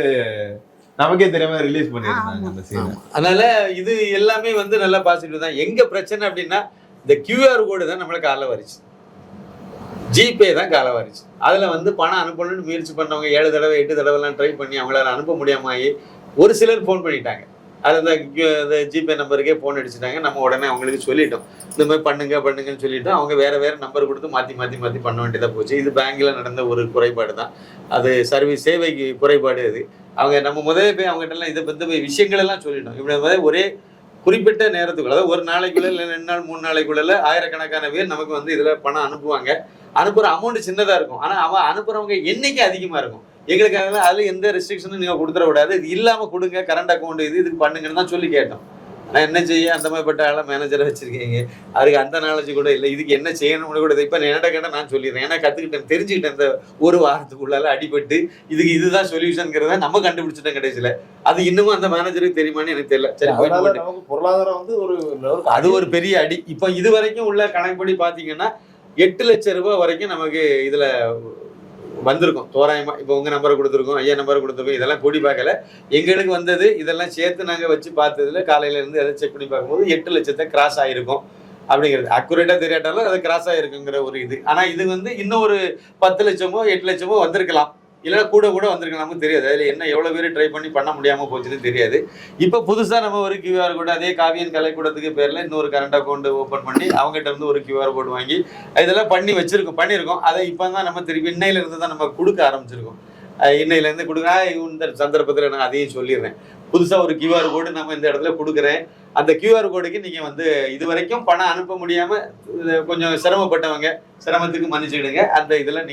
நமக்கே தெரியாம ரிலீஸ் பண்ணிருந்தாங்க அந்த சீன். அதனால இது எல்லாமே வந்து நல்லா பாசிட்டிவ் தான். எங்க பிரச்சனை அப்படின்னா இந்த QR கோடு தான் நம்மளை காலை வரிச்சு, ஜிபே தான் காலை வரிச்சு. அதுல வந்து பணம் அனுப்பணும்னு முயற்சி பண்ணவங்க 7 தடவை 8 தடவைலாம் ட்ரை பண்ணி அவங்களால அனுப்ப முடியாம ஒரு சிலர் ஃபோன் பண்ணிட்டாங்க. அது அந்த ஜிபே நம்பருக்கே ஃபோன் அடிச்சுட்டாங்க. நம்ம உடனே அவங்களுக்கு சொல்லிட்டோம், இந்த மாதிரி பண்ணுங்கன்னு சொல்லிட்டோம். அவங்க வேற நம்பர் கொடுத்து மாற்றி பண்ண வேண்டியதாக போச்சு. இது பேங்க்ல நடந்த ஒரு குறைபாடு தான். அது சர்வீஸ் சேவைக்கு குறைபாடு. அது அவங்க நம்ம முதல்ல போய் அவங்ககிட்ட எல்லாம் இதை பற்றி விஷயங்கள் எல்லாம் சொல்லிட்டோம். இப்படி ஒரே குறிப்பிட்ட நேரத்துக்குள்ள, அதாவது ஒரு நாளைக்குள்ள இல்லை 2 நாள் 3 நாளைக்குள்ள ஆயிரக்கணக்கான பேர் நமக்கு வந்து இதுல பணம் அனுப்புவாங்க. அனுப்புற அமௌண்ட் சின்னதா இருக்கும், ஆனா அவன் அனுப்புறவங்க எண்ணிக்கை அதிகமா இருக்கும். எங்களுக்கு அதுல எந்த ரெஸ்ட்ரிக்ஷனும் நீங்க கொடுத்துட விடாது, இது இல்லாம கொடுங்க, கரண்ட் அக்கௌண்ட் இதுக்கு பண்ணுங்கன்னு தான் சொல்லி கேட்டோம். ஆனா என்ன செய்ய, அந்த மாதிரிப்பட்ட ஆள மேனேஜரை வச்சிருக்கீங்க, அவருக்கு அந்த நாலேஜ் கூட இல்லை, இதுக்கு என்ன செய்யணும்னு கூட. இப்ப என்னடா கேட்டா நான் சொல்லிடுறேன், ஏன்னா கத்துக்கிட்டேன், தெரிஞ்சுக்கிட்டேன். இந்த ஒரு வாரத்துக்குள்ளால அடிபட்டு இதுக்கு இதுதான் சொல்யூஷன்ங்கிறத நம்ம கண்டுபிடிச்சிட்டோம் கடைசியில. அது இன்னமும் அந்த மேனேஜருக்கு தெரியுமான்னு எனக்கு தெரியல. சரி, பொருளாதாரம் வந்து அது ஒரு பெரிய அடி. இப்ப இது வரைக்கும் உள்ள கணக்குப்படி பாத்தீங்கன்னா 8 லட்சம் ரூபாய் வரைக்கும் நமக்கு இதுல வந்திருக்கும் தோராயமா. இப்போ உங்க நம்பரை கொடுத்துருக்கோம், ஐயா நம்பரை கொடுத்துருக்கோம், இதெல்லாம் கூடி பார்க்கல, எங்களுக்கு வந்தது இதெல்லாம் சேர்த்து நாங்க வச்சு பார்த்ததுல காலையில இருந்து அதை செக் பண்ணி பார்க்கும்போது 8 லட்சத்தை கிராஸ் ஆயிருக்கும் அப்படிங்கிறது. அக்குரேட்டா தெரியாட்டாலும் அது கிராஸ் ஆயிருக்குங்கிற ஒரு இது. ஆனா இது வந்து இன்னும் ஒரு 10 லட்சமோ 8 லட்சமோ வந்திருக்கலாம், இல்லைன்னா கூட வந்திருக்கலாமும் தெரியாது. அதில் என்ன எவ்வளோ பேர் ட்ரை பண்ணி பண்ண முடியாமல் போச்சுன்னு தெரியாது. இப்போ புதுசாக நம்ம ஒரு QR கோடு, அதே காவியன் கலைக்கூடத்துக்கு பேரில் இன்னொரு கரண்ட் அக்கௌண்ட் ஓப்பன் பண்ணி அவங்ககிட்ட இருந்து ஒரு QR கோடு வாங்கி இதெல்லாம் பண்ணியிருக்கோம். அதை இப்போ தான் நம்ம திருப்பி இன்னையிலேருந்து தான் நம்ம கொடுக்க ஆரம்பிச்சிருக்கோம். இன்னையிலேருந்து கொடுக்குறா. இந்த சந்தர்ப்பத்தில் நான் அதையும் சொல்லிடுறேன், புதுசாக ஒரு QR கோடு நம்ம இந்த இடத்துல கொடுக்குறேன். அந்த QR கோடுக்கு நீங்கள் வந்து இது வரைக்கும் பணம் அனுப்ப முடியாமல் கொஞ்சம் சிரமப்பட்டவங்க சிரமத்துக்கு மன்னிச்சுக்கிடுங்க. அந்த இதில்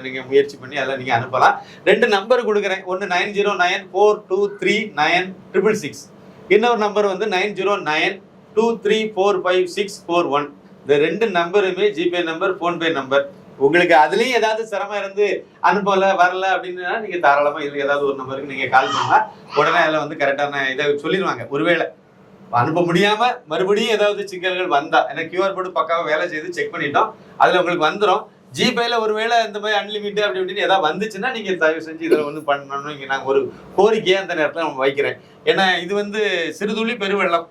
நீங்கள் முயற்சி பண்ணி அதில் நீங்கள் அனுப்பலாம். 2 நம்பர் கொடுக்குறேன். ஒன்று 9094239666, இன்னொரு நம்பர் வந்து 9092345641. இந்த 2 நம்பருமே ஜிபே நம்பர், ஃபோன்பே நம்பர். உங்களுக்கு அதுலயும் ஏதாவது சிரமம் இருந்து அனுப்பல வரல அப்படின்னா நீங்க தாராளமா இதுல ஏதாவது ஒரு நம்பருக்கு நீங்க கால் பண்ணா உடனே அதில் வந்து கரெக்டான இதை சொல்லிடுவாங்க. ஒருவேளை அனுப்ப முடியாம மறுபடியும் ஏதாவது சிக்கல்கள் வந்தா, ஏன்னா QR கோடு பக்காவா வேலை செய்து செக் பண்ணிட்டோம், அதுல உங்களுக்கு வந்துடும். ஜிபேல ஒருவேளை இந்த மாதிரி அன்லிமிட் அப்படி இப்படின்னு ஏதாவது வந்துச்சுன்னா நீங்க தயவு செஞ்சு இதில் வந்து பண்ணணும். இங்க நாங்கள் ஒரு கோரிக்கையை அந்த நேரத்தில் நம்ம வைக்கிறேன். ஏன்னா இது வந்து சிறுதுளி பெருவெள்ளம்.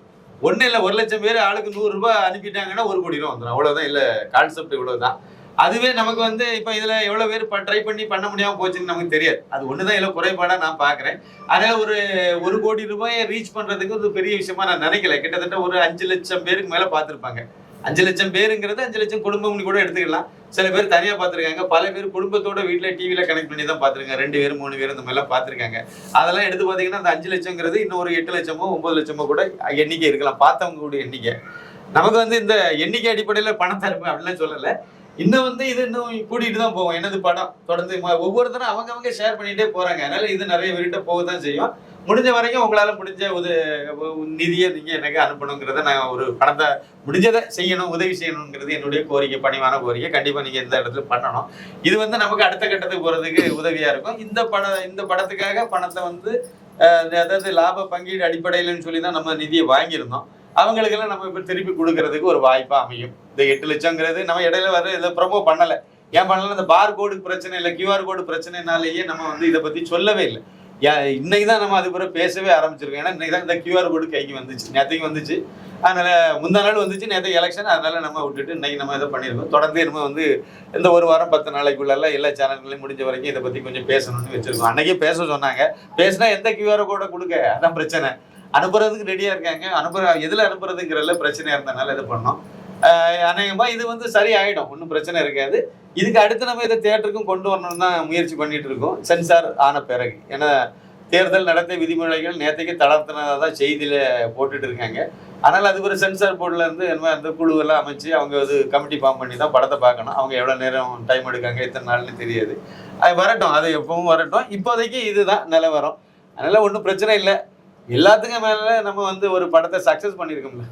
ஒன்றும் இல்லை, 1 லட்சம் பேர் ஆளுக்கு 100 ரூபாய் அனுப்பிட்டாங்கன்னா 1 கோடி ரூபா வந்துடும். அவ்வளவுதான். இல்லை கான்செப்ட் இவ்வளவுதான். அதுவே நமக்கு வந்து இப்போ இதுல எவ்வளவு பேர் ட்ரை பண்ணி பண்ண முடியாம போச்சுன்னு நமக்கு தெரியாது. அது ஒண்ணுதான் இதுல குறைபாடா நான் பாக்குறேன். அதனால ஒரு 1 கோடி ரூபாயை ரீச் பண்றதுக்கு ஒரு பெரிய விஷயமா நான் நினைக்கல. கிட்டத்தட்ட ஒரு 5 லட்சம் பேருக்கு மேல பாத்துருப்பாங்க. 5 லட்சம் பேருங்கிறது 5 லட்சம் குடும்பம்னு கூட எடுத்துக்கலாம். சில பேர் தனியா பாத்துருக்காங்க, பல பேர் குடும்பத்தோட வீட்டுல டிவில கனெக்ட் பண்ணி தான் பாத்துருக்காங்க. 2 பேர் 3 பேர் இந்த மாதிரி எல்லாம் பாத்துருக்காங்க. அதெல்லாம் எடுத்து பாத்தீங்கன்னா அந்த 5 லட்சம்ங்கிறது இன்னும் ஒரு 8 லட்சமோ 9 லட்சமோ கூட எண்ணிக்கை இருக்கலாம், பார்த்தவங்க கூட எண்ணிக்கை. நமக்கு வந்து இந்த எண்ணிக்கை அடிப்படையில பணத்தை இருப்பேன் அப்படிலாம் சொல்லல. இன்னும் வந்து இது இன்னும் கூட்டிட்டு தான் போவோம். என்னது படம் தொடர்ந்து ஒவ்வொருத்தரும் அவங்க ஷேர் பண்ணிட்டே போறாங்க. அதனால இது நிறைய பேர்கிட்ட போக தான் செய்யும். முடிஞ்ச வரைக்கும் உங்களால முடிஞ்ச நிதியை நீங்க எனக்கு அனுப்பணுங்கிறத நான் ஒரு பணத்தை முடிஞ்சதை செய்யணும், உதவி செய்யணுங்கிறது என்னுடைய கோரிக்கை, பணிவான கோரிக்கை. கண்டிப்பா நீங்க இந்த இடத்துல பண்ணணும். இது வந்து நமக்கு அடுத்த கட்டத்துக்கு போறதுக்கு உதவியா இருக்கும். இந்த படத்துக்காக பணத்தை வந்து அதாவது லாப பங்கீடு அடிப்படையிலன்னு சொல்லி தான் நம்ம நிதியை வாங்கியிருந்தோம். அவங்களுக்கெல்லாம் நம்ம இப்போ திருப்பி கொடுக்கறதுக்கு ஒரு வாய்ப்பா அமையும். இந்த 8 லட்சங்கிறது நம்ம இடையில வர இதை ப்ரொமோ பண்ணல. ஏன் பண்ணல? இந்த பார் கோடு பிரச்சனை இல்லை, QR கோடு பிரச்சனைனாலேயே நம்ம வந்து இதை பத்தி சொல்லவே இல்லை. இன்னைக்கு தான் நம்ம அது பிறகு பேசவே ஆரம்பிச்சிருக்கோம். ஏன்னா இன்னைக்கு தான் இந்த QR கோடு கைக்கு வந்துச்சு, நேற்றுக்கு வந்துச்சு. அதனால முந்தா நாள் வந்துச்சு, நேற்றுக்கு எலெக்ஷன். அதனால நம்ம விட்டுட்டு இன்னைக்கு நம்ம இதை பண்ணியிருக்கோம். தொடர்ந்து நம்ம வந்து இந்த 1 வாரம் 10 நாளைக்குள்ள எல்லா சேனல்களையும் முடிஞ்ச வரைக்கும் இதை பத்தி கொஞ்சம் பேசணும்னு வச்சிருக்கோம். அன்னைக்கே பேச சொன்னாங்க, பேசினா எந்த QR கோடை கொடுக்க, அதான் பிரச்சனை. அனுப்புறதுக்கு ரெடியா இருக்காங்க, எதுல அனுப்புறதுங்கிறதுல பிரச்சனையா இருந்தனால இது பண்ணோம். அநேகமா இது வந்து சரி ஆயிடும், ஒன்றும் பிரச்சனை இருக்காது. இதுக்கு அடுத்து நம்ம இதை தியேட்டருக்கும் கொண்டு வரணும்னு தான் முயற்சி பண்ணிட்டு இருக்கோம், சென்சார் ஆன பிறகு. ஏன்னா தேர்தல் நடத்தை விதிமுறைகள் நேற்றுக்கு தளர்த்தினதாக தான் செய்தியில போட்டுட்டு இருக்காங்க. அதனால அது ஒரு சென்சார் போர்டில் இருந்து அந்த குழுவெல்லாம் அமைச்சு அவங்க அது கமிட்டி ஃபார்ம் பண்ணி தான் படத்தை பார்க்கணும். அவங்க எவ்வளோ நேரம் டைம் எடுக்காங்க, எத்தனை நாள்னு தெரியாது. அது வரட்டும், அது எப்பவும் வரட்டும். இப்போதைக்கு இதுதான் நிலவரம். அதனால ஒன்றும் பிரச்சனை இல்லை. எல்லாத்துக்கும் மேல நம்ம வந்து ஒரு படத்தை சக்சஸ் பண்ணியிருக்கோம்ல.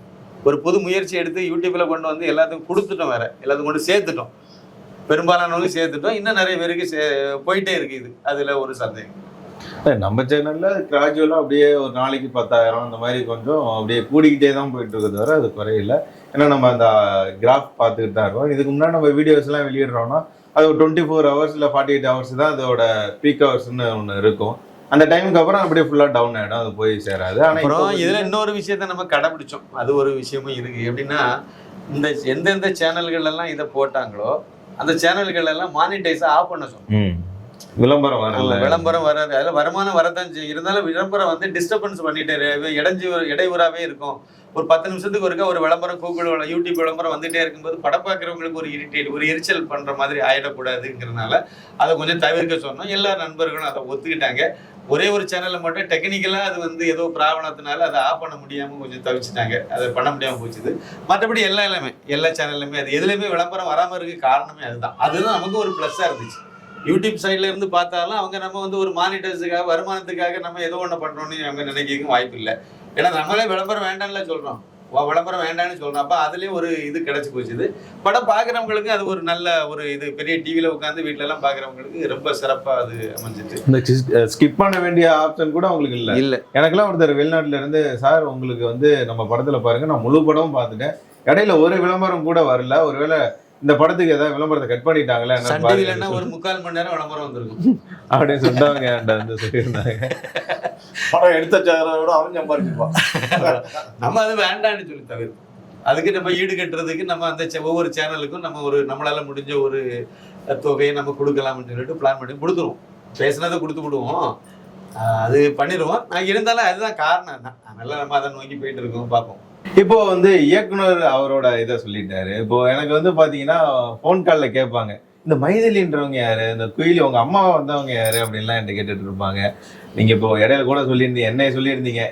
ஒரு புது முயற்சி எடுத்து யூடியூப்ல கொண்டு வந்து எல்லாத்துக்கும் கொடுத்துட்டோம், வேற எல்லாத்துக்கும் கொண்டு சேர்த்துட்டோம், பெரும்பாலானவங்களுக்கு சேர்த்துட்டோம். இன்னும் நிறைய பேருக்கு போயிட்டே இருக்கு இது, அதுல ஒரு சந்தேகம். நம்ம சேனல்ல கிராஜுவலா அப்படியே ஒரு நாளைக்கு 10,000 அந்த மாதிரி கொஞ்சம் அப்படியே கூடிக்கிட்டே தான் போயிட்டு இருக்கிறது வர அது குறையில. ஏன்னா நம்ம அந்த கிராஃப் பார்த்துக்கிட்டு தான் இருக்கோம். இதுக்கு முன்னாடி நம்ம வீடியோஸ் எல்லாம் வெளியிடுறோம்னா அது ஒரு 24 ஹவர்ஸ் இல்லை 48 ஹவர்ஸ் தான் அதோட பீக் ஹவர்ஸ்ன்னு ஒன்று இருக்கும். அந்த டைமுக்கு அப்புறம் அப்படியே ஃபுல்லா டவுன் ஆயிடும், அது போய் சேராது. அப்புறம் இதுல இன்னொரு விஷயத்த நம்ம கடைபிடிச்சோம், அது ஒரு விஷயமும் இருக்கு. எப்படின்னா இந்த எந்தெந்த சேனல்கள் எல்லாம் இதை போட்டாங்களோ அந்த சேனல்கள் எல்லாம் மானிட்டைஸா ஆஃப் பண்ண சொன்னோம். விளம்பரம் வராது, அதுல வருமானம் வரதான் செய்யும். இருந்தாலும் விளம்பரம் வந்து டிஸ்டர்பன்ஸ் பண்ணிட்டு இடையூறாவே இருக்கும். ஒரு 10 நிமிஷத்துக்கு ஒருக்கா ஒரு விளம்பரம் கூகுள் யூடியூப் விளம்பரம் வந்துட்டே இருக்கும்போது படம் பார்க்குறவங்களுக்கு ஒரு இரிட்டேட், ஒரு எரிச்சல் பண்ற மாதிரி ஆயிடக்கூடாதுங்கிறதுனால அதை கொஞ்சம் தவிர்க்க சொன்னோம். எல்லா நண்பர்களும் அதை ஒத்துக்கிட்டாங்க. ஒரே ஒரு சேனல்ல மட்டும் டெக்னிக்கலா அது வந்து ஏதோ பிராபலத்தினால அதை ஆஃப் பண்ண முடியாம கொஞ்சம் தவிச்சிட்டாங்க, அதை பண்ண முடியாம போச்சுது. மற்றபடி எல்லா சேனல்லுமே அது எதுலையுமே விளம்பரம் வராம இருக்கு காரணமே அதுதான் நமக்கு ஒரு ப்ளஸ்ஸா இருந்துச்சு. யூடியூப் சைட்ல இருந்து பார்த்தாலும் அவங்க நம்ம வந்து ஒரு மானிட்டர்ஸுக்காக வருமானத்துக்காக நம்ம ஏதோ ஒன்று பண்றோம்னு அவங்க நினைக்கவும் வாய்ப்பு இல்லை. ஏன்னா நம்மளே விளம்பரம் வேண்டாம்ல சொல்றோம், விளம்பரம் வேண்டாம்னு சொல்றோம். அப்ப அதுலயே ஒரு இது கிடைச்சு போச்சுது. படம் பாக்குறவங்களுக்கு அது ஒரு நல்ல ஒரு இது, பெரிய டிவில உட்காந்து வீட்டுல எல்லாம் பாக்குறவங்களுக்கு ரொம்ப சிறப்பா அது அமைஞ்சிட்டு. இந்த ஸ்கிப் பண்ண வேண்டிய ஆப்ஷன் கூட உங்களுக்கு இல்ல. எனக்கெல்லாம் ஒருத்தர் வெளிநாட்டுல இருந்து, சார் உங்களுக்கு வந்து நம்ம படத்துல பாருங்க நான் முழு படமும் பார்த்துட்டேன், இடையில ஒரு விளம்பரம் கூட வரல, ஒருவேளை இந்த படத்துக்கு ஏதாவது விளம்பரத்தை கட் பண்ணிட்டாங்களா ஒரு 3/4 மணி நேரம் விளம்பரம் வந்திருக்கும் அப்படின்னு சொன்னவங்க வந்து சொல்லியிருந்தாங்க. படம் எடுத்த சேனலோட அவன் சம்பாதிச்சிருப்பான். நம்ம அது வேண்டான்னு சொல்லி தவிர்த்து அதுக்கு நம்ம ஈடு கட்டுறதுக்கு நம்ம அந்த ஒவ்வொரு சேனலுக்கும் நம்ம ஒரு நம்மளால முடிஞ்ச ஒரு தொகையை நம்ம கொடுக்கலாம்னு சொல்லிட்டு பிளான் பண்ணி கொடுத்துருவோம். பேசினதை கொடுத்து விடுவோம், அது பண்ணிடுவோம். இருந்தாலும் அதுதான் காரணம் தான், அதனால நம்ம அதை நோக்கி போயிட்டு இருக்கோம், பார்ப்போம். இப்போ வந்து இயக்குனர் அவரோட இதை சொல்லிட்டாரு. இப்போ எனக்கு வந்து பாத்தீங்கன்னா போன் கால்ல கேட்பாங்க, இந்த மைதிலின்றவங்க யாரு, இந்த குயிலி உங்க அம்மா வந்தவங்க யாரு அப்படின்லாம் என்கிட்ட கேட்டுட்டு இருப்பாங்க. நீங்க இப்போ இடையில கூட சொல்லியிருந்தீங்க, என்ன சொல்லியிருந்தீங்க,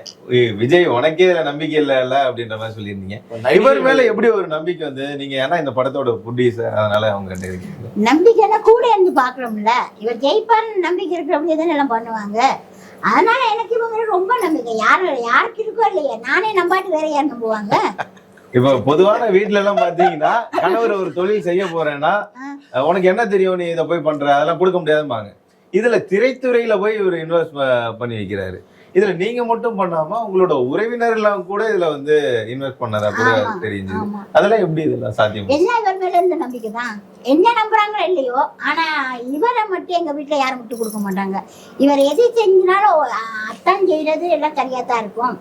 விஜய் உனக்கே இதுல நம்பிக்கை இல்ல அப்படின்ற மாதிரி சொல்லியிருந்தீங்க. இவர் மேல எப்படி ஒரு நம்பிக்கை வந்து நீங்க, ஏன்னா இந்த படத்தோட ப்ரொடியூசர், அதனால அவங்க நம்பிக்கைன்னா கூட இருந்து பாக்குறோம்ல, இவர் ஜெயிப்பார்னு நம்பிக்கை இருக்கிறவங்க தானே எல்லாம் பண்ணுவாங்க. அதனால எனக்கு இவங்க ரொம்ப நம்பிக்கை. யாருக்கு இருக்கோ இல்லையா, நானே நம்பாட்டு வேற யார் நம்புவாங்க. இப்ப பொதுவான வீட்டுல எல்லாம் பாத்தீங்கன்னா கணவர் ஒரு தொழில் செய்ய போறேன்னா உனக்கு என்ன தெரியும், நீ இதை போய் பண்ற, அதெல்லாம் கொடுக்க முடியாதும்பாங்க. இதுல திரைத்துறையில போய் இவர் இன்வெஸ்ட் பண்ணி வைக்கிறாரு. இதுல நீங்க மட்டும் பண்ணாம உங்களோட உறவினர் எல்லாம் கூட இதுல வந்து இன்வெஸ்ட் பண்ணதா கூட தெரிஞ்சது. அதெல்லாம் எப்படி இதெல்லாம் சாத்தியம்? எல்லாம் இவர் மேல இருந்த நம்பிக்கை தான். என்ன நம்புறாங்களோ இல்லையோ, ஆனா இவரை மட்டும் எங்க வீட்டுல யாரும் விட்டு கொடுக்க மாட்டாங்க. இவர் எது செஞ்சினாலும் அத்தான் செய்யறது எல்லாம் சரியா தான் இருக்கும்.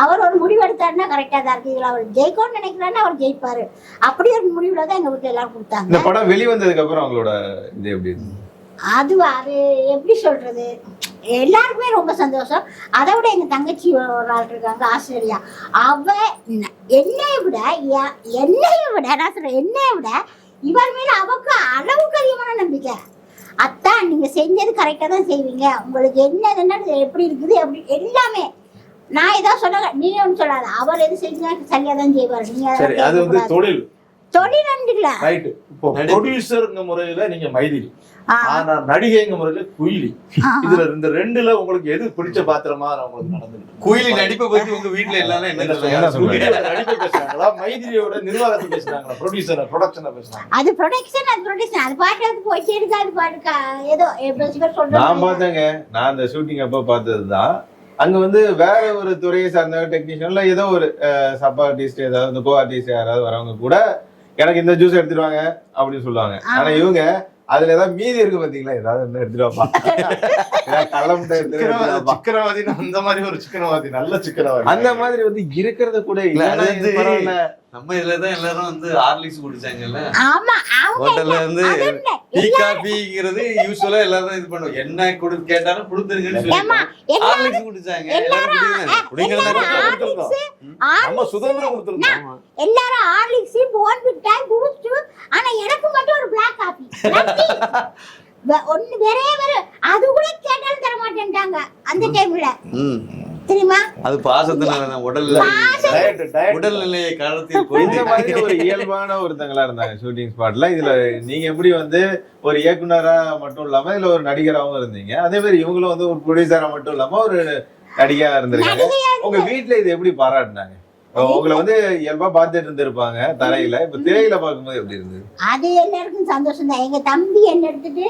அவர் ஒரு முடிவு எடுத்தாருன்னா கரெக்டா தான் இருக்கு. இதுல அவர் ஜெயிக்கணும்னு நினைக்கிறாருன்னா அவர் ஜெயிப்பாரு. அப்படி ஒரு முடிவுல தான் எங்க வீட்டுல எல்லாரும் கொடுத்தாங்க. இந்த படம் வெளிவந்ததுக்கு அப்புறம் அவங்களோட இது எப்படி இருக்கு? அது எப்படி சொல்றது, எல்லாருக்குமே ரொம்ப சந்தோஷம். அதை விட எங்க தங்கச்சி ஒரு ஆள் இருக்காங்க ஆஸ்திரேலியா, அவ என்னைய விட நான் சொல்றேன், என்னைய விட இவர் மேல அவக்கு அளவுக்கு அதிகமான நம்பிக்கை. அத்தான் நீங்க செஞ்சது கரெக்டா தான் செய்வீங்க, உங்களுக்கு என்ன எப்படி இருக்குது அப்படி எல்லாமே. நான் ஏதாவது சொன்ன நீ ஒண்ணு சொல்லாத, அவர் எது செஞ்சா சரியா தான் செய்வாரு. நீங்க தொழில் ரைட். இப்போ ப்ரொடியூசர்ங்க முறையில நீங்க மைதிலி, ஆனா நடிகைங்க முறையில குயிலி. இதுல இந்த ரெண்டுல உங்களுக்கு எது பிடிச்ச பாத்திரமா உங்களுக்கு நடந்துருக்கு? குயிலி நடிப்பை பத்தி உங்க வீட்டுல எல்லாரும் என்ன நடிப்பை பேசுறாங்களா, மைதிலியோட நிர்வாகத்தை பேசுறாங்களா, ப்ரொடியூசர் ப்ரொடக்ஷனை பேசுறாங்க? அது ப்ரொடக்ஷன், அது பாட்டு போயிட்டே இருக்கு. அது பாட்டு ஏதோ நான் பார்த்தேங்க, நான் அந்த ஷூட்டிங் அப்ப பார்த்ததுதான். அங்க வந்து வேற ஒரு துறையை சார்ந்த டெக்னீஷியன்ல ஏதோ ஒரு சப் ஆர்டிஸ்ட், ஏதாவது கோ ஆர்டிஸ்ட் யாராவது வரவங்க கூட எனக்கு இந்த ஜூஸ் எடுத்துருவாங்க அப்படின்னு சொல்லுவாங்க. ஆனா இவங்க அதுல ஏதாவது மீதி இருக்கு பாத்தீங்களா, ஏதாவது எடுத்துருவாப்பா, சிக்கனவாதி, அந்த மாதிரி ஒரு சிக்கனவாதி, நல்ல சிக்கனவாதி, அந்த மாதிரி வந்து இருக்கிறத கூட இல்ல. நம்ம இதுலதான் எல்லாரும் வந்து ஹார்லிக்ஸ் குடிச்சாங்கல்ல, ஆமா ஹோட்டல்ல இருந்து டீ காபிங்கிறது யூசுவலா எல்லாரும் இது பண்ணுவோம், என்ன கேட்டாலும் கொடுத்துருங்கன்னு சொல்லி ஹார்லிக்ஸ் குடிச்சாங்க. நம்ம சுதந்திரம் கொடுத்துருக்கோம். எல்லாரும் ஹார்லிக்ஸ், போர்ன்விட்டா, பூஸ்ட், ஆனா எனக்கு மட்டும் ஒரு பிளாக் காபி ஒண்ணு வேற அது கூட கேட்டாலும் தர மாட்டேன்ட்டாங்க அந்த டைம்ல, தெரியுமா? அது பாசத்தினால உடல்நிலையை காலத்தில் இந்த மாதிரி ஒரு இயல்பான ஒருத்தங்களா இருந்தாங்க ஷூட்டிங் ஸ்பாட்ல. இதுல நீங்க எப்படி வந்து ஒரு இயக்குனரா மட்டும் இல்லாம இதுல ஒரு நடிகராகவும் இருந்தீங்க, அதே மாதிரி இவங்களும் வந்து ஒரு ப்ரொடியூசரா மட்டும் இல்லாம ஒரு நடிகையா இருந்திருக்காங்க. உங்க வீட்டுல இது எப்படி பாராட்டினாங்க? உங்களை வந்து இயல்பா பார்த்துட்டு இருந்திருப்பாங்க தரையில, இப்ப திரையில பார்க்கும்போது எப்படி இருந்தது? அது எல்லாருக்கும் சந்தோஷம் தான். எங்க தம்பி என்ன எடுத்துட்டு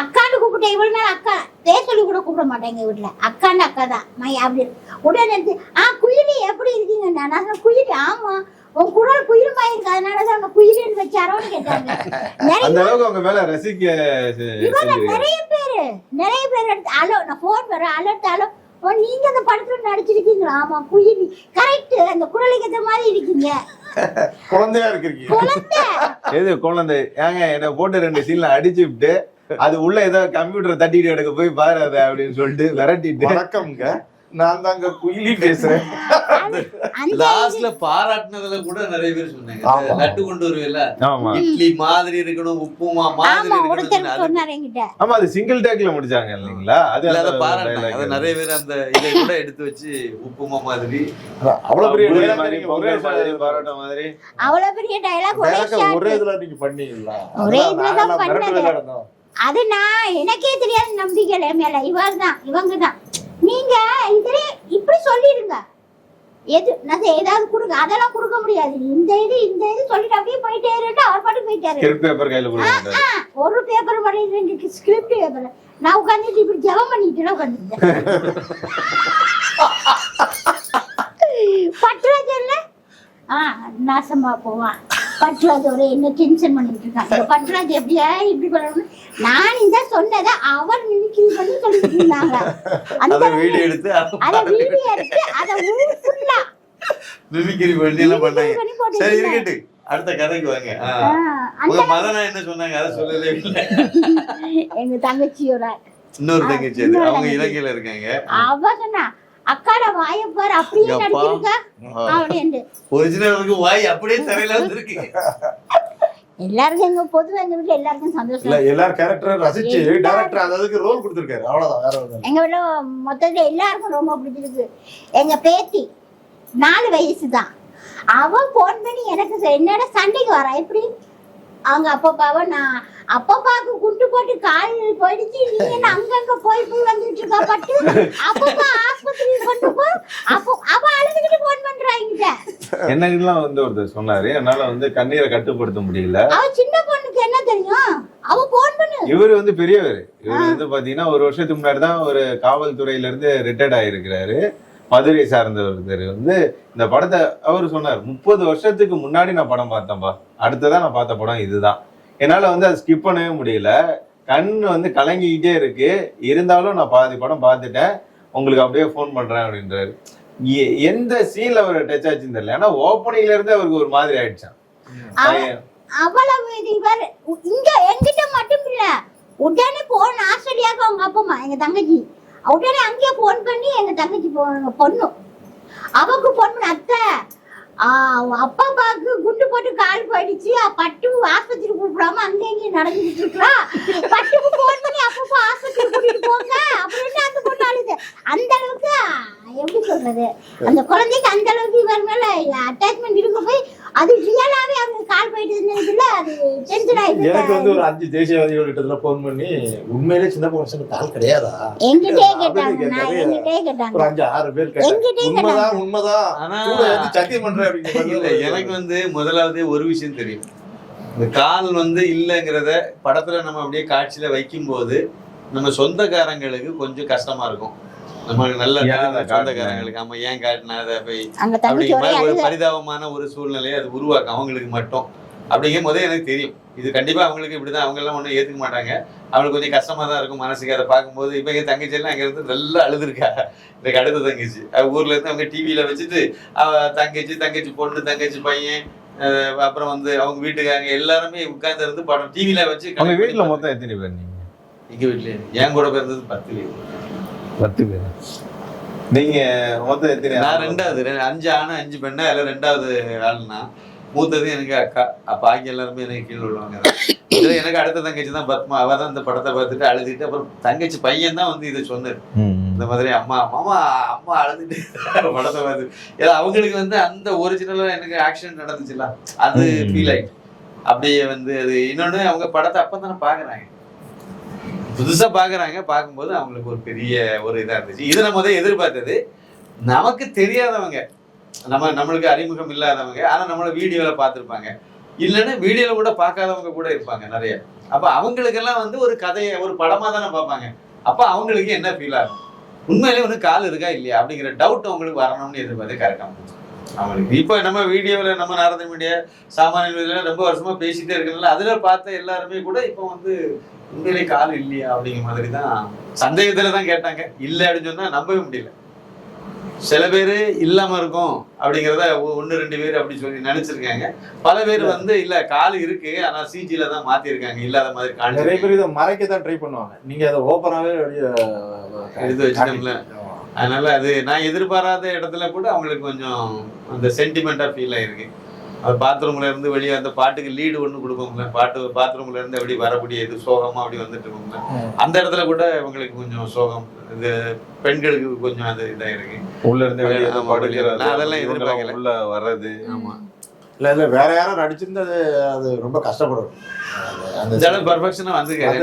அக்கான்னு கூப்பிட்டேன். இவ்வளவு நாள் அக்கா பேர் சொல்லி கூட கூப்பிட மாட்டேன் எங்க வீட்டுல. அக்கான்னு அக்கா தான் அப்படி உடனே எடுத்து குயிலி எப்படி இருக்கீங்க? நான் சொன்னேன் குயிலி, ஆமா உன் குரல் குயிலுமா இருக்கு, அதனாலதான் உங்க குயிலின்னு வச்சாரோன்னு கேட்டாங்க. அந்த அளவுக்கு உங்க மேல ரசிக்க நிறைய பேர் எடுத்து அலோ, நான் போன் வர அலர்ட் அலோ, நீங்க அந்த படத்துல நடிச்சிருக்கீங்களா? ஆமா குயிலி, கரெக்ட், அந்த குரலுக்கு ஏத்த மாதிரி இருக்கீங்க. குழந்தையா இருக்கீங்க. எது குழந்தை? ஏங்க என்ன போட்டு 2 சீன்ல அடிச்சு விட்டு அது உள்ள ஏதோ கம்ப்யூட்டர் தட்டிட்டு எடுக்க போய் பாரு அதை அப்படின்னு சொல்லிட்டு விரட்டிட்டு, வணக்கம்ங்க நான் தாங்க குயிலி பேசுறேன். லாஸ்ட்ல பாராட்டினதுல கூட நிறைய பேர் சொன்னாங்க, லட்டு கொண்டு வருவேல இட்லி மாதிரி இருக்கணும், உப்புமா மாதிரி இருக்கணும். ஆமா அது சிங்கிள் டேக்ல முடிச்சாங்க இல்லீங்களா? அது அத பாராட்டினாங்க. அது நிறைய பேர் அந்த இதை கூட எடுத்து வச்சு உப்புமா மாதிரி அவ்வளவு பெரிய பாராட்ட மாதிரி அவ்வளவு பெரிய டயலாக் ஒரே இதுல நீங்க பண்ணீங்களா? ஒரே இதுல தான் பண்ணது. அது நான் எனக்கே தெரியாத நம்பிக்கை மேல இவங்க தான். நீங்க இதுல இப்படி சொல்லிடுங்க, எது நான் ஏதாவது கொடுங்க, அதெல்லாம் கொடுக்க முடியாது, இந்த இது சொல்லிட்டு அப்படியே போயிட்டே இருந்து அவர் பாட்டு போயிட்டாரு. ஸ்கிரிப்ட் பேப்பர் கையில கொடுங்க, ஒரு பேப்பர் பண்ணி ஸ்கிரிப்ட் பேப்பர் நான் உட்காந்துட்டு இப்படி ஜெபம் பண்ணிட்டு உட்காந்துட்டேன். பட்டுராஜன்ல நாசமா போவான். பட்டுராஜ் ஒரு என்ன டென்ஷன் பண்ணிட்டு இருக்காங்க. பட்டுராஜ் எப்படியா இப்படி பண்ணணும், நான் இந்த சொன்னதை அவர் மிமிக்ரி பண்ணி சொல்லிட்டு இருந்தாங்க. அந்த வீடியோ எடுத்து அதை ஊர் ஃபுல்லா மிமிக்ரி பண்ணி எல்லாம் பண்ணாங்க. சரி இருக்கட்டு, அடுத்த கதைக்கு வாங்க. உங்க மதனா என்ன சொன்னாங்க அதை சொல்லவே இல்லை. எங்க தங்கச்சியோட இன்னொரு தங்கச்சி, அவங்க இலங்கையில இருக்காங்க. அவ சொன்னா அக்காட வாய பாரு அப்படியே நடிச்சிருக்கா அப்படின்னு. ஒரிஜினலுக்கு வாய் அப்படியே தரையில வந்திருக்கு. எல்லாருக்கும் எங்க பொதுவா எங்க வீட்டுல எல்லாருக்கும் சந்தோஷம். இல்ல எல்லாரும் கேரக்டர் ரசிச்சு டைரக்டர் அதுக்கு ரோல் கொடுத்திருக்காரு, அவ்வளவுதான், வேற ஒண்ணும். எங்க வீட்டுல மொத்தத்துல எல்லாருக்கும் ரொம்ப பிடிச்சிருக்கு. எங்க பேத்தி 4 வயசு தான். அவன் போன் பண்ணி எனக்கு என்னோட சண்டைக்கு வரா. எப்படி அவங்க அப்பாப்பாவை நான் அப்பாப்பாவுக்கு குண்டு போட்டு கால் போயிடுச்சு, நீ என்ன அங்கங்க போய் வந்துட்டு இருக்கா பட்டு, அப்பப்பா ஆஸ்பத்திரிக்கு கொண்டு போ. அப்போ அவ அழுதுகிட்டு போன் பண்றாங்க. என்னெல்லாம் வந்து ஒருத்தர் சொன்னாரு, என்னால வந்து கண்ணீரை கட்டுப்படுத்த முடியல. அவ சின்ன பொண்ணுக்கு என்ன தெரியும், அவ போன் பண்ணு. இவரு வந்து பெரியவர். இவரு வந்து பாத்தீங்கன்னா 1 வருஷத்துக்கு முன்னாடி தான் ஒரு காவல்துறையில இருந்து ரிட்டையர்ட் ஆயிருக்கிறாரு. மதுரை சார்ந்த ஒருத்தர் வந்து இந்த படத்தை அவரு சொன்னார், 30 வருஷத்துக்கு முன்னாடி நான் படம் பார்த்தேன்பா, அடுத்ததான் நான் பார்த்த படம் இதுதான், என்னால வந்து அதை ஸ்கிப் பண்ணவே முடியல, கண் வந்து கலங்கிக்கிட்டே இருக்கு, இருந்தாலும் நான் பாதி படம் பார்த்துட்டேன், உங்களுக்கு அப்படியே போன் பண்றேன் அப்படின்றாரு. எந்த சீன்ல அவர் டச் ஆச்சுன்னு தெரியல, ஏன்னா ஓப்பனிங்ல இருந்து அவருக்கு ஒரு மாதிரி ஆயிடுச்சான். அவ்வளவு இவர் இங்க என்கிட்ட மட்டும் இல்ல, உடனே போன் ஆஸ்திரேலியாவுக்கு அவங்க அப்பா அம்மா எங்க தங்கச்சி உடனே அங்கேயே போன் பண்ணி எங்க தங்கச்சி பொண்ணு அவக்கு போன் பண்ண, அத்தை அப்பாவுக்கு குண்டு போட்டு கால் போயிடுச்சு, பட்டு ஆஸ்பத்திரி கூப்பிடாம அங்க எங்கேயும் நடந்துட்டு இருக்கா, பட்டுக்கு போன் பண்ணி அப்பப்போ ஆஸ்பத்திரி கூட்டிட்டு போங்க அப்படின்னு அந்த பொண்ணு அழுது. அந்த அளவுக்கு எப்படி சொல்றது, அந்த குழந்தைக்கு அந்த அளவுக்கு இவர் மேல அட்டாச்மெண்ட் இருக்க போய் அது ரியலாவே அவங்க கால் போயிட்டு இருந்ததுல அது டென்ஷன் ஆயிடுச்சு. எனக்கு வந்து ஒரு 5 தேசியவாதிகள் போன் பண்ணி உண்மையிலே சின்ன பொண்ணு கால் கிடையாதா என்கிட்டே கேட்டாங்க, நான் என்கிட்டே கேட்டாங்க, ஒரு 5-6 பேர் கேட்டாங்க. உண்மைதான் ஆனா சத்தியம் பண்றேன் அப்படின்னு. எனக்கு வந்து முதலாவது ஒரு விஷயம் தெரியும், இந்த கால் வந்து இல்லைங்கிறத படத்துல நம்ம அப்படியே காட்சியில வைக்கும் போது நம்ம சொந்தக்காரங்களுக்கு கொஞ்சம் கஷ்டமா இருக்கும், நமக்கு நல்ல சொந்தக்காரங்களுக்கு. ஆமா ஏன் காட்டினா அதை போய் அப்படிங்கிற ஒரு பரிதாபமான ஒரு சூழ்நிலையை அது உருவாக்கும் அவங்களுக்கு மட்டும். அப்படிங்கும் போதே எனக்கு தெரியும் இது கண்டிப்பா அவங்களுக்கு இப்படிதான், அவங்க எல்லாம் ஒன்றும் ஏத்துக்க மாட்டாங்க, அவங்களுக்கு கொஞ்சம் கஷ்டமா தான் இருக்கும் மனசுக்கு. அதை பார்க்கும்போது இப்ப என் தங்கச்சி எல்லாம் அங்க இருந்து நல்லா அழுதுருக்கா. எனக்கு அடுத்த தங்கச்சி ஊர்ல இருந்து அவங்க டிவியில வச்சுட்டு அவ தங்கச்சி பொண்ணு தங்கச்சி பையன் அப்புறம் வந்து அவங்க வீட்டுக்காரங்க எல்லாருமே உட்கார்ந்து இருந்து படம் டிவியில வச்சு. அவங்க வீட்டுல மொத்தம் எத்தனை பேர்? நீங்க எங்க வீட்டுல என் கூட பிறந்தது 10 பேர். 10 பேர். நீங்க மொத்தம் எத்தனை? நான் 2வது, 5 ஆணு 5 பெண்ணு, அதுல 2வது ஆளுனா. மூத்தது எனக்கு அக்கா, பாக்கி எல்லாருமே எனக்கு கீழே உள்ளவங்க தான். இதுல எனக்கு அடுத்த தங்கச்சி தான் பத்மா, அவ தான் இந்த படத்தை பார்த்துட்டு அழுதுட்டு, அப்புறம் தங்கச்சி பையன் தான் வந்து இதை சொன்னாரு, இந்த மாதிரி அம்மா அழுதுட்டு படத்தை பார்த்து. ஏன்னா அவங்களுக்கு வந்து அந்த ஒரிஜினலா எனக்கு ஆக்சிடென்ட் நடந்துச்சுல அது ஃபீல் ஆயிடுச்சு. அப்படியே வந்து அது இன்னொன்னு அவங்க படத்தை அப்பதானே பாக்குறாங்க, புதுசா பாக்குறாங்க, பார்க்கும்போது அவங்களுக்கு ஒரு பெரிய ஒரு இதா இருந்துச்சு. இதை நம்ம எதிர்பார்த்தது நமக்கு தெரியாதவங்க நம்மளுக்கு அறிமுகம் இல்லாதவங்க, ஆனா நம்மள வீடியோல பார்த்திருப்பாங்க, இல்லைன்னா வீடியோல கூட பார்க்காதவங்க கூட இருப்பாங்க நிறைய. அப்ப அவங்களுக்கெல்லாம் வந்து ஒரு கதையை ஒரு படமா தானே பார்ப்பாங்க. அப்ப அவங்களுக்கு என்ன ஃபீல் ஆகும், உண்மையிலே வந்து கால் இருக்கா இல்லையா அப்படிங்கிற டவுட் அவங்களுக்கு வரணும்னு எதிர்பார்த்து கரெக்டா அவங்களுக்கு. இப்ப நம்ம வீடியோல நம்ம நாரத மீடியா சாமானிய ரொம்ப வருஷமா பேசிட்டே இருக்கனால அதுல பார்த்த எல்லாருமே கூட இப்ப வந்து உண்மையிலே கால் இல்லையா அப்படிங்கிற மாதிரி தான் சந்தேகத்துல தான் கேட்டாங்க. இல்லை அப்படின்னு சொன்னா நம்பவே முடியல. சில பேர் இல்லாம இருக்கும் அப்படிங்கிறத 1-2 பேர் அப்படி சொல்லி நினைச்சிருக்காங்க. பல பேர் வந்து இல்ல கால் இருக்கு ஆனா சிஜில தான் மாத்திருக்காங்க, இல்லாத மாதிரி காணி. நிறைய பேர் இதை மறைக்க தான் ட்ரை பண்ணுவாங்க. நீங்க அதை ஓப்பனாவே எடுத்து வச்சுட்டோம்ல. அதனால அது நான் எதிர்பாராத இடத்துல கூட அவங்களுக்கு கொஞ்சம் அந்த சென்டிமெண்டா ஃபீல் ஆயிருக்கு. அது பாத்ரூம்ல இருந்து வெளியே அந்த பாட்டுக்கு லீடு ஒண்ணு கொடுப்போம்ல, பாத்ரூம்ல இருந்து அப்படி வரக்கூடிய இது சோகமா அப்படி வந்துட்டு இருக்கோம்ல, அந்த இடத்துல கூட இவங்களுக்கு கொஞ்சம் சோகம். இது பெண்களுக்கு கொஞ்சம் அது இதா இருக்கு. உள்ள இருந்து வெளியே அதெல்லாம் எதிர்பார்க்கல உள்ள வர்றது. ஆமா, இல்ல வேற யாரும் நடிச்சிருந்தது அது ரொம்ப கஷ்டப்படும். அந்த அளவு பர்ஃபெக்ஷனா வந்துருக்காரு,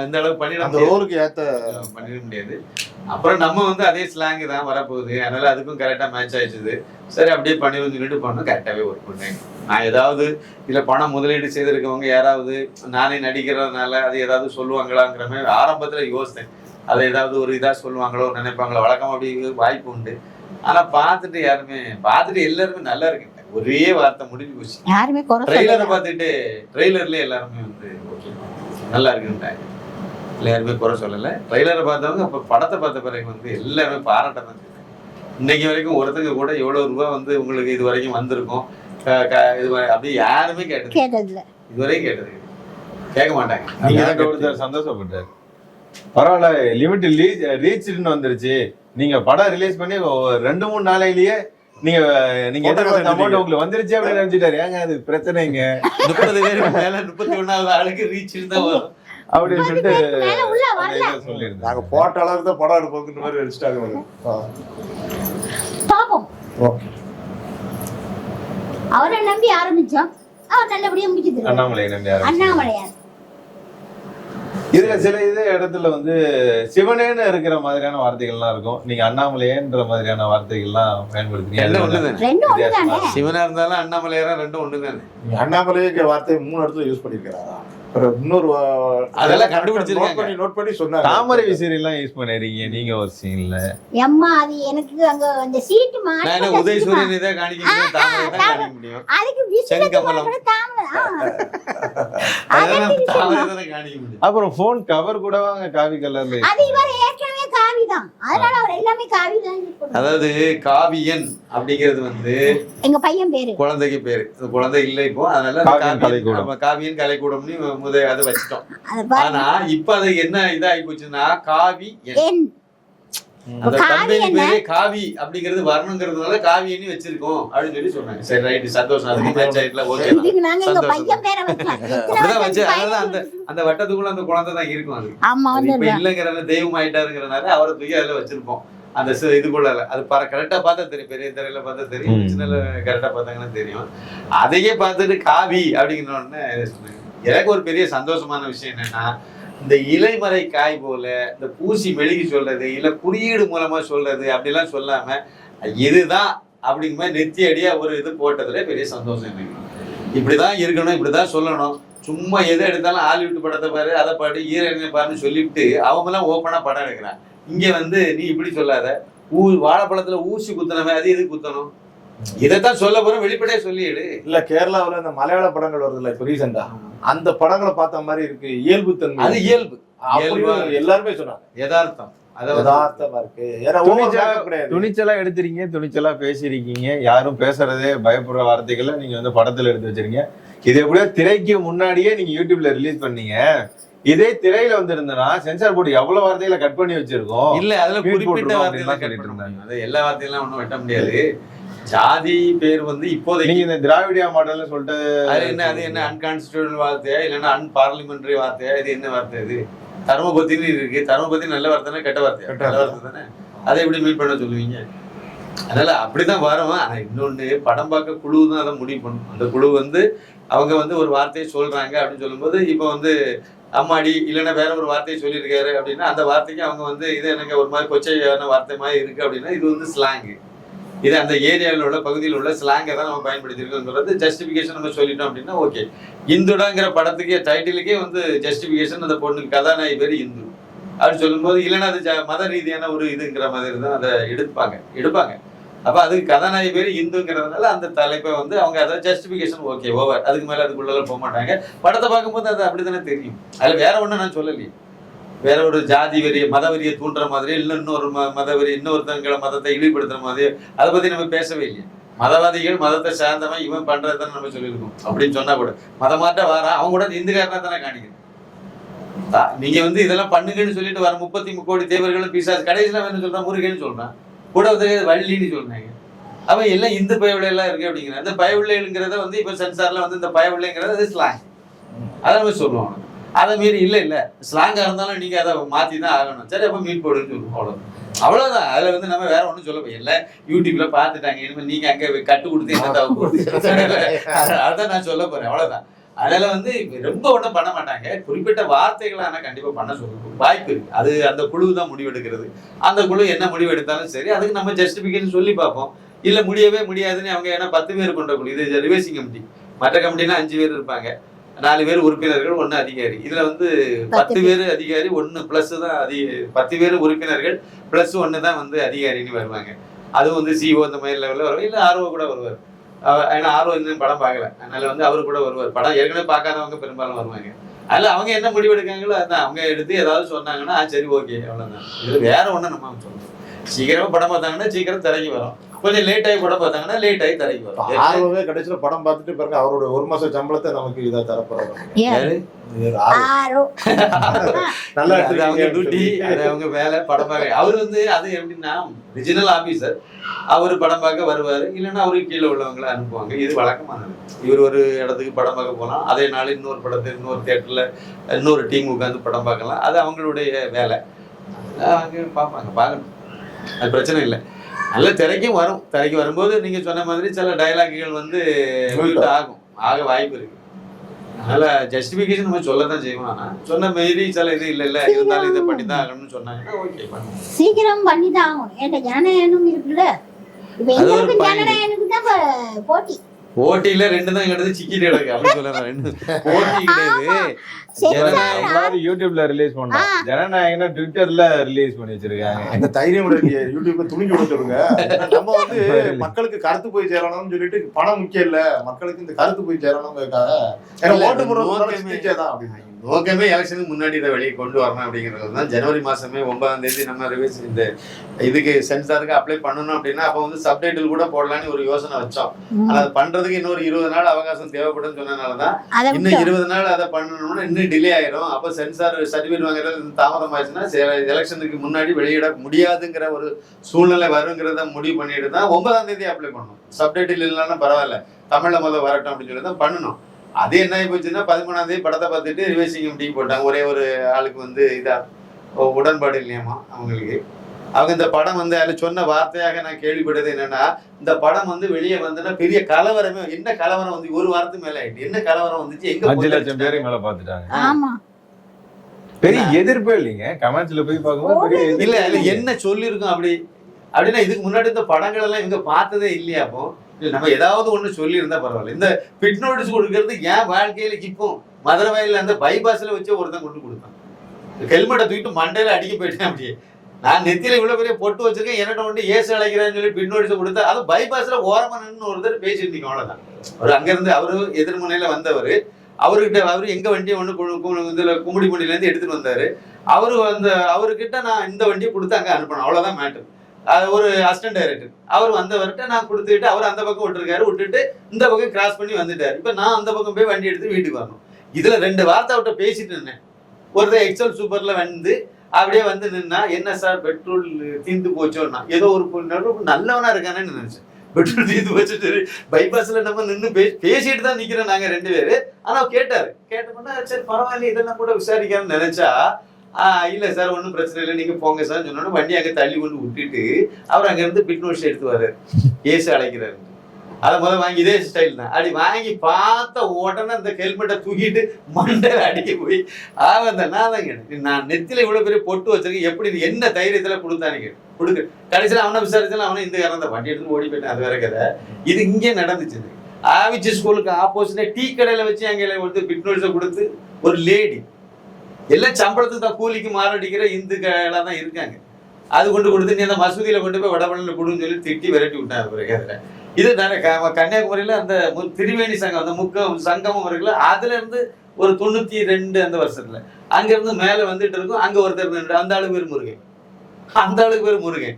இந்த அளவு பண்ணிட முடியாது. அப்புறம் நம்ம வந்து அதே ஸ்லாங் தான் வரப்போகுது, அதனால அதுக்கும் கரெக்டா மேட்ச் ஆயிடுச்சு. சரி அப்படியே பண்ணிடுவோம் சொல்லிட்டு பண்ணோம், கரெக்டாவே ஒர்க் பண்ணேன். நான் ஏதாவது இதுல பணம் முதலீடு செய்திருக்கவங்க யாராவது நானே நடிக்கிறதுனால அது ஏதாவது சொல்லுவாங்களாங்கிற மாதிரி ஆரம்பத்துல யோசித்தேன். அதை ஏதாவது ஒரு இதா சொல்லுவாங்களோ நினைப்பாங்களோ, வழக்கம் அப்படி வாய்ப்பு உண்டு. ஆனா பார்த்துட்டு எல்லாருமே நல்லா இருக்கு, ஒரே வார்த்தை முடிஞ்சு போச்சு. ட்ரெய்லரை பார்த்துட்டு ட்ரெய்லர்ல எல்லாருமே வந்து ஓகே நல்லா இருக்குன்ட்டாங்க. யாருமே குறை சொல்லலை. ட்ரெய்லரை பார்த்தவங்க அப்போ படத்தை பார்த்த பிறகு வந்து எல்லாருமே பாராட்ட தான் செய்வாங்க. இன்னைக்கு வரைக்கும் ஒருத்தங்க கூட எவ்வளவு ரூபா வந்து உங்களுக்கு இது வரைக்கும் வந்திருக்கும் இது அப்படி யாருமே கேட்டதில்லை, இதுவரைக்கும் கேட்டது கேட்க மாட்டாங்க. நீங்க சந்தோஷப்பட்டாரு, பரவாயில்ல லிமிட் ரீச்னு வந்துருச்சு, நீங்க படம் ரிலீஸ் பண்ணி 2-3 நாளையிலேயே நீங்க அமௌண்ட் உங்களுக்கு வந்துருச்சு அப்படின்னு நினைச்சிட்டாரு. ஏங்க அது பிரச்சனைங்க, 30 பேருக்கு மேல 31வது ஆளுக்கு ரீச் இருந்தா வரும் அப்படின்னு சொல்லிட்டு சொல்லியிருந்தாங்க. நாங்க போட்ட அளவுக்கு தான் படம் எடுப்போங்கிற மாதிரி வச்சுட்டாங்க. அவரை நம்பி ஆரம்பிச்சோம், அவர் நல்லபடியா முடிச்சது. அண்ணாமலையார் இதுல சில இடத்துல வந்து சிவனேன்னு இருக்கிற மாதிரியான வார்த்தைகள்லாம் இருக்கும், நீங்க அண்ணாமலையேன்ற மாதிரியான வார்த்தைகள்லாம் பயன்படுத்துறீங்க. சிவனா இருந்தாலும் அண்ணாமலையாரா ரெண்டும் ஒண்ணுதானே. அண்ணாமலையே வார்த்தை 3 இடத்துல யூஸ் பண்ணிருக்காரா, இன்னொரு அதெல்லாம் கண்டுபிடிச்சிருக்காங்க, நோட் பண்ணி சொன்னாங்க. தாமரை விசிறி எல்லாம் யூஸ் பண்ணிருக்கீங்க நீங்க ஒரு சீன்ல. அம்மா அது எனக்கு அங்க அந்த சீட் மாட்டி நான் உதயசூரியன் இத காணிக்கிறேன், தாமரை தான் காணிக்க முடியும். அதுக்கு விசிறி கமலம் தாமரை தான் காணிக்க முடியும். அப்புறம் போன் கவர் கூட வாங்க காவி கலர்ல, அது இவர ஏற்கனவே காவி தான், அதனால அவர் எல்லாமே காவி தான் யூஸ் பண்ணுவார். அதாவது காவியன் அப்படிங்கிறது வந்து எங்க பையன் பேரு, குழந்தைக்கு பேரு. குழந்தை இல்ல இப்போ, அதனால காவியன் கலைக்கூடம்னு அதை வச்சிட்டோம். ஆனா இப்ப அது என்ன இதாகி போச்சுன்னா காவி அந்த கம்பெனி பேரே காவி அப்படிங்கிறது வரணுங்கிறதுனால காவியன்னு வச்சிருக்கோம் அப்படின்னு சொல்லி சொன்னாங்க. சரி ரைட், சந்தோஷம், அதுக்கு மேட்ச் ஆயிட்டுல ஓகே அப்படிதான் வச்சு. அதனால அந்த வட்டத்துக்குள்ள அந்த குழந்தை தான் இருக்கும். அது இப்ப இல்லைங்கிறனால தெய்வம் ஆயிட்டாருங்கிறனால அவரை தூக்கி அதுல வச்சிருப்போம். அந்த இதுக்குள்ள அது கரெக்டா பார்த்தா தெரியும், பெரிய திரையில பார்த்தா தெரியும், சின்ன கரெக்டா பார்த்தாங்கன்னா தெரியும். அதையே பார்த்துட்டு காவி அப்படிங்கிற உடனே சொன்னாங்க. எனக்கு ஒரு பெரிய சந்தோஷமான விஷயம் என்னன்னா, இந்த இலைமறை காய் போல இந்த பூசி மெழுகி சொல்றது இல்ல குறியீடு மூலமா சொல்றது அப்படிலாம் சொல்லாம இதுதான் அப்படிங்கிற மாதிரி நெத்தியடியா ஒரு இது போட்டதுல பெரிய சந்தோஷம் எனக்கு. இப்படிதான் இருக்கணும், இப்படிதான் சொல்லணும். சும்மா எதை எடுத்தாலும் ஹாலிவுட் படத்தை பாரு, அதை பாடு, ஈரங்க பாருன்னு சொல்லிவிட்டு அவங்க எல்லாம் ஓப்பனா படம் எடுக்கிறான். இங்க வந்து நீ இப்படி சொல்லாத, வாழைப்பழத்துல ஊசி குத்தனவே அது எது குத்தணும், இதைத்தான் சொல்ல போறோம், வெளிப்படையா சொல்லிடு. இல்ல கேரளாவுல இந்த மலையாள படங்கள் வருதுல்ல இப்ப ரீசெண்டா, அந்த படங்களை பார்த்த மாதிரி இருக்கு, இயல்பு தன்மை, அது இயல்பு எல்லாருமே சொன்னாங்க, யதார்த்தம், யதார்த்தமா இருக்கு. துணிச்சலா எடுத்துறீங்க, துணிச்சலா பேசிருக்கீங்க, யாரும் பேசுறதே பயப்படுற வார்த்தைகளை நீங்க வந்து படத்துல எடுத்து வச்சிருக்கீங்க. இது எப்படியோ திரைக்கு முன்னாடியே நீங்க யூடியூப்ல ரிலீஸ் பண்ணீங்க. இதே திரையில வந்திருந்தா சென்சார் போர்டு எவ்வளவு வார்த்தைகளை கட் பண்ணி வச்சிருக்கோம். இல்ல அதுல குறிப்பிட்ட வார்த்தையெல்லாம் கட் பண்ணாங்க, அது எல்லா வார்த்தையெல்லாம் ஒண்ணும் வெட்ட முடியாது. ஜாதி பேர் வந்து இப்போதைக்கு நீங்க இந்த திராவிடியா மாடல்னு சொல்லிட்டு அது என்ன அன்கான்ஸ்டிடியூஷனல் வார்த்தையா இல்லைன்னா அன்பார்லிமெண்டரி வார்த்தையா, இது என்ன வார்த்தை? இது தர்மபத்தின்னு இருக்கு, தர்மபத்தி நல்ல வார்த்தைனா கெட்ட வார்த்தையா? நல்ல வார்த்தை தானே, அதை எப்படி மீட் பண்ண சொல்லுவீங்க? அதனால அப்படிதான் வரும். ஆனா இன்னொன்னு, படம் பார்க்க குழு தான் அதை முடிவு பண்ணும். அந்த குழு வந்து அவங்க வந்து ஒரு வார்த்தையை சொல்றாங்க அப்படின்னு சொல்லும்போது, இப்போ வந்து அம்மாடி இல்லைன்னா வேற ஒரு வார்த்தையை சொல்லியிருக்காரு அப்படின்னா அந்த வார்த்தைக்கு அவங்க வந்து இது எனக்கு ஒரு மாதிரி கொச்சையான வார்த்தை மாதிரி இருக்கு அப்படின்னா இது வந்து ஸ்லாங்கு. இது அந்த ஏரியாவில் உள்ள பகுதியில் உள்ள ஸ்லாங்கை தான் நம்ம பயன்படுத்தியிருக்கோங்கிறது ஜஸ்டிஃபிகேஷன் நம்ம சொல்லிட்டோம் அப்படின்னா ஓகே. இந்துடாங்கிற படத்துக்கே டைட்டிலுக்கே வந்து ஜஸ்டிஃபிகேஷன் அந்த பொண்ணுக்கு கதாநாயகி பேர் இந்து அப்படின்னு சொல்லும்போது இல்லைன்னா அது மத ரீதியான ஒரு இதுங்கிற மாதிரி தான் அதை எடுப்பாங்க. அப்போ அதுக்கு கதாநாயகி பேர் இந்துங்கிறதுனால அந்த தலைப்பை வந்து அவங்க அதை ஜஸ்டிஃபிகேஷன் ஓகே ஓவர், அதுக்கு மேலே அதுக்குள்ள போக மாட்டாங்க. படத்தை பார்க்கும்போது அது அப்படித்தானே தெரியும். அதில் வேற ஒன்றும் நான் சொல்லலையே, வேற ஒரு ஜாதி வெறிய மத வெறியை தூண்டுற மாதிரி இல்லை இன்னொரு மத வெறி இன்னொருத்தங்களை மதத்தை இழிவுபடுத்துற மாதிரி அதை பத்தி நம்ம பேசவே இல்லையா. மதவாதிகள் மதத்தை சார்ந்தவன் இவன் பண்றதுன்னு நம்ம சொல்லியிருக்கோம். அப்படின்னு சொன்னா கூட மதமாட்ட வாரா அவங்க கூட இந்துக்காரனா தானே காணிக்கணும். நீங்க வந்து இதெல்லாம் பண்ணுங்கன்னு சொல்லிட்டு வர 33 கோடி தேவர்களும் பிசாசு கடைசியில என்ன சொல்றான், முருகன்னு சொல்றான், கூட வந்து வள்ளின்னு சொல்றாங்க. அவன் எல்லாம் இந்து பயவில்லை எல்லாம் இருக்கு அப்படிங்கிற அந்த பயவில்லைங்கிறத வந்து இப்ப சென்சார்ல வந்து இந்த பயவில்லைங்கிறத அது ஸ்லாங் அதை நம்ம சொல்லுவோம். அதை மீறி இல்லை ஸ்லாங்கா இருந்தாலும் நீங்க அதை மாத்தி தான் ஆகணும். சரி அப்ப மீட் போடுன்னு சொல்லுவோம். அவ்வளவுதான். அதுல வந்து நம்ம வேற ஒண்ணும் சொல்ல போய் எல்லாம் யூடியூப்ல பாத்துட்டாங்க. இனிமேல் நீங்க அங்க கட்டு கொடுத்து என்ன அதான் நான் சொல்ல போறேன். அவ்வளவுதான். அதனால வந்து ரொம்ப ஒன்றும் பண்ண மாட்டாங்க. குறிப்பிட்ட வார்த்தைகளை ஆனால் கண்டிப்பா பண்ண சொல்ல வாய்ப்பு இருக்கு. அது அந்த குழு தான் முடிவெடுக்கிறது. அந்த குழு என்ன முடிவு எடுத்தாலும் சரி அதுக்கு நம்ம ஜஸ்டிஃபிகேஷன் சொல்லி பார்ப்போம். இல்ல முடியவே முடியாதுன்னு அவங்க ஏன்னா 10 பேர் கொண்ட குழு, இது ரிவைசிங் கமிட்டி. மற்ற கமிட்டினா 5 பேர் இருப்பாங்க, 4 பேர் உறுப்பினர்கள் 1 அதிகாரி. இதுல வந்து 10 பேர் அதிகாரி 1 பிளஸ் தான் 10 பேர் உறுப்பினர்கள் பிளஸ் 1 தான் வந்து அதிகாரின்னு வருவாங்க. அதுவும் வந்து சிஓ இந்த மாதிரி லெவலில் வருவாங்க. இல்லை ஆர்ஓ கூட வருவார். ஏன்னா ஆர்ஓ இன்னும் படம் பார்க்கல, அதனால வந்து அவரு கூட வருவார். படம் ஏற்கனவே பார்க்காதவங்க பெரும்பாலும் வருவாங்க. அதில் அவங்க என்ன முடிவு எடுக்காங்களோ அதான் அவங்க எடுத்து ஏதாவது சொன்னாங்கன்னா சரி ஓகே அவ்வளோதான். இது வேற ஒன்றும் நம்ம சொல்றோம். சீக்கிரமா படம் பார்த்தாங்கன்னா சீக்கிரம் திரைக்கு வரும், கொஞ்சம் லேட் ஆகி படம் பார்த்தாங்கன்னா லேட் ஆகி திரைக்கு வரும். ஆர்வமே கடைசியில் படம் பார்த்துட்டு பாருங்க அவரோட 1 மாசம் சம்பளத்தை நமக்கு இதா தரப்போறாங்க. நல்லா அவங்க டியூட்டி, அவங்க வேலை படம் பார்க்க. அவர் வந்து அது எப்படின்னா ரிஜினல் ஆபீசர், அவரு படம் பார்க்க வருவாரு. இல்லைன்னா அவருக்கு கீழே உள்ளவங்களை அனுப்புவாங்க. இது வழக்கமானது. இவர் ஒரு இடத்துக்கு படம் பார்க்க போகலாம், அதே நாள் இன்னொரு படத்தை இன்னொரு தியேட்டர்ல இன்னொரு டீம் உட்காந்து படம் பார்க்கலாம். அது அவங்களுடைய வேலை. அவங்க பார்ப்பாங்க, பார்க்கணும், அது பிரச்சனை இல்லை. நல்ல திரைக்கும் வரும். திரைக்கு வரும்போது நீங்க சொன்ன மாதிரி சில டயலாக்குகள் வந்து ஆக வாய்ப்பு இருக்கு. அதனால ஜஸ்டிஃபிகேஷன் நம்ம சொல்லதான் செய்வோம். ஆனா சொன்ன மாரி சில இது இல்ல இருந்தாலும் இதை பண்ணி தான் ஆகணும்னு சொன்னாங்கன்னா ஓகே பண்ணுவோம். சீக்கிரம் பண்ணி தான் ஆகணும். ஏன்னா ஜனநாயகம் இருக்குல்ல, இப்ப எங்களுக்கு ஜனநாயகனுக்கு தான் போட்டி. போட்டியில 2 தான் கிடையாது, சிக்கிட்டு கிடக்கு அப்படின்னு சொல்ல. போட்டி கிடையாது. யூடியூப்ல ரிலீஸ் பண்ணோம், ஜனநாயகனா ட்விட்டர்ல ரிலீஸ் பண்ணி வச்சிருக்காங்க. அந்த தைரியம் யூடியூப்ல துணிஞ்சு விட சொல்லுங்க. நம்ம வந்து மக்களுக்கு கருத்து போய் சேரணும்னு சொல்லிட்டு பணம் முக்கியம் இல்ல, மக்களுக்கு இந்த கருத்து போய் சேரணும்ங்கிறதுக்காக ஓட்டு போடுறது நோக்கமே எலெக்ஷனுக்கு முன்னாடி இதை வெளியே கொண்டு வரணும் அப்படிங்கிறது தான். ஜனவரி மாசமே 9ஆம் தேதி நம்ம ரிவைஸ் இந்த இதுக்கு சென்சாருக்கு அப்ளை பண்ணணும் அப்படின்னா அப்போ வந்து சப்டைட்டில் கூட போடலான்னு ஒரு யோசனை வச்சோம். ஆனா அது பண்றதுக்கு இன்னொரு 20 நாள் அவகாசம் தேவைப்படுன்னு சொன்னதுனாலதான் இன்னும் 20 நாள் அதை பண்ணணும்னா இன்னும் டிலே ஆயிரும். அப்போ சென்சார் சர்டிஃபிகேட் வாங்குறது தாமதம் ஆயிடுச்சுன்னா எலெக்ஷனுக்கு முன்னாடி வெளியிட முடியாதுங்கிற ஒரு சூழ்நிலை வருங்கிறத முடிவு பண்ணிட்டு தான் 9ஆம் தேதி அப்ளை பண்ணணும். சப்டைட்டில் இல்லைன்னா பரவாயில்ல, தமிழ்ல முதல்ல வரட்டும் அப்படின்னு சொல்லி தான் பண்ணணும். அது என்ன ஆகி போச்சுன்னா 13ஆம் தேதி படத்தை பார்த்துட்டு ரிவைசிங் கமிட்டிக்கு போட்டாங்க. ஒரே ஒரு ஆளுக்கு வந்து இதா உடன்பாடு இல்லையாமா அவங்களுக்கு. அவங்க இந்த படம் வந்து அதில் சொன்ன வார்த்தையாக நான் கேள்விப்பட்டது என்னன்னா, இந்த படம் வந்து வெளியே வந்ததுன்னா பெரிய கலவரமே. என்ன கலவரம் வந்து 1 வாரத்துக்கு மேல ஆயிட்டு என்ன கலவரம் வந்துச்சு, எங்க 5 லட்சம் பேரை மேல பாத்துட்டாங்க. பெரிய எதிர்ப்பே இல்லைங்க. கமெண்ட்ஸ்ல போய் பார்க்கும்போது இல்ல அதுல என்ன சொல்லியிருக்கோம் அப்படின்னா இதுக்கு முன்னாடி இந்த படங்கள் எல்லாம் இவங்க பார்த்ததே இல்லையா? அப்போ நம்ம ஏதாவது ஒண்ணு சொல்லி இருந்தா பரவாயில்ல. இந்த பிட் நோட்டீஸ் கொடுக்கறது ஏன் வாழ்க்கையில இப்போ மதுரை வயல்ல அந்த பைபாஸ்ல வச்சு ஒருத்தன் கொண்டு கொடுத்தான். ஹெல்மெட்டை தூக்கிட்டு மண்டையில அடிக்க போயிட்டேன். அப்படியே நான் நெத்தியில இவ்வளவு பெரிய பொட்டு வச்சிருக்கேன், என்னட்ட வந்து ஏசு அழைக்கிறேன்னு சொல்லி பிட் நோட்டீஸ் கொடுத்தா அது பைபாஸ்ல ஓரமா நின்று ஒருத்தர் பேசிட்டு இருக்கோம். அவ்வளவுதான். அவர் அங்க இருந்து அவரு எதிர்முனையில வந்தவர், அவரு எங்க வண்டியை ஒண்ணு இதுல கும்மிடிப்பண்டியில இருந்து எடுத்துட்டு வந்தாரு. அவர்கிட்ட நான் இந்த வண்டியை கொடுத்து அங்க அனுப்பணும். அவ்வளவுதான் மேட்டர். ஒரு அசிஸ்டன்ட் டைரக்டர் அவர் வந்தவர்கிட்ட நான் கொடுத்துட்டு அவர் அந்த பக்கம் விட்டுட்டு இந்த பக்கம் கிராஸ் பண்ணி வந்துட்டாரு. இப்ப நான் அந்த பக்கம் போய் வண்டி எடுத்து வீட்டுக்கு வரணும். இதுல 2 வார்த்தை அவர்கிட்ட பேசிட்டு இருந்தேன். ஒருத்தர் எக்ஸல் சூப்பர்ல வந்து அப்படியே வந்து நின்னா, என்ன சார் பெட்ரோல் தீர்ந்து போச்சோன்னா, ஏதோ ஒரு நல்லவனா இருக்கானேன்னு நினைச்சேன். பெட்ரோல் தீர்ந்து போச்சு பைபாஸ்ல நம்ம நின்று பேசிட்டு தான் நிக்கிறோம் நாங்க 2 பேரு. ஆனா கேட்டாரு, கேட்டோம்னா சரி பரவாயில்ல இதெல்லாம் கூட விசாரிக்கான்னு நினைச்சா, இல்ல சார் ஒன்றும் பிரச்சனை இல்லை நீங்க போங்க சார் சொன்னோன்னு வண்டி அங்கே தள்ளி கொண்டு விட்டுட்டு அவர் அங்க இருந்து பிட் நோட்ஸ் எடுத்து வர்றாரு, ஏசு அழைக்கிறாரு. அதை முதல்ல வாங்கி இதே ஸ்டைல் தான் அப்படி வாங்கி பார்த்த உடனே அந்த ஹெல்மெட்டை தூக்கிட்டு மண்டையில அடிக்க போய் அந்த நான் தான் கேட்டேன், நான் நெத்தில இவ்வளவு பெரிய பொட்டு வச்சிருக்கேன், எப்படி இது என்ன தைரியத்துல கொடுத்தானு கொடுக்க. கடைசியில் அவனை விசாரிச்சாலும் அவனை இந்த இறந்த வண்டி எடுத்து ஓடி போயிட்டேன். அது வேற கதை. இது இங்கே நடந்துச்சு. ஆவிச்சி ஸ்கூலுக்கு ஆப்போசிட்டா டீ கடையில வச்சு அங்கே வந்து பிட் நோட்ஸை கொடுத்து ஒரு லேடி எல்லாம் சம்பளத்துக்கு தான் கூலிக்கு மாரடிக்கிற இந்துக்களா தான் இருக்காங்க. அது கொண்டு கொடுத்து நீ அந்த மசூதியில கொண்டு போய் வடபழனில் கொடுன்னு சொல்லி திட்டி விரட்டி விட்டாங்க. பிறகு இது கன்னியாகுமரியில அந்த திரிவேணி சங்கம் அந்த சங்கமும் இருக்குல்ல, அதுல இருந்து ஒரு 92 அந்த வருஷத்துல அங்க இருந்து மேல வந்துட்டு இருக்கும். அங்க ஒருத்தர் அந்த ஆளுக்கு பேர் முருகன், அந்த ஆளுக்கு பேர் முருகன்.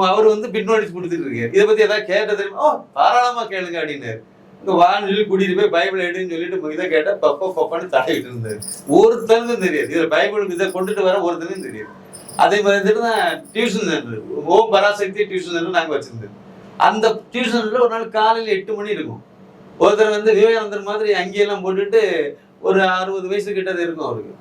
அவர் வந்து பின்னோடிச்சு கொடுத்துட்டு இருக்காரு. இதை பத்தி ஏதாவது கேட்ட தெரியுமா? தாராளமா கேளுங்க அப்படின்னாரு. இங்க வானொலி கூட்டிட்டு போய் பைபிள் எடுன்னு சொல்லிட்டு இதை கேட்டா பப்பான்னு தடையிட்டு இருந்தாரு. ஒருத்தருக்கும் தெரியாது, இதுல பைபிளுக்கு இதை கொண்டுட்டு வர ஒருத்தருக்கும் தெரியாது. அதே மாதிரி தான் டியூஷன் சென்டர், ஓம் பராசக்தி டியூஷன் சென்டர் நாங்க வச்சிருந்தோம். அந்த டியூஷன் சென்டர்ல ஒரு நாள் காலையில 8 மணி இருக்கும். ஒருத்தர் வந்து விவேகானந்தர் மாதிரி அங்கேயெல்லாம் போட்டுட்டு ஒரு 60 வயசு கிட்ட இருக்கும் அவருக்கு.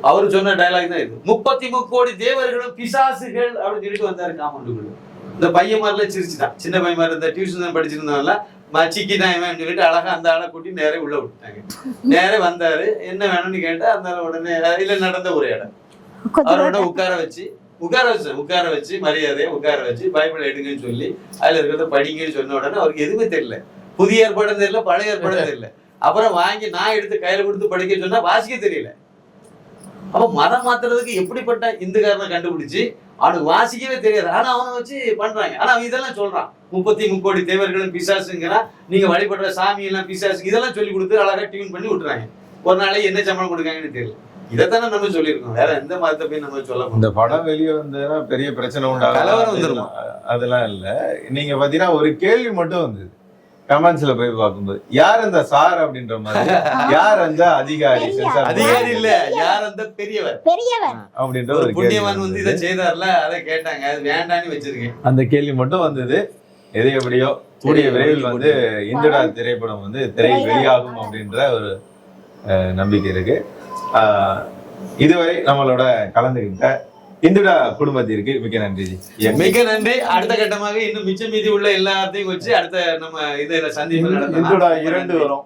அவரு சொன்ன டைலாக் தான் இது, 33 கோடி தேவர்களும் பிசாசுகள் அப்படின்னு சொல்லிட்டு வந்தாரு காமௌண்டுக்குள்ள. இந்த பையன் மாதிரிலாம் சிரிச்சுட்டான், சின்ன பையன் மாதிரி இந்த டியூஷன் படிச்சிருந்தவன்ல மச்சிக்கி தான் இவன் சொல்லிட்டு அழகா அந்த ஆளை கூட்டி நேரே உள்ள விட்டுட்டாங்க. நேரே வந்தாரு, என்ன வேணும்னு கேட்டா அந்த உடனே இல்ல நடந்த ஒரு இடம் அவரோட உட்கார வச்சு மரியாதையை உட்கார வச்சு பைபிள் எடுங்கன்னு சொல்லி அதுல இருக்கிறத படிங்கன்னு சொன்ன உடனே அவருக்கு எதுவுமே தெரியல. புதிய ஏற்பாடும் தெரியல, பழைய ஏற்பாடும் தெரியல. அப்புறம் வாங்கி நான் எடுத்து கையில கொடுத்து படிக்க சொன்னா வாசிக்க தெரியல. அப்ப மதம் மாத்துறதுக்கு எப்படிப்பட்ட இந்துக்காரனை கண்டுபிடிச்சு அவனுக்கு வாசிக்கவே தெரியாது, ஆனா அவனை வச்சு பண்றாங்க. ஆனா அவன் இதெல்லாம் சொல்றான், 33 கோடி தேவர்களும் பிசாசுங்கிறா, நீங்க வழிபடுற சாமி எல்லாம் பிசாசு, இதெல்லாம் சொல்லி கொடுத்து அழகா டியூன் பண்ணி விட்டுறாங்க. ஒரு நாளைக்கு என்ன சம்பளம் கொடுக்காங்கன்னு தெரியல. இதைத்தானே நம்ம சொல்லியிருக்கோம், வேற எந்த மதத்தை போய் நம்ம சொல்ல. இந்த படம் வெளியே வந்ததுன்னா பெரிய பிரச்சனை உண்டாகும், கலவரம் வந்துடும். அதெல்லாம் இல்ல. நீங்க பாத்தீங்கன்னா ஒரு கேள்வி மட்டும் வந்தது கமெண்ட்ஸ்ல போய் பார்க்கும்போது, யார் அந்த சார் அப்படின்ற மாதிரி, யார் அந்த அதிகாரி, அதிகாரி இல்ல யார் அந்த பெரியவர் அப்படின்ற ஒரு புண்ணியவான் வந்து இதை செய்தார்ல, அதை கேட்டாங்க. அது வேண்டான்னு வச்சிருக்கேன். அந்த கேள்வி மட்டும் வந்தது. எது எப்படியோ கூடிய விரைவில் வந்து இந்துடா திரைப்படம் வந்து திரை வெளியாகும் அப்படின்ற ஒரு நம்பிக்கை இருக்கு. இதுவரை நம்மளோட கலந்துகிட்ட இந்துடா குடும்பத்திற்கு மிக நன்றி. மிக நன்றி. அடுத்த கட்டமாக இன்னும் மிச்சம் மீதி உள்ள எல்லாத்தையும் வச்சு அடுத்த நம்ம இதுல சந்திப்பு இந்துடா 2 வரும்.